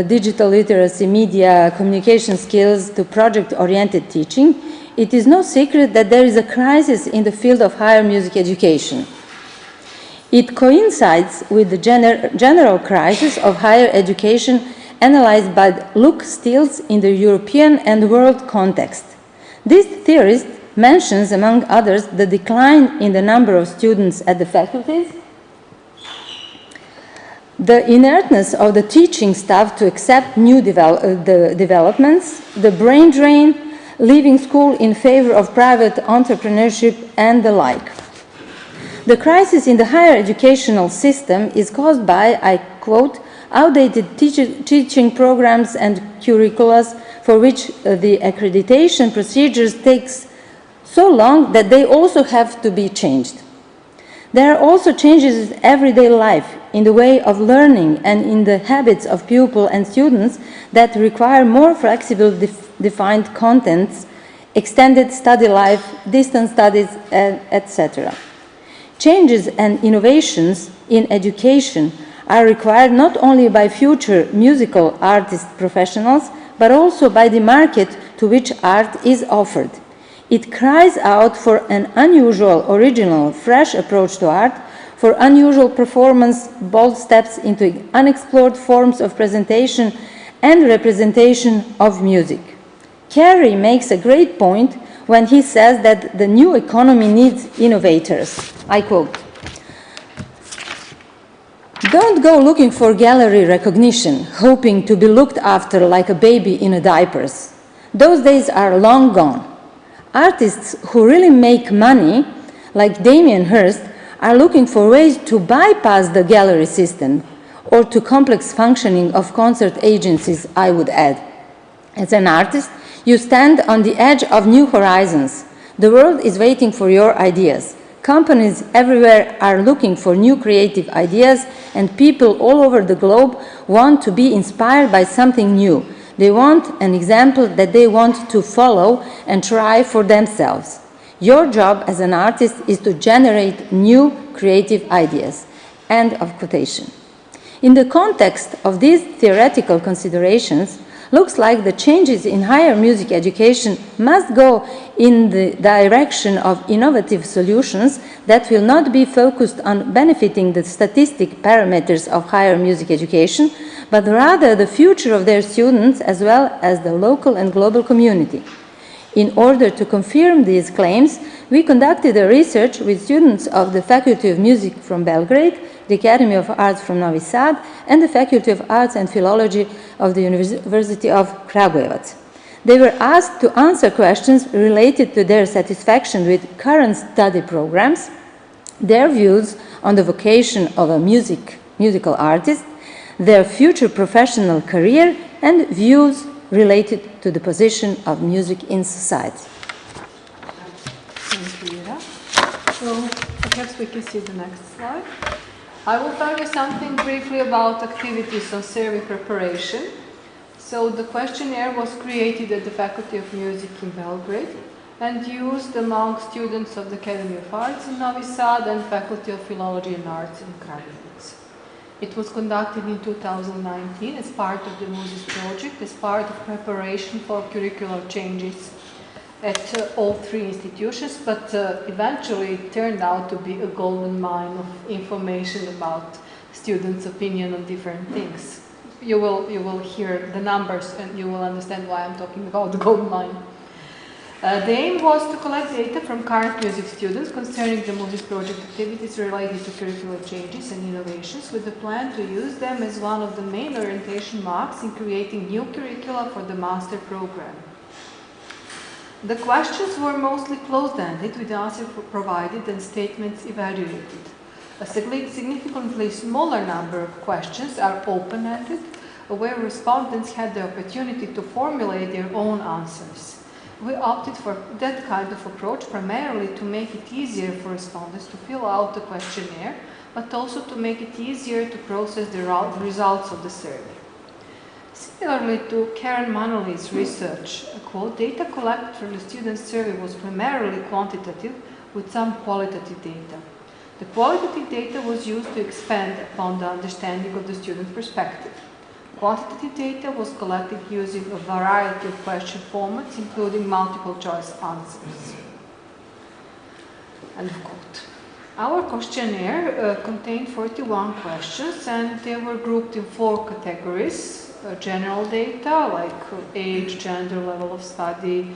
digital literacy, media, communication skills, to project-oriented teaching, it is no secret that there is a crisis in the field of higher music education. It coincides with the general crisis of higher education analyzed by Luke Stills in the European and world context. This theorist mentions, among others, the decline in the number of students at the faculties, the inertness of the teaching staff to accept new developments, the brain drain, leaving school in favor of private entrepreneurship, and the like. The crisis in the higher educational system is caused by, I quote, outdated teaching programs and curricula for which the accreditation procedures takes so long that they also have to be changed. There are also changes in everyday life, in the way of learning and in the habits of pupils and students that require more flexible defined contents, extended study life, distance studies, etc. Changes and innovations in education are required not only by future musical artist professionals, but also by the market to which art is offered. It cries out for an unusual, original, fresh approach to art, for unusual performance, bold steps into unexplored forms of presentation and representation of music. Carey makes a great point when he says that the new economy needs innovators. I quote, "Don't go looking for gallery recognition, hoping to be looked after like a baby in a diapers. Those days are long gone. Artists who really make money, like Damien Hirst, are looking for ways to bypass the gallery system or to complex functioning of concert agencies, I would add. As an artist, you stand on the edge of new horizons. The world is waiting for your ideas. Companies everywhere are looking for new creative ideas, and people all over the globe want to be inspired by something new. They want an example that they want to follow and try for themselves. Your job as an artist is to generate new creative ideas." End of quotation. In the context of these theoretical considerations, looks like the changes in higher music education must go in the direction of innovative solutions that will not be focused on benefiting the statistic parameters of higher music education, but rather the future of their students as well as the local and global community. In order to confirm these claims, we conducted a research with students of the Faculty of Music from Belgrade, the Academy of Arts from Novi Sad, and the Faculty of Arts and Philology of the University of Kragujevac. They were asked to answer questions related to their satisfaction with current study programs, their views on the vocation of a musical artist, their future professional career, and views related to the position of music in society. Thank you, Ira. So perhaps we can see the next slide. I will tell you something briefly about activities on survey preparation. So the questionnaire was created at the Faculty of Music in Belgrade and used among students of the Academy of Arts in Novi Sad and Faculty of Philology and Arts in Kragujevac. It was conducted in 2019 as part of the DEMUSIS project, as part of preparation for curricular changes at all three institutions, but eventually it turned out to be a golden mine of information about students' opinion on different things. You will hear the numbers and you will understand why I'm talking about the gold mine. The aim was to collect data from current music students concerning the DEMUSIS project activities related to curricular changes and innovations, with the plan to use them as one of the main orientation marks in creating new curricula for the master program. The questions were mostly closed-ended, with answers provided and statements evaluated. A significantly smaller number of questions are open-ended, where respondents had the opportunity to formulate their own answers. We opted for that kind of approach primarily to make it easier for respondents to fill out the questionnaire, but also to make it easier to process the results of the survey. Similarly to Karen Manolly's research, data collected from the student survey was primarily quantitative with some qualitative data. The qualitative data was used to expand upon the understanding of the student perspective. Quantitative data was collected using a variety of question formats, including multiple choice answers. End of quote. Our questionnaire contained 41 questions, and they were grouped in 4 categories. General data like age, gender, level of study,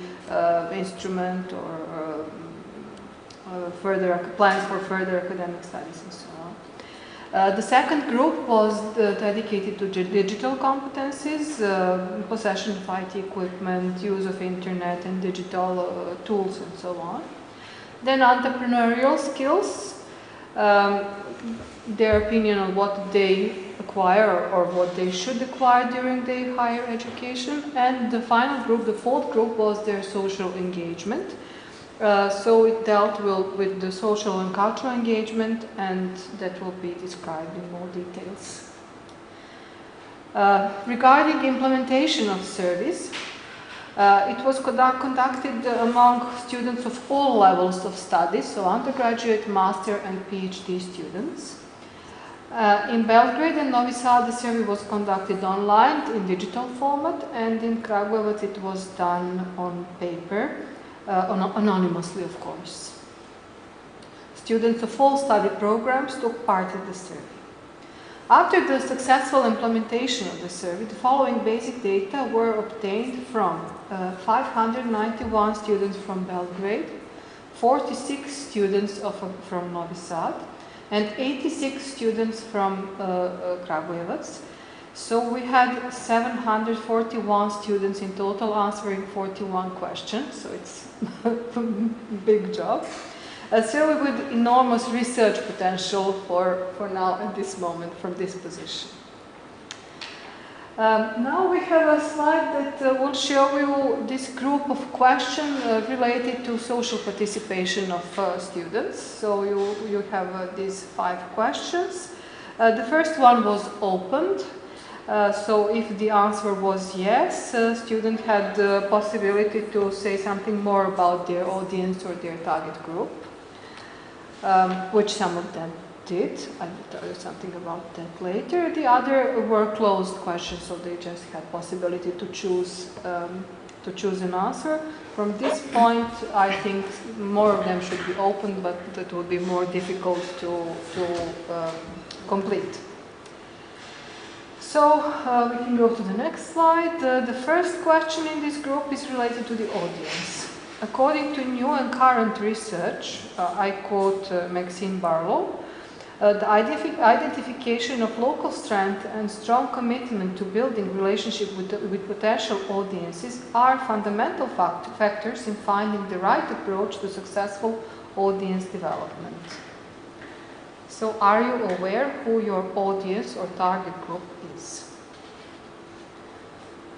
instrument, or plans for further academic studies, and so on. The second group was dedicated to digital competencies, possession of IT equipment, use of internet and digital tools, and so on. Then entrepreneurial skills, their opinion on what they acquire or what they should acquire during their higher education. And the final group, the fourth group, was their social engagement, So it dealt with the social and cultural engagement, and that will be described in more details. Regarding implementation of service, it was conducted among students of all levels of studies, so undergraduate, master and PhD students. In Belgrade and Novi Sad, the survey was conducted online in digital format, and in Kragujevac it was done on paper, anonymously of course. Students of all study programs took part in the survey. After the successful implementation of the survey, the following basic data were obtained from 591 students from Belgrade, 46 students from Novi Sad, and 86 students from Kragujevac. So we had 741 students in total answering 41 questions, so it's a big job. A survey with enormous research potential for now at this moment from this position. Now we have a slide that will show you this group of questions related to social participation of students. So you have these 5 questions. The first one was opened. So if the answer was yes, student had the possibility to say something more about their audience or their target group, which some of them did. I will tell you something about that later. The other were closed questions, so they just had possibility to choose an answer. From this point, I think more of them should be open, but that would be more difficult to complete. So we can go to the next slide. The first question in this group is related to the audience. According to new and current research, I quote Maxine Barlow, the identification of local strength and strong commitment to building relationship with potential audiences are fundamental factors in finding the right approach to successful audience development. So are you aware who your audience or target group is?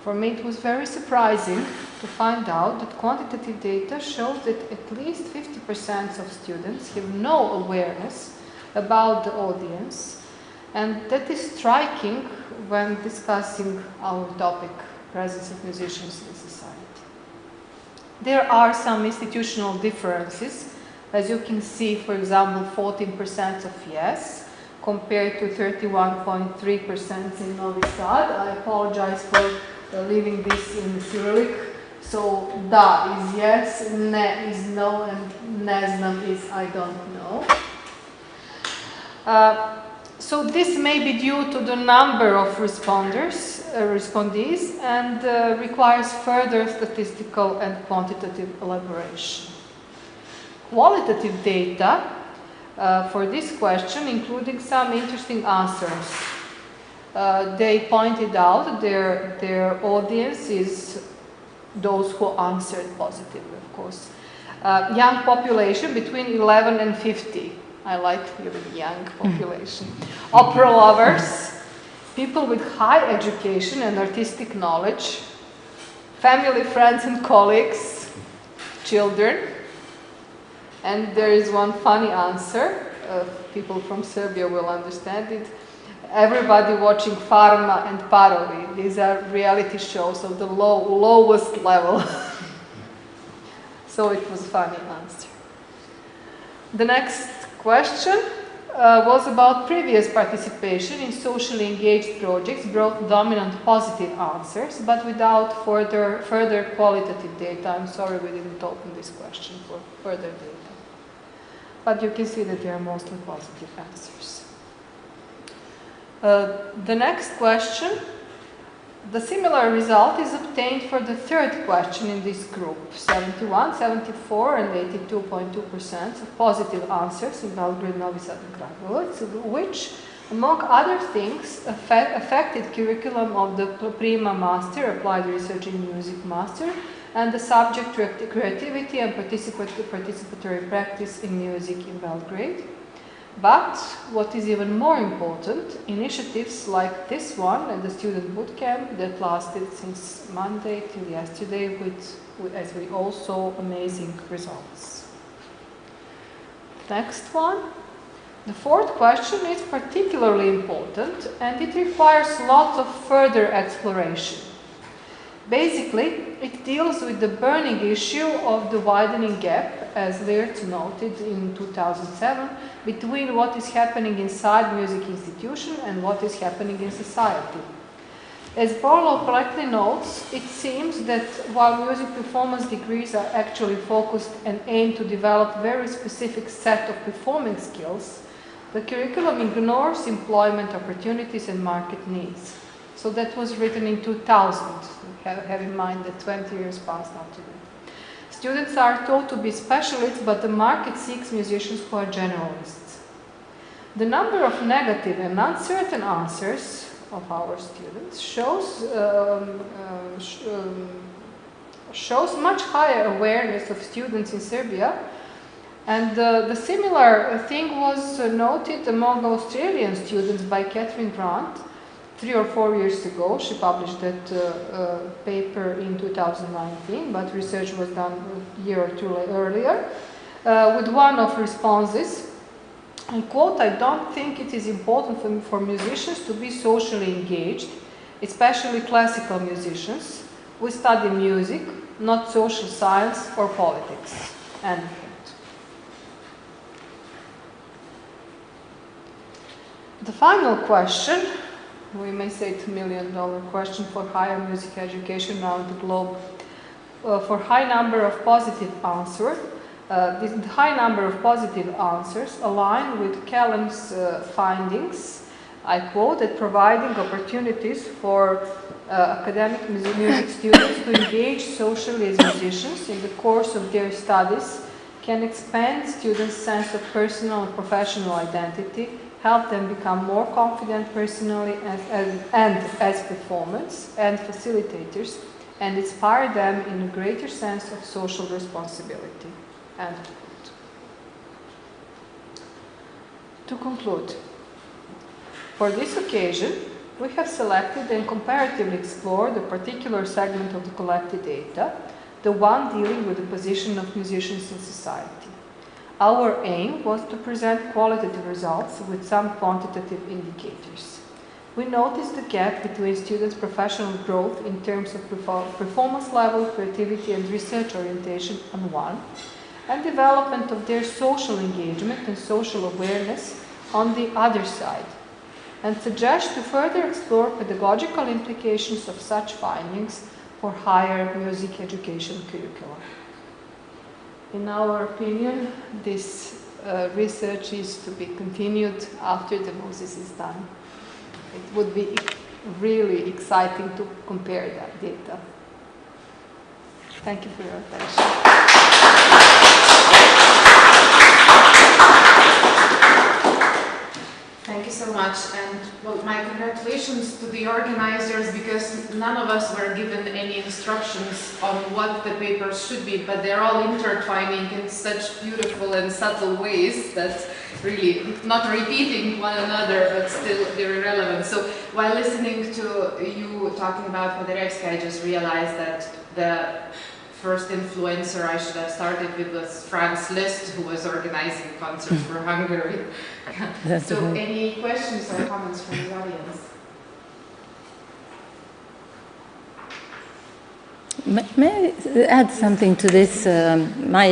For me, it was very surprising to find out that quantitative data shows that at least 50% of students have no awareness about the audience, and that is striking when discussing our topic, presence of musicians in society. There are some institutional differences. As you can see, for example, 14% of yes, compared to 31.3% in Novi Sad. I apologize for leaving this in Cyrillic. So, da is yes, ne is no, and ne znam is I don't know. So this may be due to the number of respondees, and requires further statistical and quantitative elaboration. Qualitative data for this question, including some interesting answers. They pointed out their audience is those who answered positively, of course. Young population between 11 and 50. I like hearing young population. Opera lovers, people with high education and artistic knowledge, family, friends and colleagues, children. And there is one funny answer, people from Serbia will understand it. Everybody watching Farma and Parovi. These are reality shows of the lowest level. So it was a funny answer. The next question was about previous participation in socially engaged projects, brought dominant positive answers, but without further qualitative data. I'm sorry we didn't open this question for further data. But you can see that they are mostly positive answers. The next question, the similar result is obtained for the third question in this group. 71, 74 and 82.2% of positive answers in Belgrade, Novi Sad and Kragujevac, which, among other things, affected curriculum of the Prima Master, Applied Research in Music Master, and the subject creativity and participatory practice in music in Belgrade. But what is even more important, initiatives like this one and the student bootcamp that lasted since Monday till yesterday with as we all saw amazing results. Next one. The fourth question is particularly important and it requires lots of further exploration. Basically, it deals with the burning issue of the widening gap, as Leert noted in 2007, between what is happening inside music institution and what is happening in society. As Paolo correctly notes, it seems that while music performance degrees are actually focused and aim to develop very specific set of performing skills, the curriculum ignores employment opportunities and market needs. So that was written in 2000. Have in mind that 20 years passed now today. Students are taught to be specialists, but the market seeks musicians who are generalists. The number of negative and uncertain answers of our students shows much higher awareness of students in Serbia, and the similar thing was noted among Australian students by Catherine Grant 3 or 4 years ago. She published that paper in 2019, but research was done a year or two earlier, with one of responses. I quote, "I don't think it is important for musicians to be socially engaged, especially classical musicians. We study music, not social science or politics." End quote. The final question, we may say it's $1 million question for higher music education around the globe, for high number of positive answers. The high number of positive answers align with Kellam's findings, I quote, that providing opportunities for academic music students to engage socially as musicians in the course of their studies can expand students' sense of personal and professional identity, help them become more confident personally and as performers and facilitators, and inspire them in a greater sense of social responsibility. End quote. To conclude, for this occasion, we have selected and comparatively explored a particular segment of the collected data, the one dealing with the position of musicians in society. Our aim was to present qualitative results with some quantitative indicators. We noticed the gap between students' professional growth in terms of performance level, creativity and research orientation on one, and development of their social engagement and social awareness on the other side, and suggest to further explore pedagogical implications of such findings for higher music education curricula. In our opinion, this research is to be continued after DEMUSIS is done. It would be really exciting to compare that data. Thank you for your attention. Thank you so much, and well, my congratulations to the organizers, because none of us were given any instructions on what the papers should be, but they're all intertwining in such beautiful and subtle ways that really not repeating one another, but still very relevant. So while listening to you talking about Paderewski, I just realized that the first influencer I should have started with was Franz Liszt, who was organizing concerts for Hungary. So any questions or comments from the audience? May I add something to this? My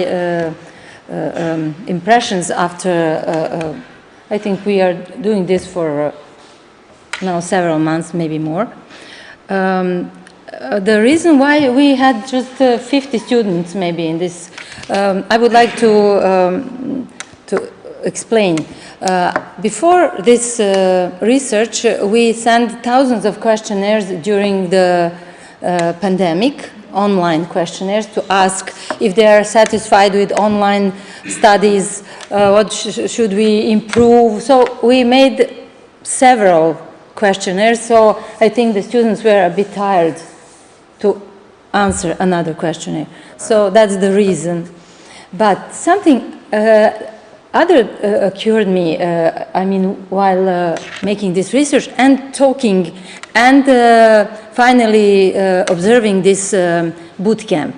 impressions after, I think we are doing this for now several months, maybe more. The reason why we had just 50 students maybe in this, I would like to explain. Before this research, we sent thousands of questionnaires during the pandemic, online questionnaires, to ask if they are satisfied with online studies, what should we improve. So we made several questionnaires, so I think the students were a bit tired to answer another questionnaire. So that's the reason. But something other occurred me, I mean, while making this research and talking and finally observing this boot camp.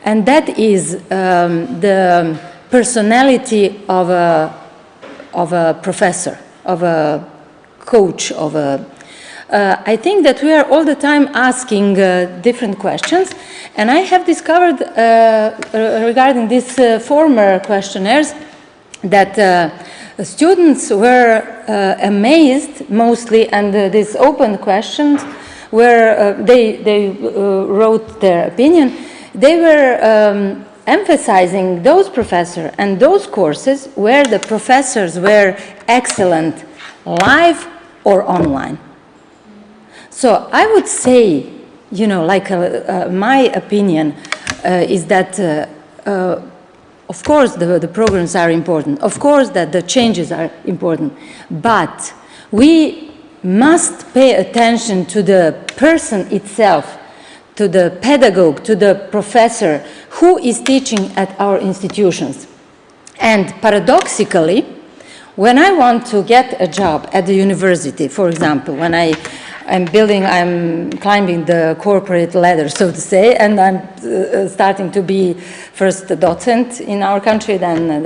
and that is the personality of a professor, of a coach, of a I think that we are all the time asking different questions, and I have discovered regarding these former questionnaires that students were amazed mostly, and these open questions where they wrote their opinion, they were emphasizing those professors and those courses where the professors were excellent live or online. So I would say, you know, like my opinion is that, of course, the programs are important. Of course, that the changes are important. But we must pay attention to the person itself, to the pedagogue, to the professor who is teaching at our institutions. And paradoxically, when I want to get a job at the university, for example, when I'm climbing the corporate ladder, so to say, and I'm starting to be first a docent in our country, then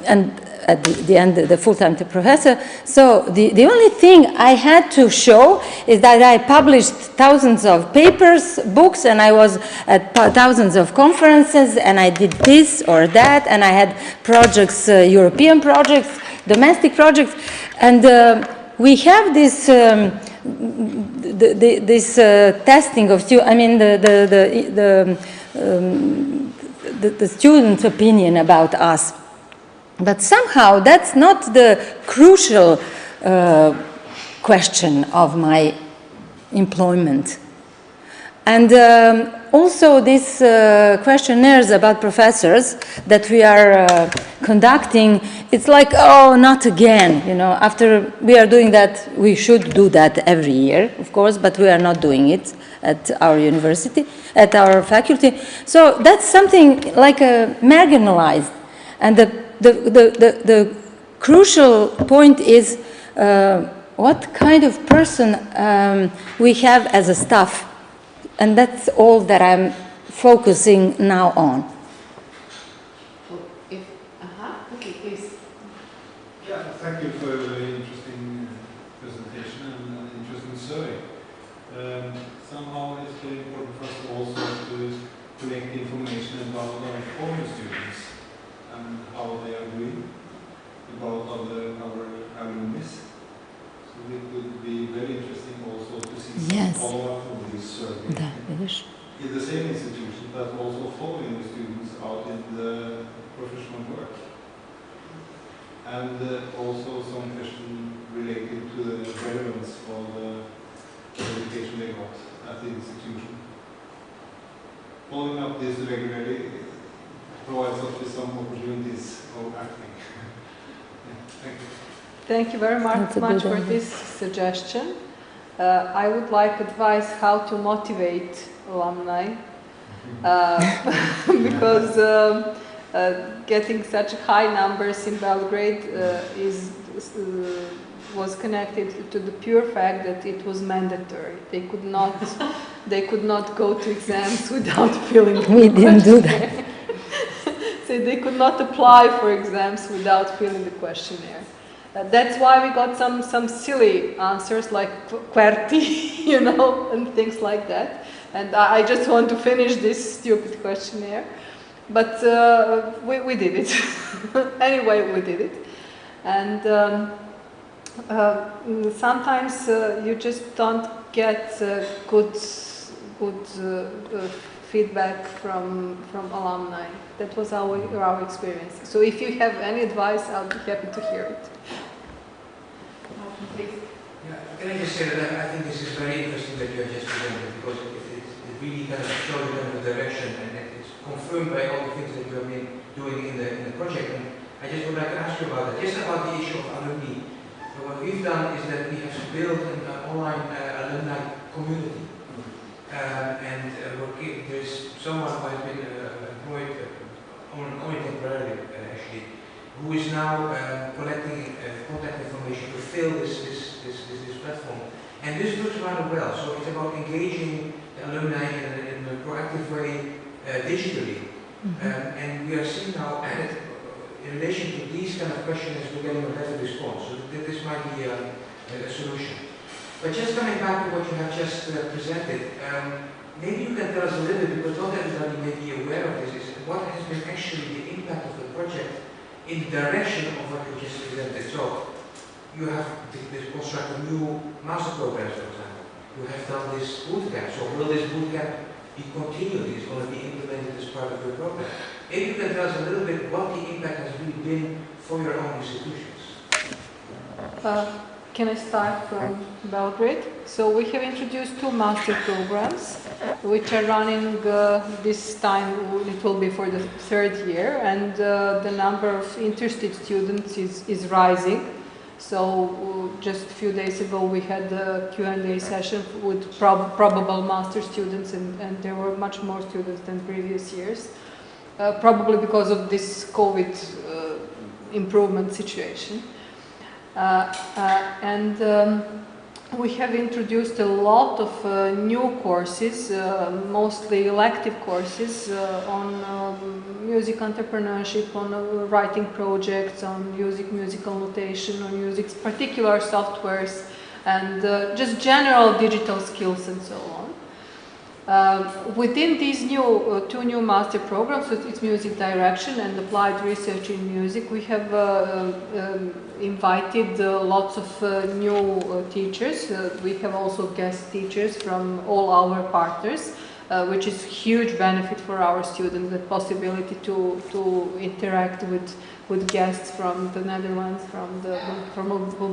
and at the end the full-time professor. So the only thing I had to show is that I published thousands of papers, books, and I was at thousands of conferences, and I did this or that, and I had projects, European projects, domestic projects, and we have this testing of students. I mean the students' opinion about us, but somehow that's not the crucial question of my employment. And also these questionnaires about professors that we are conducting, it's like, oh, not again, you know, after we are doing that, we should do that every year, of course, but we are not doing it at our university, at our faculty. So that's something like marginalized. And the crucial point is what kind of person we have as a staff. And that's all that I'm focusing now on. Okay, please. Yeah, thank you for a very interesting presentation and an interesting survey. Somehow it's very important for us also to collect information about our former students and how they are doing, about our alumni. So it would be very interesting also to see some follow-up from this survey. In the same institution, but also following the students out in the professional work. And also some question related to the relevance for the education they got at the institution. Following up this regularly provides us with some opportunities of acting. Thank you. Thank you very much for this suggestion. I would like advice how to motivate alumni because getting such high numbers in Belgrade was connected to the pure fact that it was mandatory. They could not go to exams without filling the We didn't do that. So they could not apply for exams without filling the questionnaire. That's why we got some silly answers like QWERTY, you know, and things like that. And I just want to finish this stupid questionnaire. But we did it. Anyway, we did it. And sometimes you just don't get good feedback from alumni. That was our experience. So if you have any advice, I'll be happy to hear it. Yeah, can I just say that I think this is very interesting that you have just presented, because it really kind of shows you the direction, and it's confirmed by all the things that you have been doing in the project. And I just would like to ask you about that, just about the issue of alumni. So what we've done is that we have built an online alumni community. There's someone who has been employed only temporarily, actually, who is now collecting contact information to fill this platform. And this looks rather well. So it's about engaging the alumni in a proactive way, digitally. And we are seeing now, in relation to these kind of questions, we're getting a better response. So this might be a solution. But just coming back to what you have just presented, maybe you can tell us a little bit, because not everybody may be aware of this, is what has been actually the impact of the project in the direction of what you just presented. So you have constructed new master programs, for example. You have done this bootcamp. So will this bootcamp be continued? Is it going to be implemented as part of your program? Maybe you can tell us a little bit what the impact has really been for your own institutions. Can I start from Belgrade? So we have introduced 2 master programs, which are running this time. It will be for the 3rd year, and the number of interested students is rising. So just a few days ago we had a Q&A session with probable master students, and there were much more students than previous years, probably because of this COVID improvement situation. We have introduced a lot of new courses, mostly elective courses on music entrepreneurship, on writing projects, on musical notation, on using particular softwares, and just general digital skills and so on. Within these 2 new master programs, so it's music direction and applied research in music, we have invited lots of new teachers. We have also guest teachers from all our partners, which is huge benefit for our students, the possibility to interact with guests from the Netherlands, from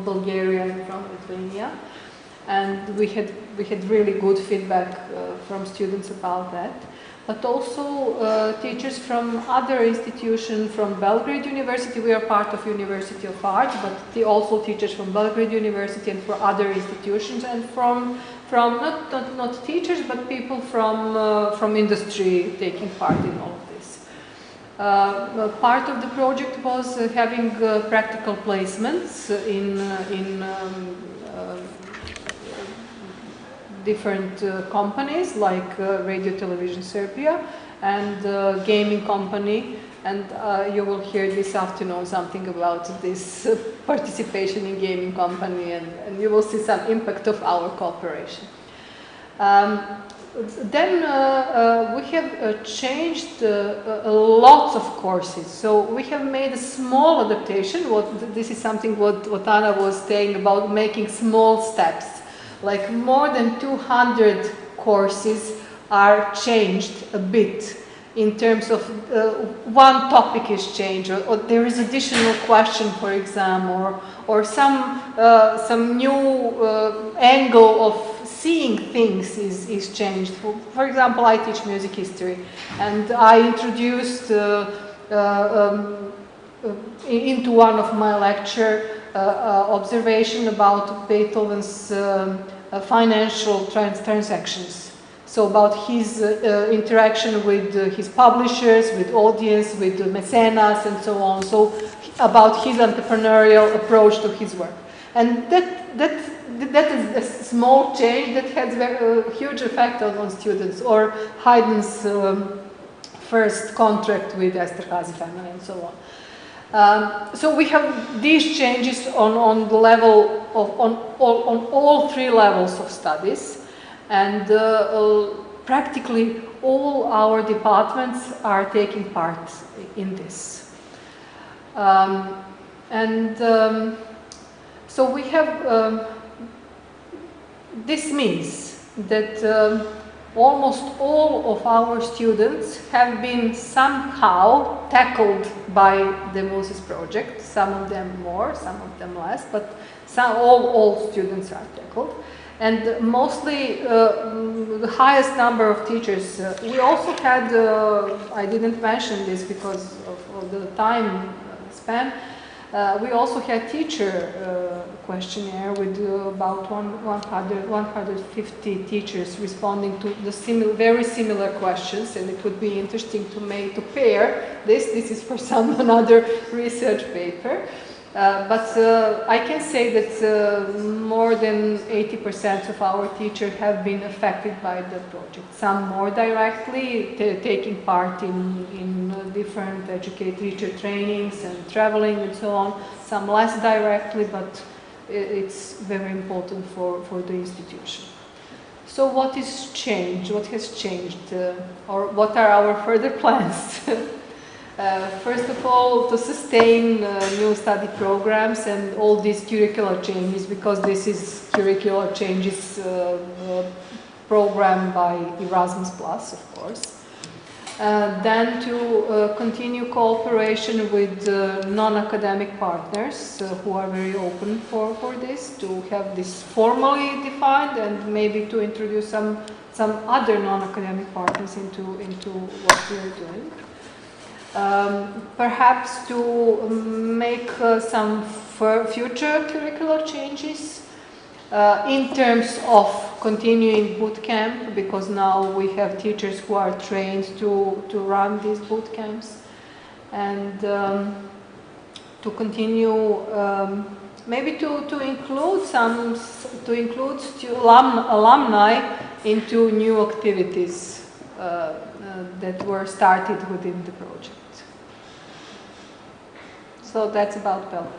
Bulgaria, and from Lithuania. And we had really good feedback from students about that. But also teachers from other institutions, from Belgrade University. We are part of University of Arts, but also teachers from Belgrade University and for other institutions, and from not teachers, but people from industry taking part in all of this. Part of the project was having practical placements in different companies like Radio Television Serbia and gaming company, and you will hear this afternoon something about this participation in gaming company, and you will see some impact of our cooperation. Then we have changed lots of courses. So we have made a small adaptation. This is something what Anna was saying about making small steps. Like more than 200 courses are changed a bit in terms of one topic is changed, or there is additional question for exam, or some new angle of seeing things is changed. For example, I teach music history, and I introduced into one of my lecture observation about Beethoven's financial transactions. So about his interaction with his publishers, with audience, with mecenas, and so on. So about his entrepreneurial approach to his work, and that is a small change that has a huge effect on students. Or Haydn's first contract with Esterhazy family, and so on. So we have these changes on the level of on all 3 levels of studies, and practically all our departments are taking part in this. So we have this means that almost all of our students have been somehow tackled by the DEMUSIS project, some of them more, some of them less, but all students are tackled. And mostly the highest number of teachers. We also had, I didn't mention this because of the time span, we also had teacher questionnaire with about 150 teachers responding to the very similar questions, and it would be interesting to pair this. This is for another research paper. But I can say that more than 80% of our teachers have been affected by the project. Some more directly, taking part in different teacher trainings and traveling and so on. Some less directly, but it's very important for the institution. So what is changed? What has changed? Or what are our further plans? First of all, to sustain new study programs and all these curricular changes, because this is curricular changes program by Erasmus Plus, of course. Then to continue cooperation with non-academic partners who are very open for this, to have this formally defined and maybe to introduce some other non-academic partners into what we are doing. Perhaps to make some future curricular changes in terms of continuing boot camp, because now we have teachers who are trained to run these boot camps, and to continue maybe to include alumni into new activities that were started within the project. So that's about Belgrade.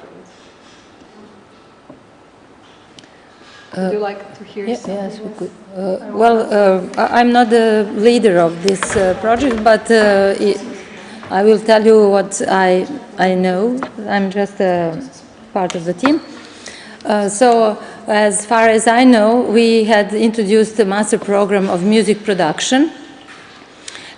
Would you like to hear something? Yes, we could. I'm not the leader of this project, but I will tell you what I know. I'm just part of the team. So, as far as I know, we had introduced a master program of music production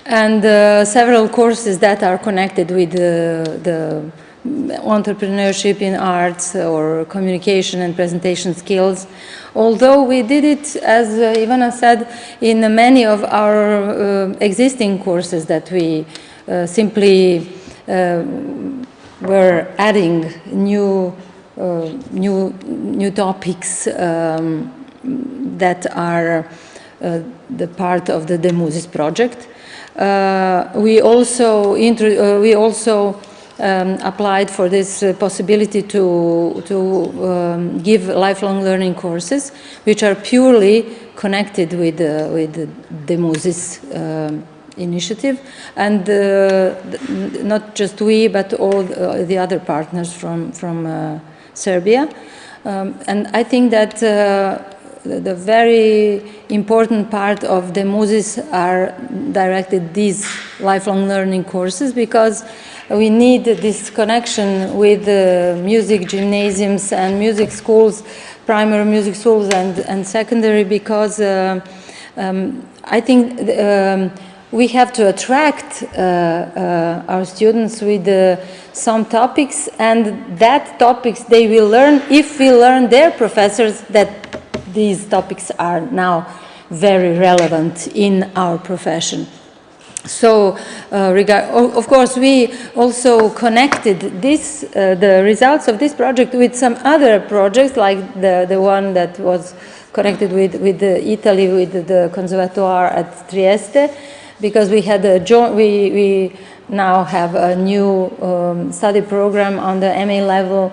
and several courses that are connected with the entrepreneurship in arts or communication and presentation skills. Although we did it, as Ivana said, in many of our existing courses that we simply were adding new topics that are the part of the DEMUSIS project. We also applied for this possibility to give lifelong learning courses, which are purely connected with the DEMUSIS initiative, and not just we, but all the other partners from Serbia. And I think that the very important part of DEMUSIS are directed these lifelong learning courses, because we need this connection with music gymnasiums and music schools, primary music schools and secondary, because I think we have to attract our students with some topics, and that topics they will learn if we learn their professors that these topics are now very relevant in our profession. So, of course, we also connected this, the results of this project with some other projects, like the one that was connected with Italy, with the Conservatoire at Trieste, because we had a we now have a new study program on the MA level,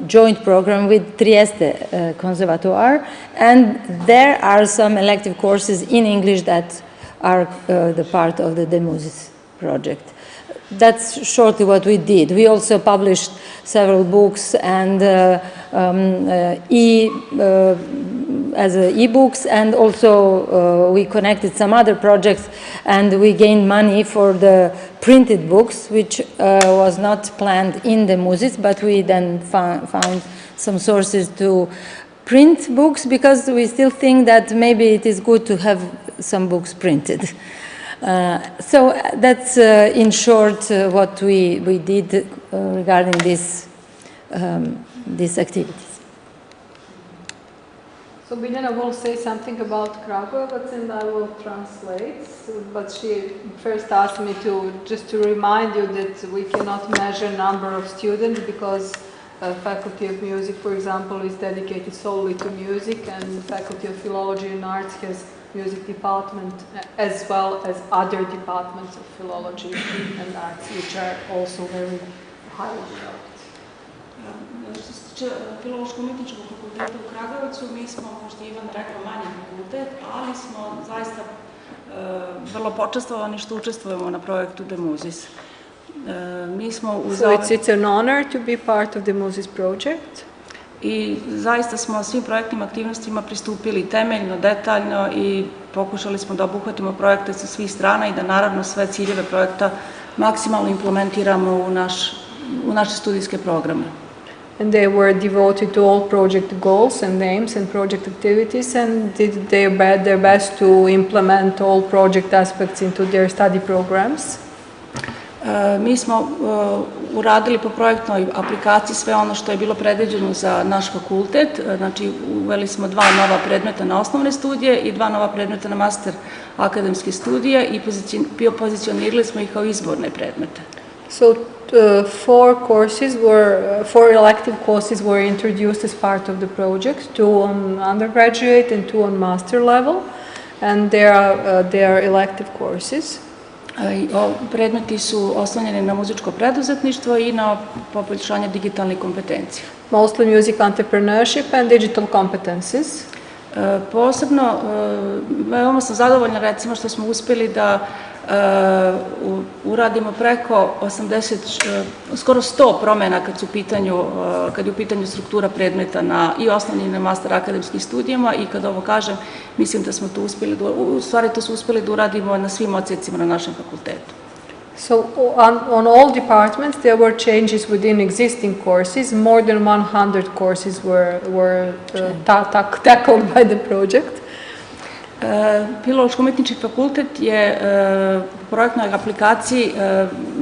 joint program with Trieste Conservatoire, and there are some elective courses in English that are the part of the DEMUSIS project. That's shortly what we did. We also published several books and as e-books, and also we connected some other projects, and we gained money for the printed books, which was not planned in DEMUSIS, but we then found some sources to print books, because we still think that maybe it is good to have some books printed. So that's in short what we did regarding these activities. So Biljana will say something about Kragujevac and I will translate, but she first asked me to remind you that we cannot measure number of students, because Faculty of Music, for example, is dedicated solely to music, and Faculty of Philology and Arts has music department as well as other departments of philology and arts, which are also very highly developed. Što se tiče Filološko-umjetničkog fakulteta u Kragujevcu, mi smo, kao što je Ivana rekla, manji fakultet, ali smo zaista vrlo počastvovani što učestvujemo na projektu DEMUSIS. Mi smo uz So it's an honor to be part of the DEMUSIS project. I zaista smo svim projektnim aktivnostima pristupili temeljno, detaljno i pokušali smo da obuhvatimo projekte sa svih strana i da naravno sve ciljeve projekta maksimalno implementiramo u naše studijske programe. And they were devoted to all project goals and aims and project activities and did their best to implement all project aspects into their study programs. Mi smo uradili po projektnoj aplikaciji sve ono što je bilo predviđeno za naš fakultet, znači uveli smo 2 nova predmeta na osnovne studije i 2 nova predmeta na master akademske studije i pozicionirali smo ih kao izborne predmete. So 4 elective courses were introduced as part of the project, 2 on undergraduate and 2 on master level, and they are elective courses. Predmeti su oslonjeni na muzičko preduzetništvo i na poboljšanje digitalnih kompetencija. Mostly music entrepreneurship and digital competencies. Posebno, veoma sam zadovoljna recimo što smo uspjeli da uradimo preko 80, skoro 100 promjena kad je u pitanju struktura predmeta i osnovnim i na master akademskim studijama i kad ovo kažem, mislim da smo to uspjeli, u stvari to su uspjeli da uradimo na svim odsjecima na našem fakultetu. So on all departments there were changes within existing courses. More than 100 courses were tackled by the project. Filološko-umjetnički fakultet je u projektnoj aplikaciji,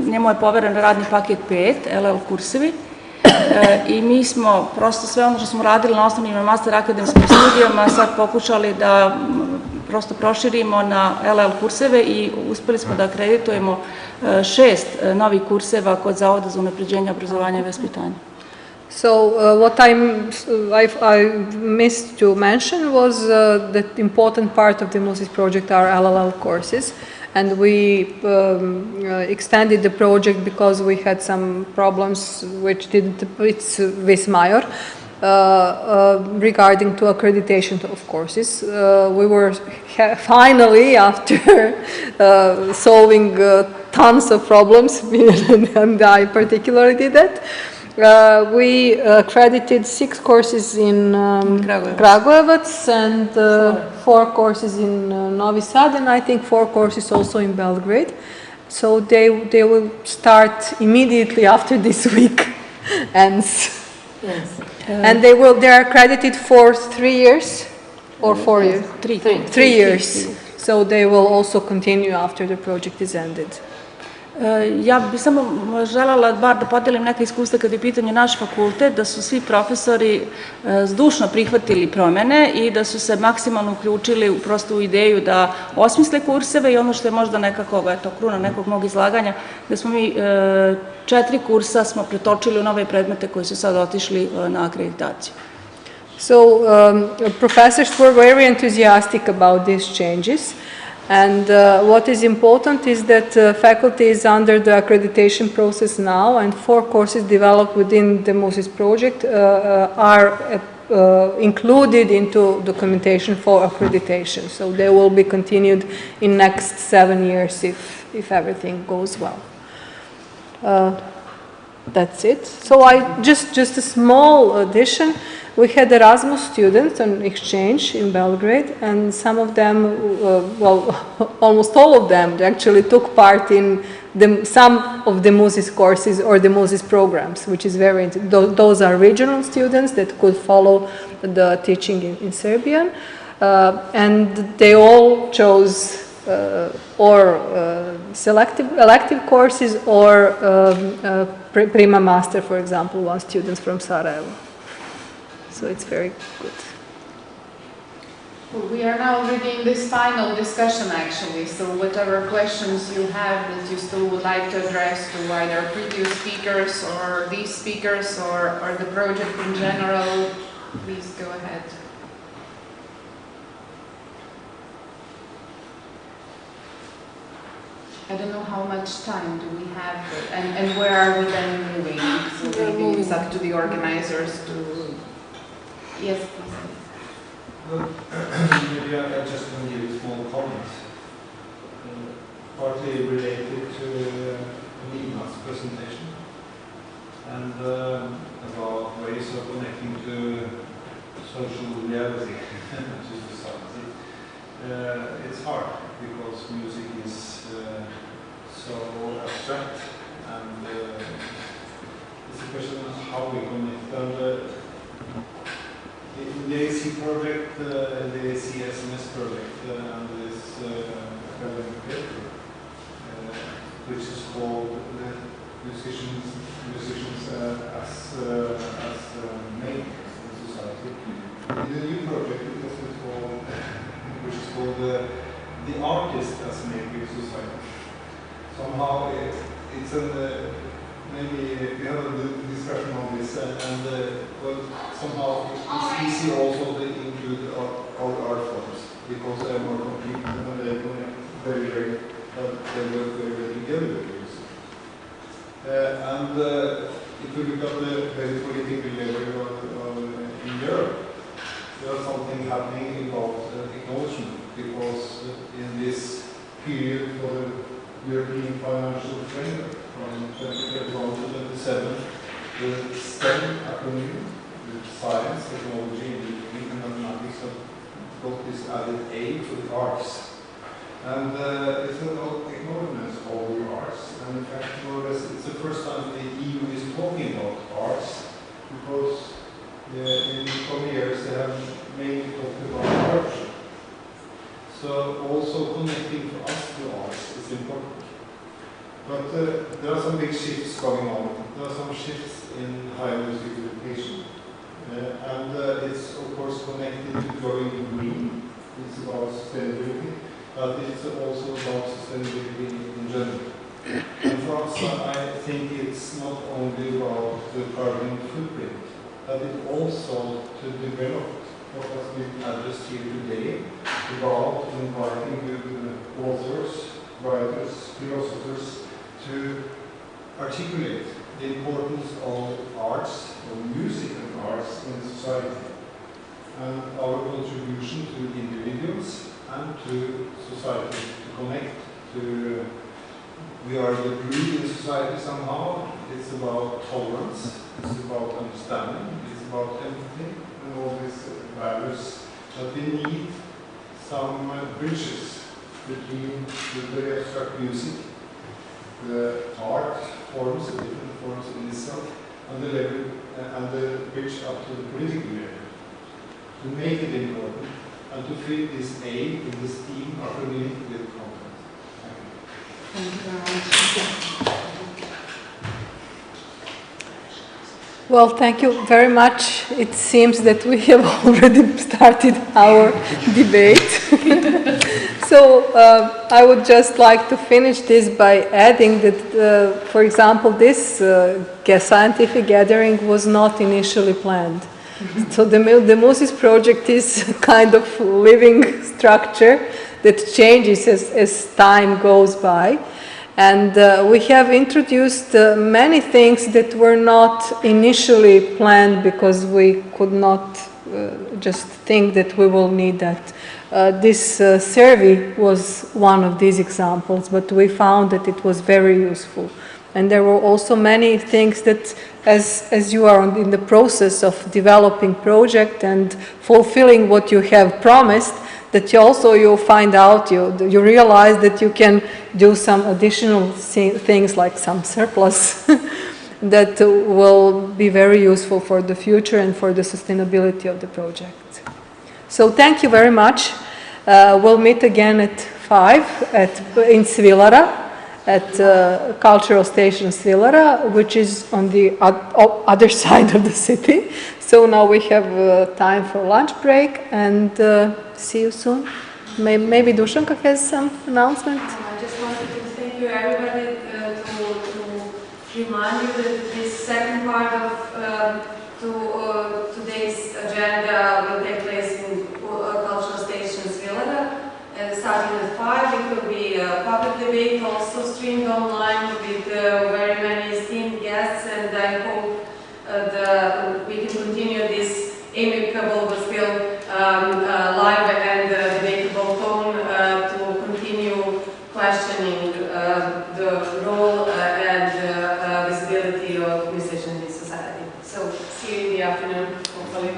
njemu je poveren radni paket 5, LL kursevi, i mi smo prosto sve ono što smo radili na osnovnim i master akademskim studijama sad pokušali da prosto proširimo na LL kurseve i uspjeli smo da akreditujemo 6 novih kurseva kod Zavoda za unapređenje obrazovanja i vaspitanja. So what I missed to mention was that important part of the DEMUSIS project are LLL courses, and we extended the project because we had some problems which didn't, it's vis major, regarding to accreditation of courses. We were finally, after solving tons of problems, and I particularly did that, we accredited 6 courses in Kragujevac and 4 courses in Novi Sad, and I think 4 courses also in Belgrade. So they will start immediately after this week ends. Yes. And they are accredited for 3 years or 4 years? 3 years. So they will also continue after the project is ended. Ja bih samo željela bar da podijelim neke iskustva kad je u pitanju naš fakultet, da su svi profesori zdušno prihvatili promjene i da su se maksimalno uključili u prostu ideju da osmisle kurseve i ono što je možda nekako, eto, kruna nekog mog izlaganja, da smo mi 4 kursa smo pretočili u nove predmete koji su sad otišli na akreditaciju. So professors were very enthusiastic about these changes. And what is important is that faculty is under the accreditation process now, and 4 courses developed within the DEMUSIS project are included into documentation for accreditation. So they will be continued in next 7 years if everything goes well. That's it. So just a small addition. We had Erasmus students on exchange in Belgrade, and some of them, almost all of them actually took part in some of the DEMUSIS courses or DEMUSIS programs, which is very interesting. Those are regional students that could follow the teaching in Serbian, and they all chose elective courses or prima master, for example, one student from Sarajevo. So it's very good. Well, we are now already in this final discussion actually, so whatever questions you have that you still would like to address to either previous speakers or these speakers or the project in general, please go ahead. I don't know how much time do we have, and where are we then moving? So maybe it's up to the organizers to... Yes, please. Well, maybe I just want to give a small comment, partly related to Nina's presentation, and about ways of connecting to social reality, to society. It's hard because music is so abstract, and it's a question of how we connect. And in the AC project, the AC SMS project, and this academic paper, which is called musicians as makers in society. In the new project, it was called, which is called the artist as maker in society. Somehow it's a maybe we have a discussion on this, and well, somehow it's easy also to include our art forms because they are more complete and they connect very they work very together with music. And if we look at the very political level in Europe, there is something happening about acknowledgement, because in this period for the European financial framework from 2021 to 27, the STEM acronym, with science, technology, engineering, and mathematics, have got this added A for the arts. And it's an acknowledgement of the arts, and in fact, more or less, it's the first time the EU is talking about arts, because in the coming years they have mainly talked about culture. So also connecting for us to arts is important. But there are some big shifts going on. There are some shifts in higher music education. And it's of course connected to going green. It's about sustainability, but it's also about sustainability in general. And for us, I think it's not only about the carbon footprint, but it also to develop what has been addressed here today about inviting authors, writers, philosophers to articulate the importance of arts, of music and arts in society, and our contribution to individuals and to society to connect to. We are the glue in society somehow. It's about tolerance, it's about understanding, it's about empathy, and all these values. But we need some bridges between the very abstract music, the art forms, the different forms in itself, and the level and the bridge up to the political level, to make it important and to fill this A in this team acronym with content. Thank you very much. Well, thank you very much. It seems that we have already started our debate. So I would just like to finish this by adding that, for example, this scientific gathering was not initially planned. So the DEMUSIS project is a kind of living structure that changes as time goes by. And we have introduced many things that were not initially planned because we could not just think that we will need that. This survey was one of these examples, but we found that it was very useful. And there were also many things that, as you are in the process of developing project and fulfilling what you have promised, that you'll find out, you realize that you can do some additional things like some surplus that will be very useful for the future and for the sustainability of the project. So thank you very much. We'll meet again at 5 in Svilara, at Cultural Station Svilara, which is on the other side of the city. So now we have time for lunch break, and see you soon. Maybe Dušanka has some announcement. I just wanted to thank you everybody to remind you that this second part of today's agenda will take place in Cultural Station Svilara, starting at 5. It will be a public debate also. we can continue this amicable but still live and debatable tone to continue questioning the role and visibility of musicians in society. So see you in the afternoon, hopefully.